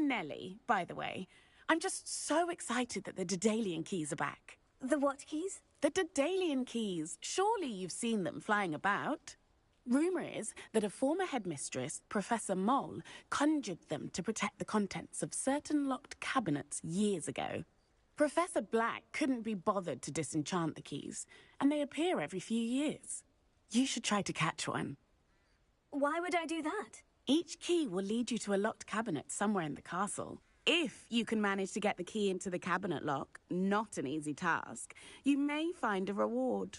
Nellie, by the way. I'm just so excited that the Daedalian keys are back. The what keys? The Daedalian keys. Surely you've seen them flying about. Rumour is that a former headmistress, Professor Moll, conjured them to protect the contents of certain locked cabinets years ago. Professor Black couldn't be bothered to disenchant the keys, and they appear every few years. You should try to catch one. Why would I do that? Each key will lead you to a locked cabinet somewhere in the castle. If you can manage to get the key into the cabinet lock, not an easy task, you may find a reward.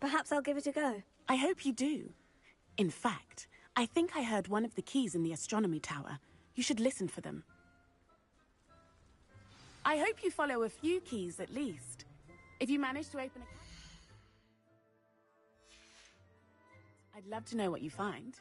Perhaps I'll give it a go. I hope you do. In fact, I think I heard one of the keys in the astronomy tower. You should listen for them. I hope you follow a few keys at least. If you manage to open a... I'd love to know what you find.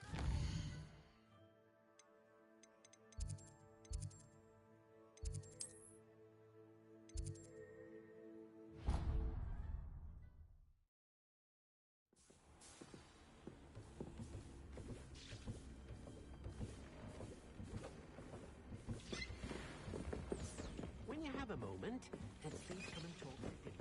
When you have a moment, please come and talk with him.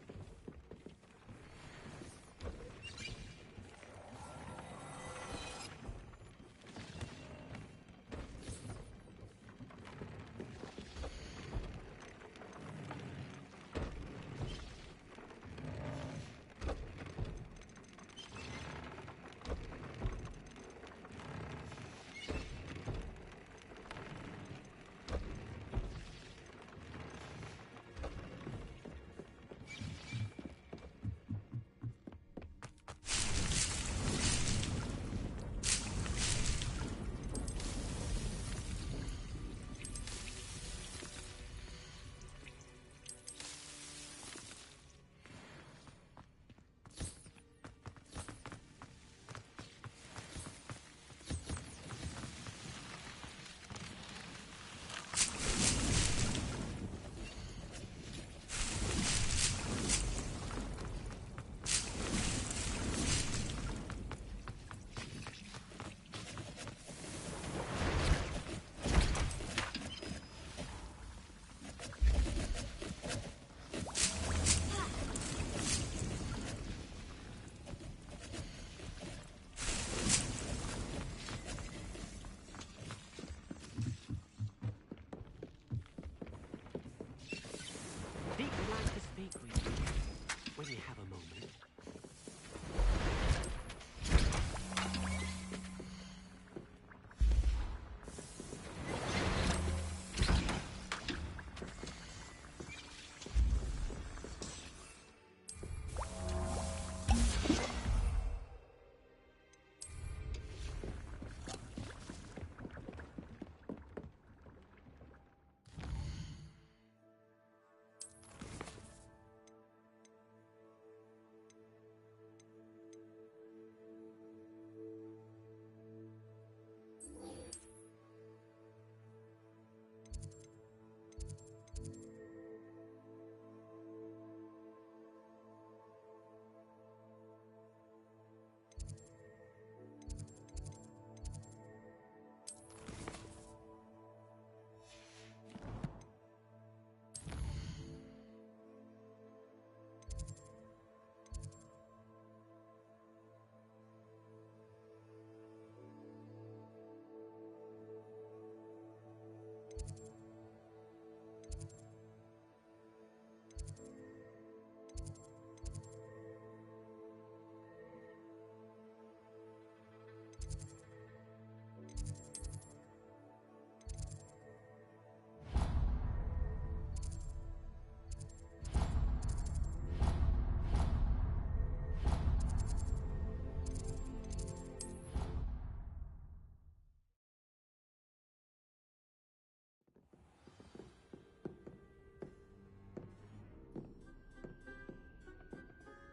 When you have a moment.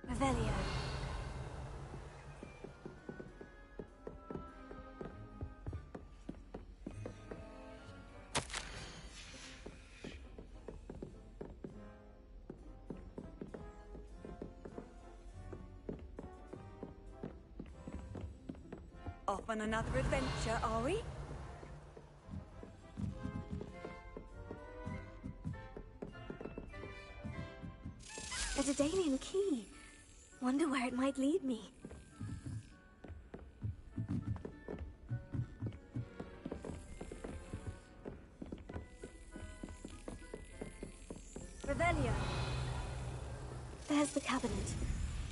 Revelio. Off on another adventure, are we? A Daedalian key. Wonder where it might lead me. Revelio. There's the cabinet.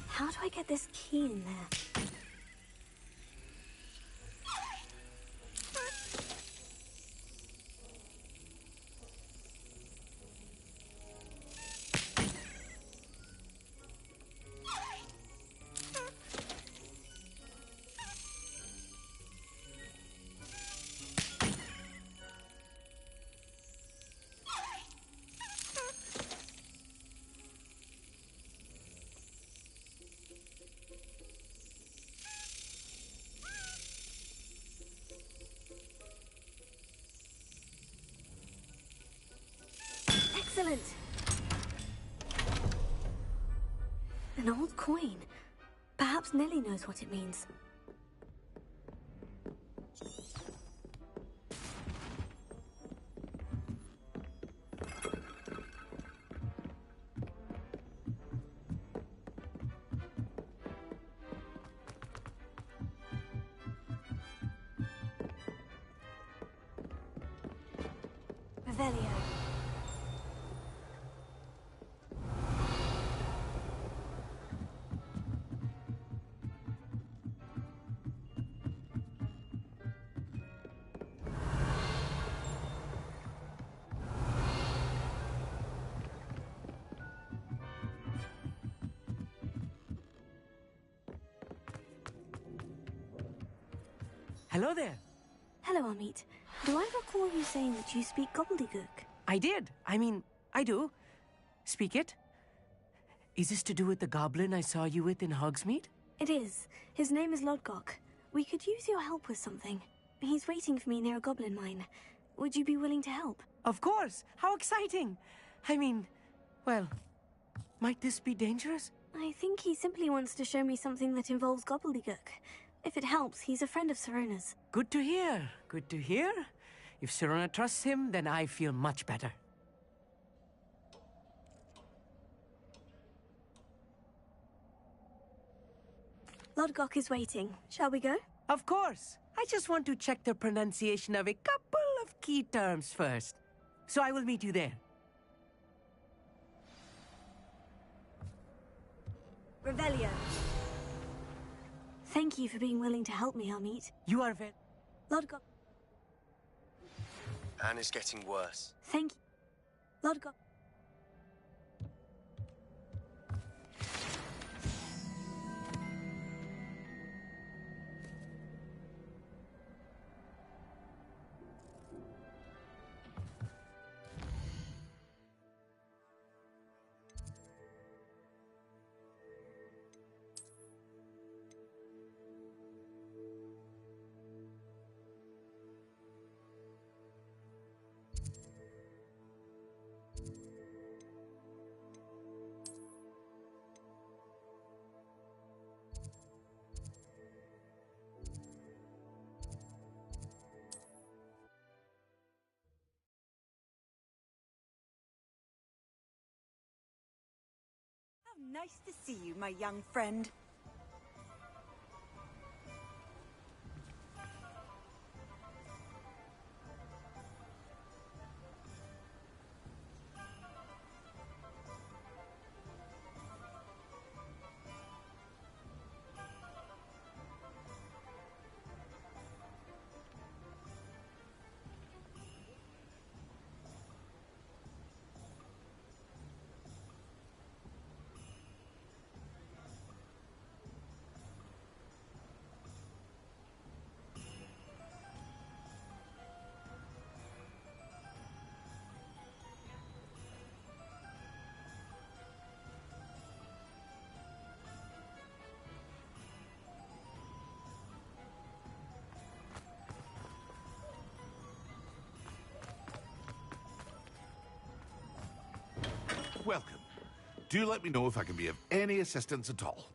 How do I get this key in there? Excellent! An old coin. Perhaps Nellie knows what it means. Revelio. Hello there. Hello, Amit. Do I recall you saying that you speak gobbledygook? I did. I do. Speak it. Is this to do with the goblin I saw you with in Hogsmeade? It is. His name is Lodgok. We could use your help with something. He's waiting for me near a goblin mine. Would you be willing to help? Of course. How exciting. Well, might this be dangerous? I think he simply wants to show me something that involves gobbledygook. If it helps, he's a friend of Sirona's. Good to hear. Good to hear. If Sirona trusts him, then I feel much better. Lodgok is waiting. Shall we go? Of course. I just want to check the pronunciation of a couple of key terms first. So I will meet you there. Revelio. Thank you for being willing to help me, Amit. You are very... Lodgok. Anne is getting worse. Thank you. Lodgok. Nice to see you, my young friend. Welcome. Do let me know if I can be of any assistance at all.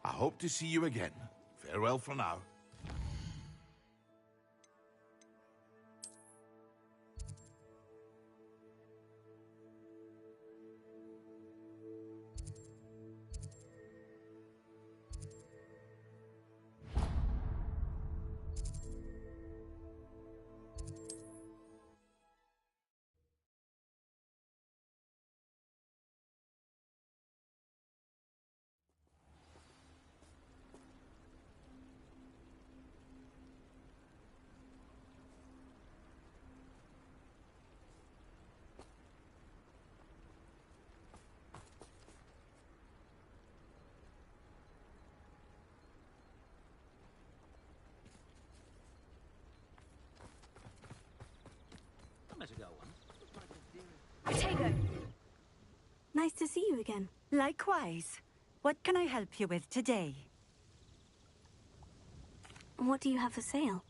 I hope to see you again. Farewell for now. Protego! Nice to see you again. Likewise. What can I help you with today? What do you have for sale?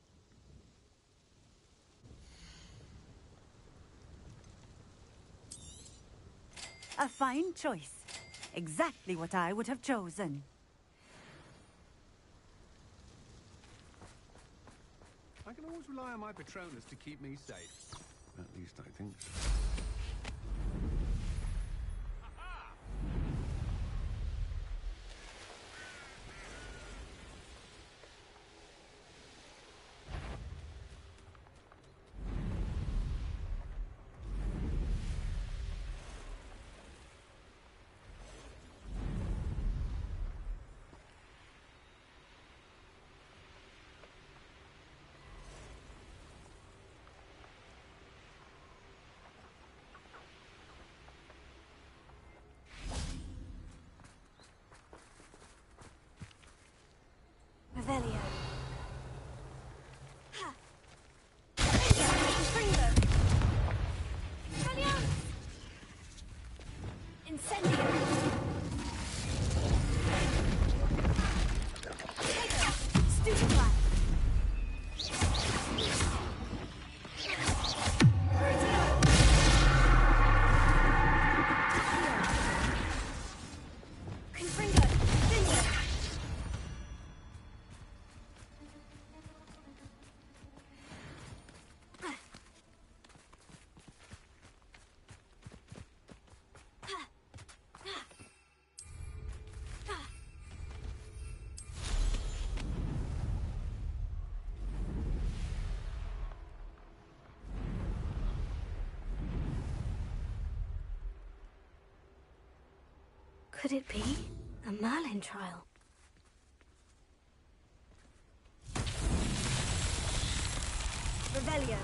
A fine choice. Exactly what I would have chosen. I can always rely on my Patronus to keep me safe. At least I think so. Revelio. Could it be a Merlin trial? Revelio.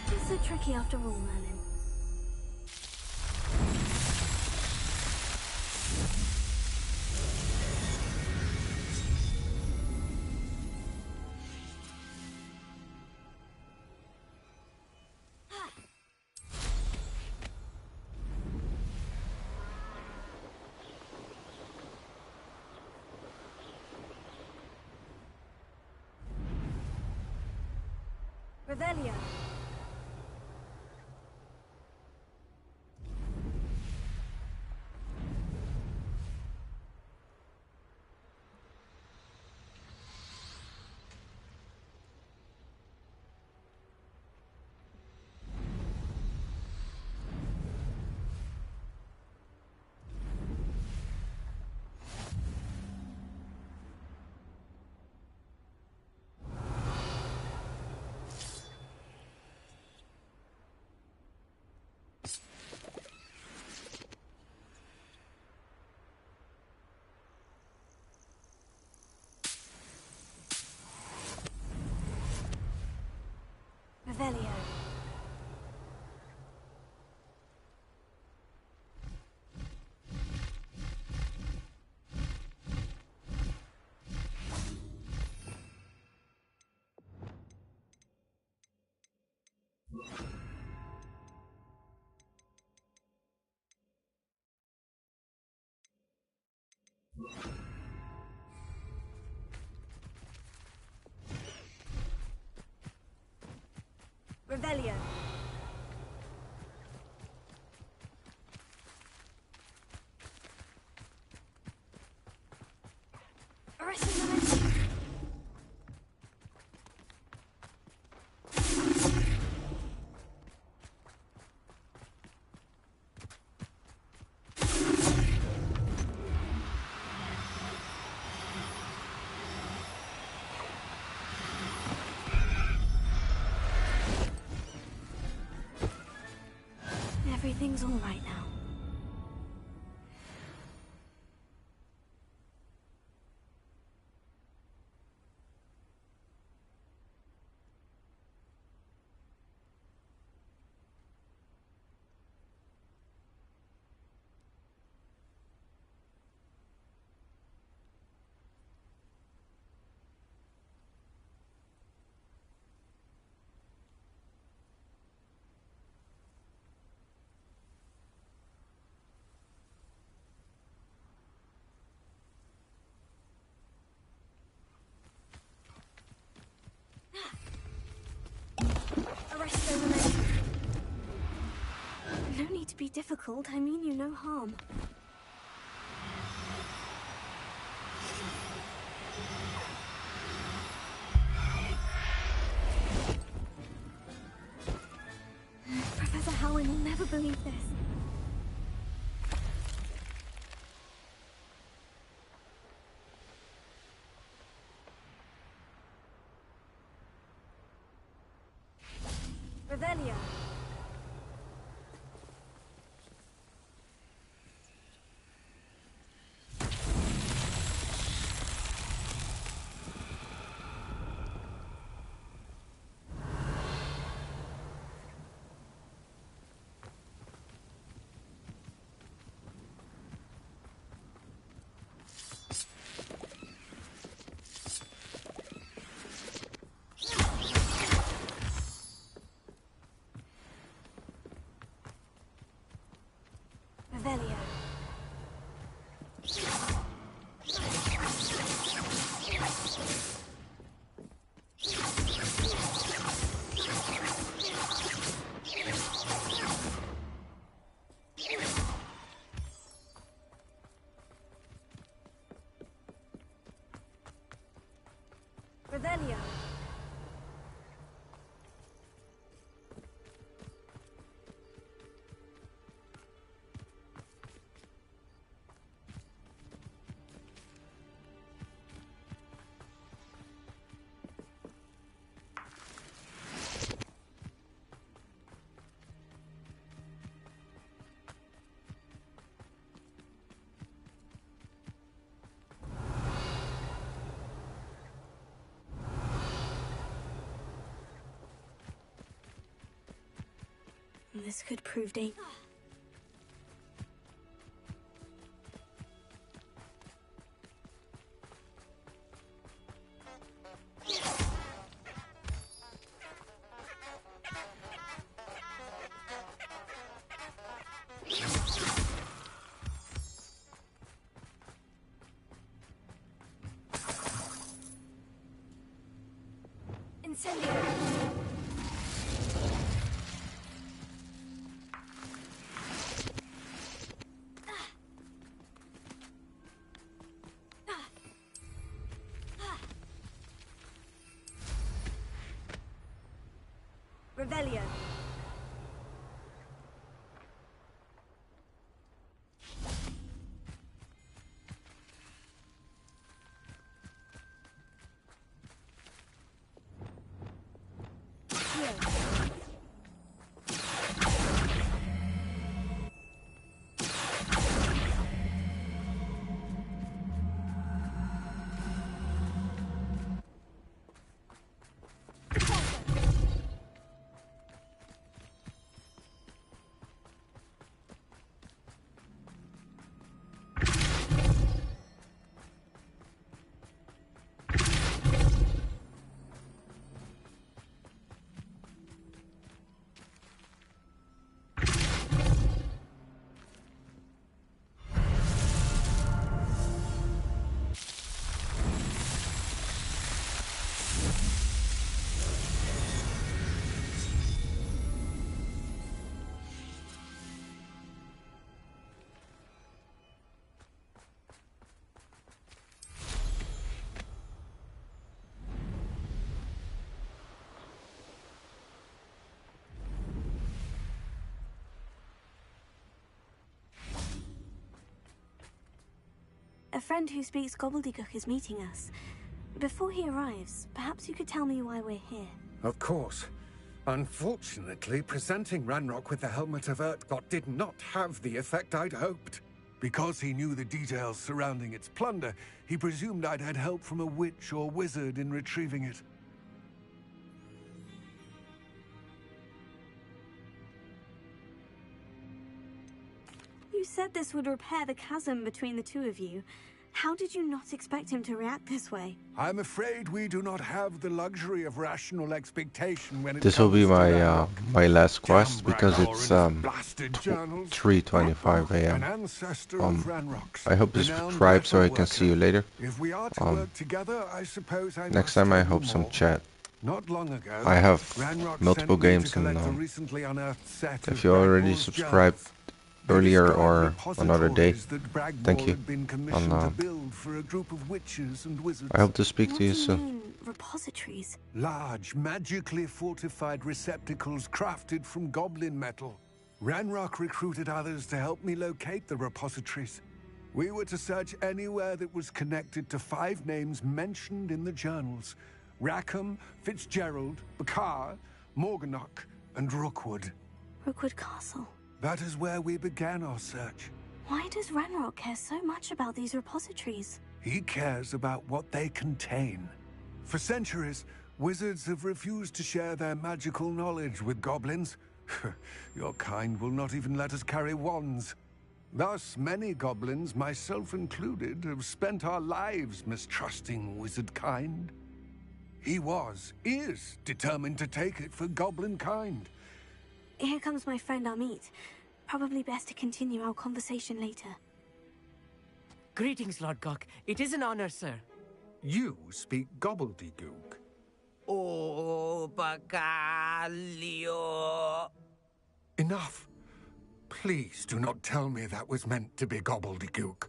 Not so tricky after all, Merlin. Revelio. Revelio. Revelio. Arresting momentum. everything's all right now. Arresto remains. No need to be difficult. I mean you no harm. Professor Howin will never believe this. Revelio. Revelio. Revelio. This could prove dangerous. Incendio. Revelio. A friend who speaks gobbledygook is meeting us. Before he arrives, perhaps you could tell me why we're here. Of course. Unfortunately, presenting Ranrock with the Helmet of Urtkot did not have the effect I'd hoped. Because he knew the details surrounding its plunder, he presumed I'd had help from a witch or wizard in retrieving it. You said this would repair the chasm between the two of you. How did you not expect him to react this way? I'm afraid we do not have the luxury of rational expectation when it This will comes be to my Ranrock. my last quest because Damn it's Bragoran's blasted journals. 3:25 An a.m. ancestor of Ranrock's, I hope you renowned subscribe so I metal can see you later. If we are to work together, I suppose I Next must time I tell you hope some more. chat. Not long ago, I have Ranrock multiple sent me to games and collect a recently unearthed set if of you already Bragbor's subscribed journals. earlier They or describe another day, repositories that Bragbor thank you. had been commissioned to build for a group of witches and wizards. I hope to speak to you What do you soon. mean, repositories? Large, magically fortified receptacles crafted from goblin metal. Ranrock recruited others to help me locate the repositories. We were to search anywhere that was connected to 5 names mentioned in the journals: Rackham, Fitzgerald, Bakar, Morganach, and Rookwood. Rookwood Castle. That is where we began our search. Why does Ranrock care so much about these repositories? He cares about what they contain. For centuries, wizards have refused to share their magical knowledge with goblins. Your kind will not even let us carry wands. Thus, many goblins, myself included, have spent our lives mistrusting wizard kind. He is determined to take it for goblin kind. Here comes my friend Amit. Probably best to continue our conversation later. Greetings, Lord Gok. It is an honor, sir. You speak gobbledygook. Oh, Bacalio. Enough. Please do not tell me that was meant to be gobbledygook.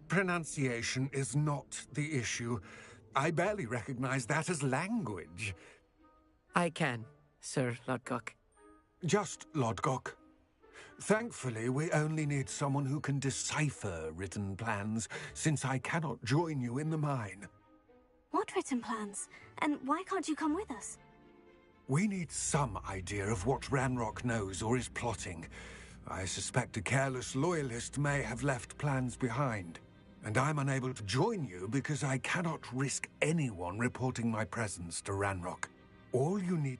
Pronunciation is not the issue. I barely recognize that as language. I can, Sir Lord Gok. Just Lord Gok. Thankfully, we only need someone who can decipher written plans, since I cannot join you in the mine. What written plans? And why can't you come with us? We need some idea of what Ranrock knows or is plotting. I suspect a careless loyalist may have left plans behind. And I'm unable to join you because I cannot risk anyone reporting my presence to Ranrock. All you need...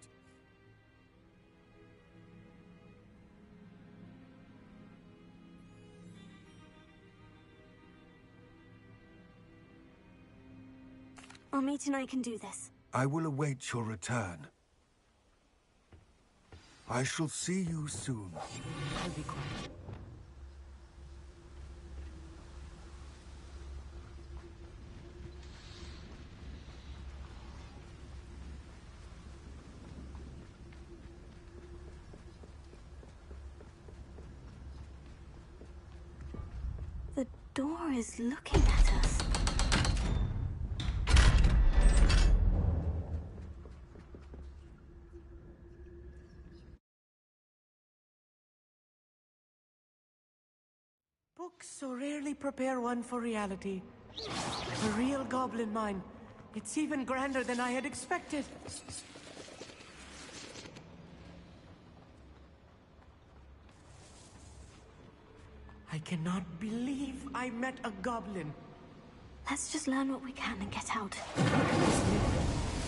Amit and I can do this. I will await your return. I shall see you soon. I'll be quiet. The door is looking at us. Books so rarely prepare one for reality. A real goblin mine. It's even grander than I had expected. I cannot believe I met a goblin. Let's just learn what we can and get out.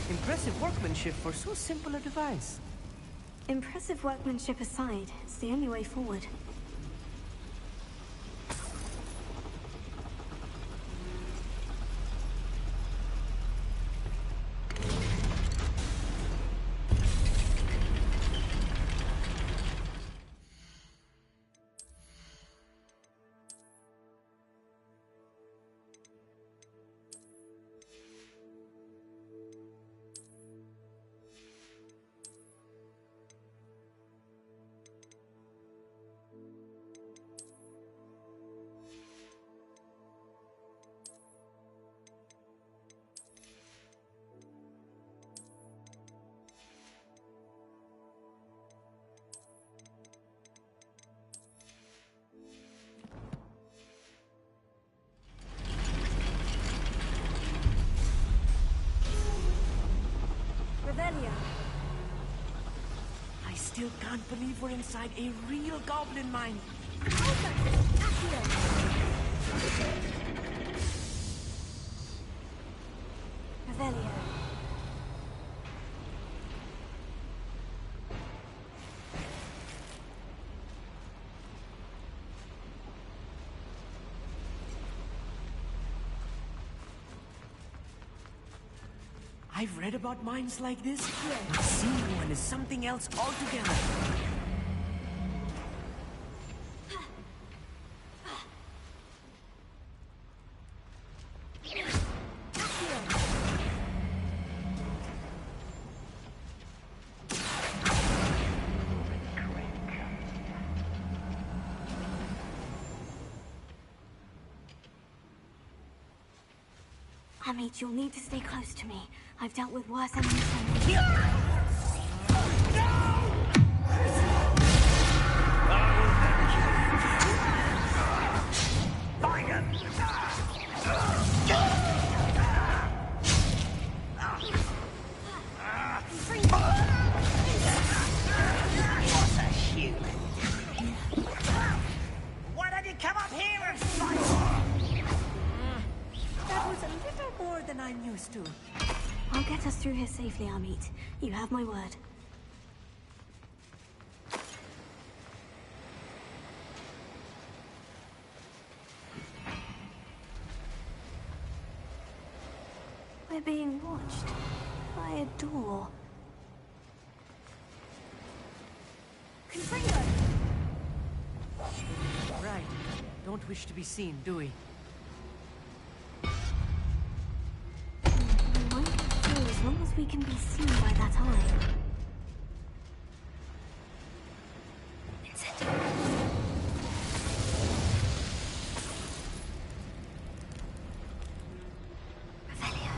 Impressive workmanship for so simple a device. Impressive workmanship aside, it's the only way forward. still can't believe we're inside a real goblin mine. Revelio. I've read about mines like this, but seeing one is something else altogether. Amit, you'll need to stay close to me. I've dealt with worse enemies than you. Why don't you come up here and fight? That was a little more than I'm used to. I'll get us through here safely, Amit. You have my word. We're being watched by a door. Confringo! Right. Don't wish to be seen, do we? We won't get through as long as we can be seen by that eye. Vincent. Revelio.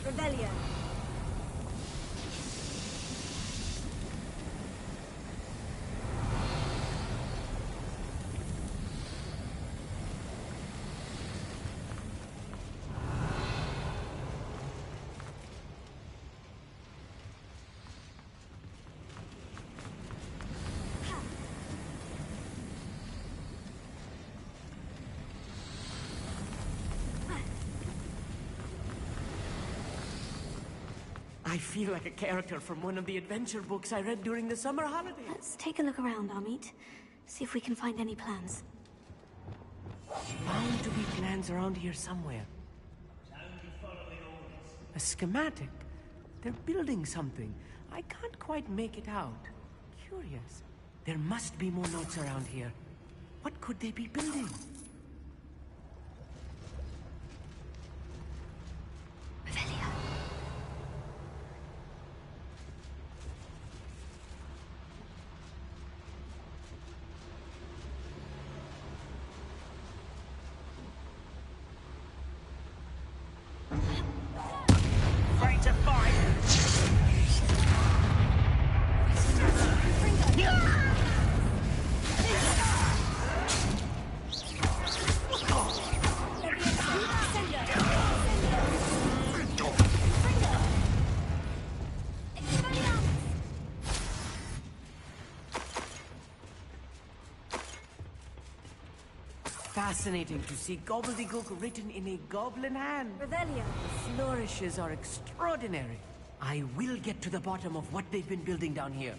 Revelio. I feel like a character from one of the adventure books I read during the summer holidays. Let's take a look around, Amit. See if we can find any plans. Bound to be plans around here somewhere. A schematic. They're building something. I can't quite make it out. Curious. There must be more notes around here. What could they be building? Ready to fight! Fascinating to see gobbledygook written in a goblin hand. Revelio. The flourishes are extraordinary. I will get to the bottom of what they've been building down here.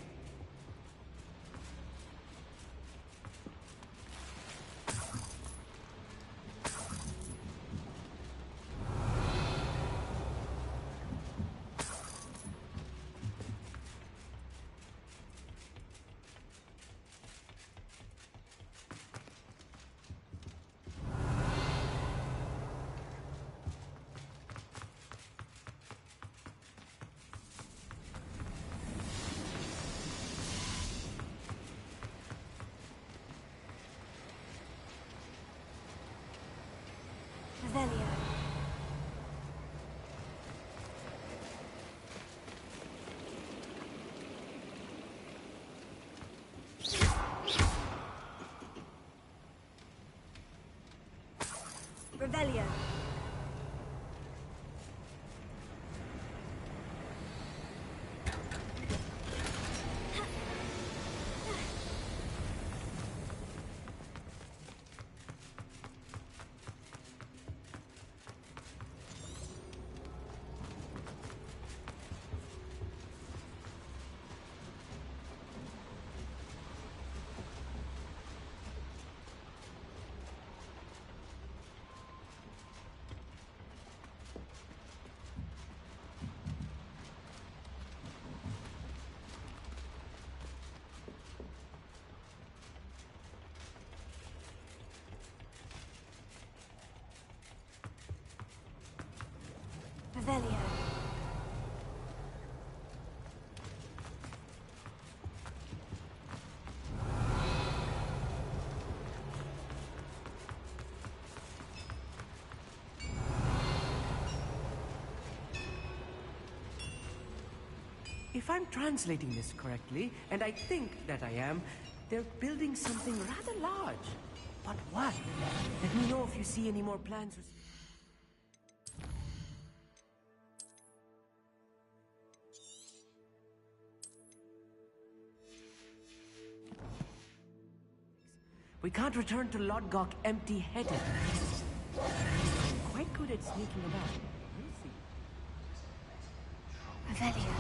Revelio. Revelio. Revelio. If I'm translating this correctly, and I think that I am, they're building something rather large. But what? Let me know if you see any more plans. We can't return to Lodgok empty-headed. I'm quite good at sneaking about. We'll see. Revelio.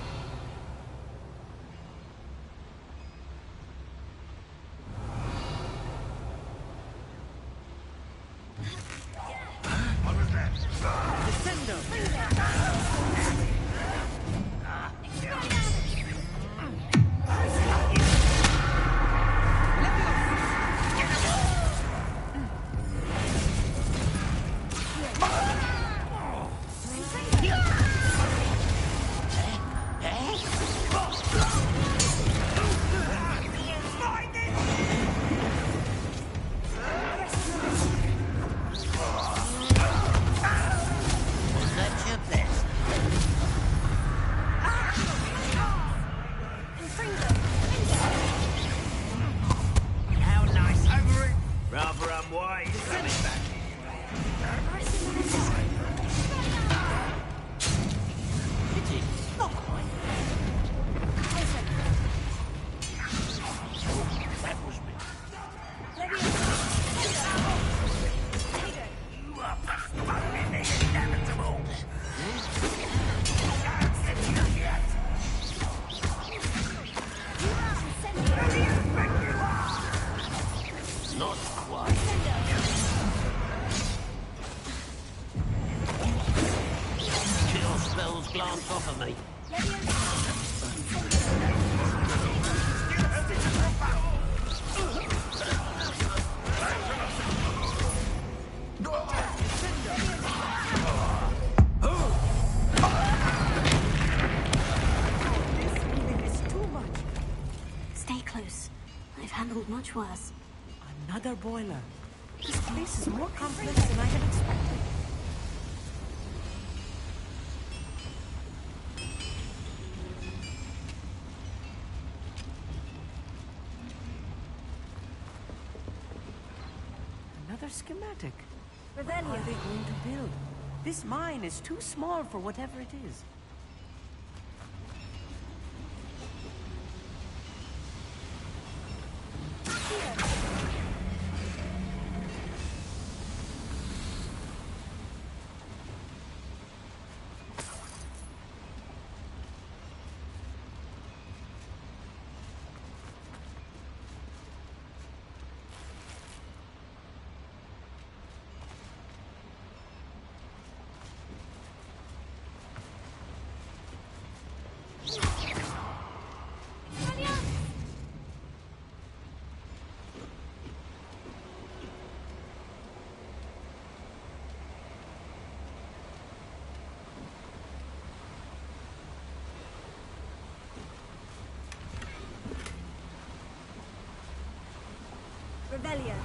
Glance off of me. Stay close. I've handled much worse. Another boiler. This place is more complex than I had expected. Schematic. What are they going to build? This mine is too small for whatever it is. Revelio.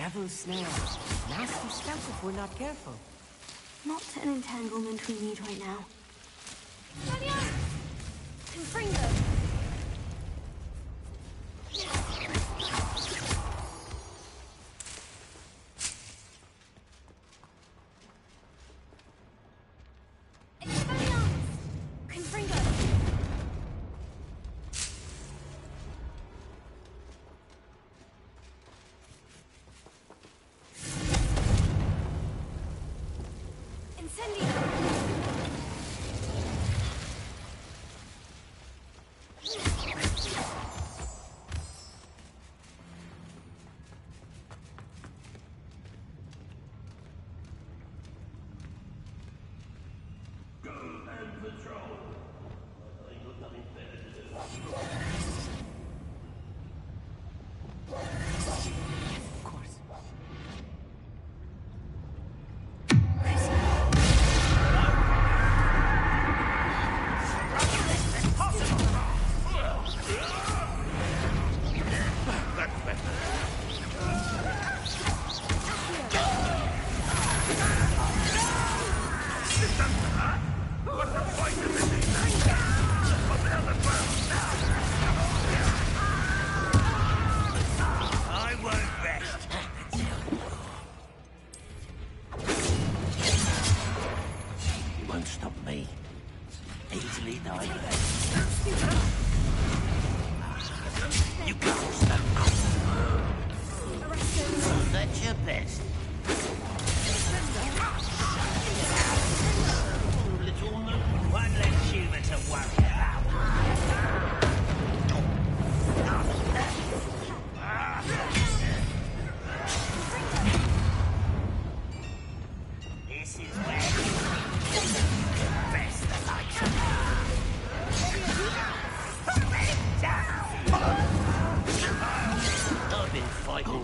Devil's snare. Nasty stuff if we're not careful. Not an entanglement we need right now. Confringo!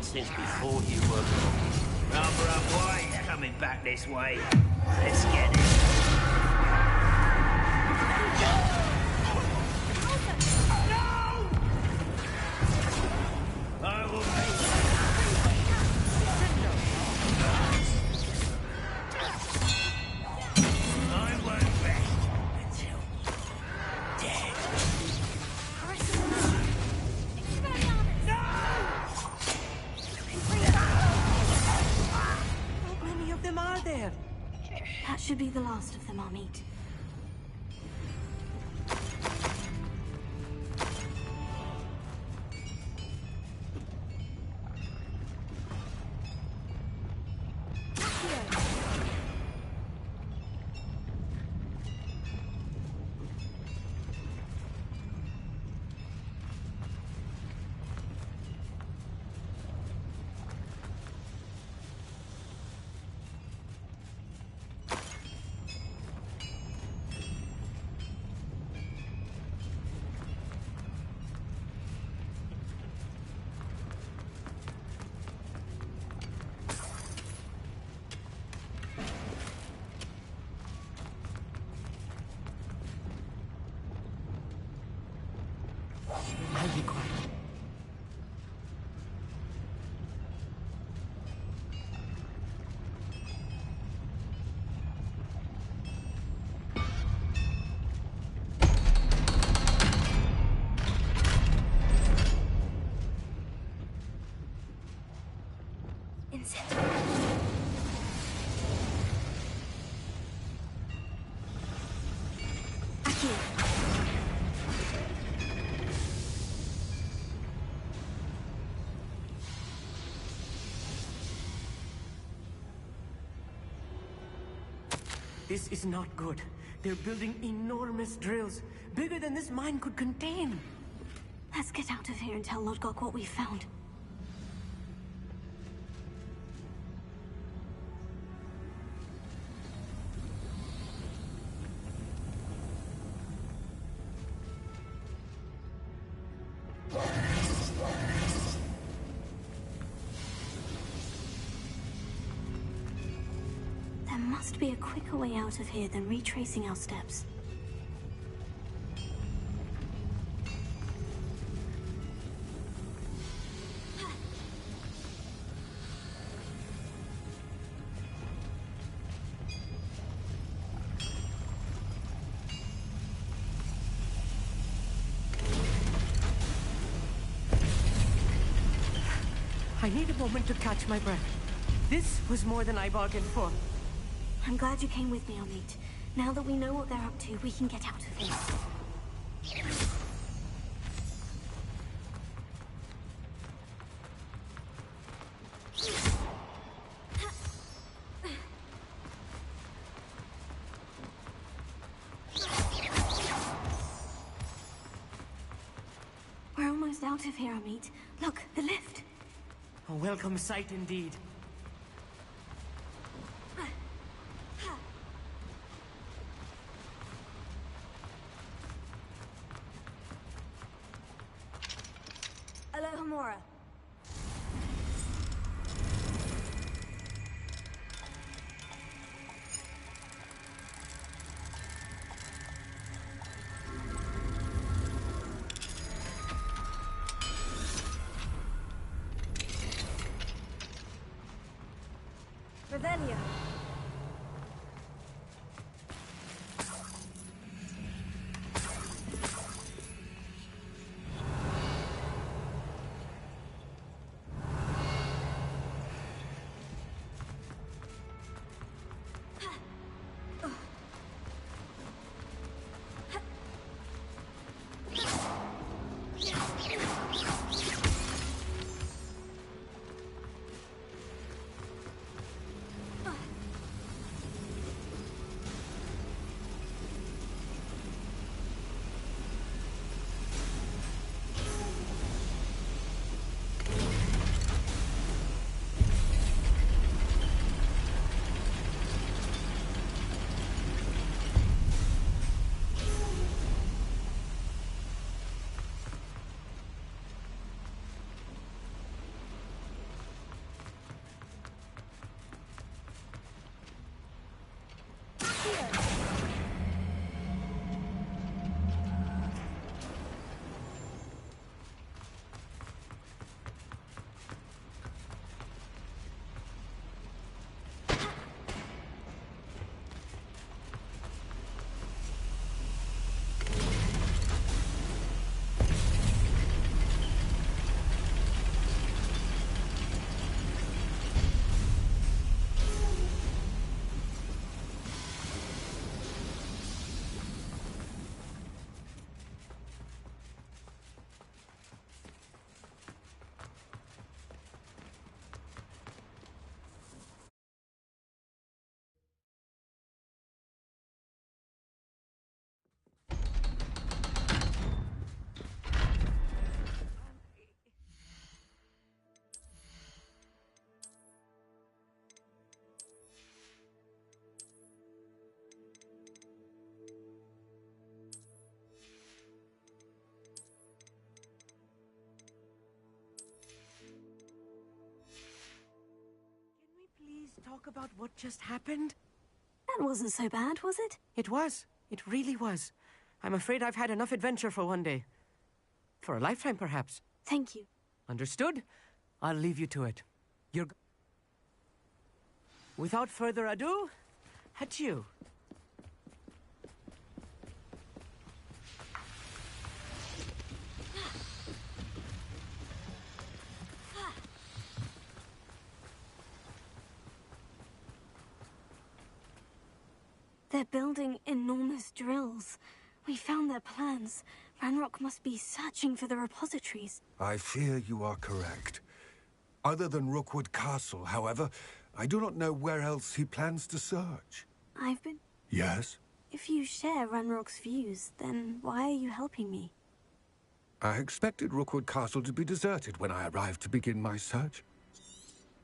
Since before you were born. Rather unwise coming back this way. Let's get it. No! I will I won't rest until dead. There. That should be the last of them I'll meet. I'll be quiet. This is not good. They're building enormous drills, bigger than this mine could contain. Let's get out of here and tell Lodgok what we found. There must be a quicker way out of here than retracing our steps. I need a moment to catch my breath. This was more than I bargained for. I'm glad you came with me, Amit. Now that we know what they're up to, we can get out of here. We're almost out of here, Amit. Look, the lift. A welcome sight indeed. Alohomora. Revelio. Talk about what just happened? That wasn't so bad, was it? It was. It really was. I'm afraid I've had enough adventure for one day. For a lifetime, perhaps. Thank you. Understood? I'll leave you to it. Without further ado, adieu. They're building enormous drills. We found their plans. Ranrock must be searching for the repositories. I fear you are correct. Other than Rookwood Castle, however, I do not know where else he plans to search. I've been... Yes? If you share Ranrock's views, then why are you helping me? I expected Rookwood Castle to be deserted when I arrived to begin my search.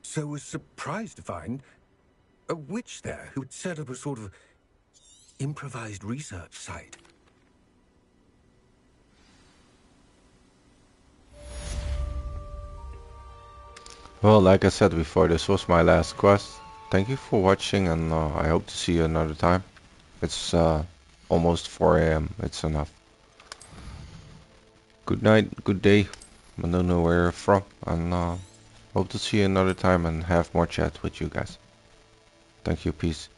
So was surprised to find a witch there who had set up a sort of improvised research site. Well, like I said before, this was my last quest. Thank you for watching, and I hope to see you another time. It's almost 4 AM. It's enough. Good night, good day. I don't know where you're from, and hope to see you another time and have more chat with you guys. Thank you, peace.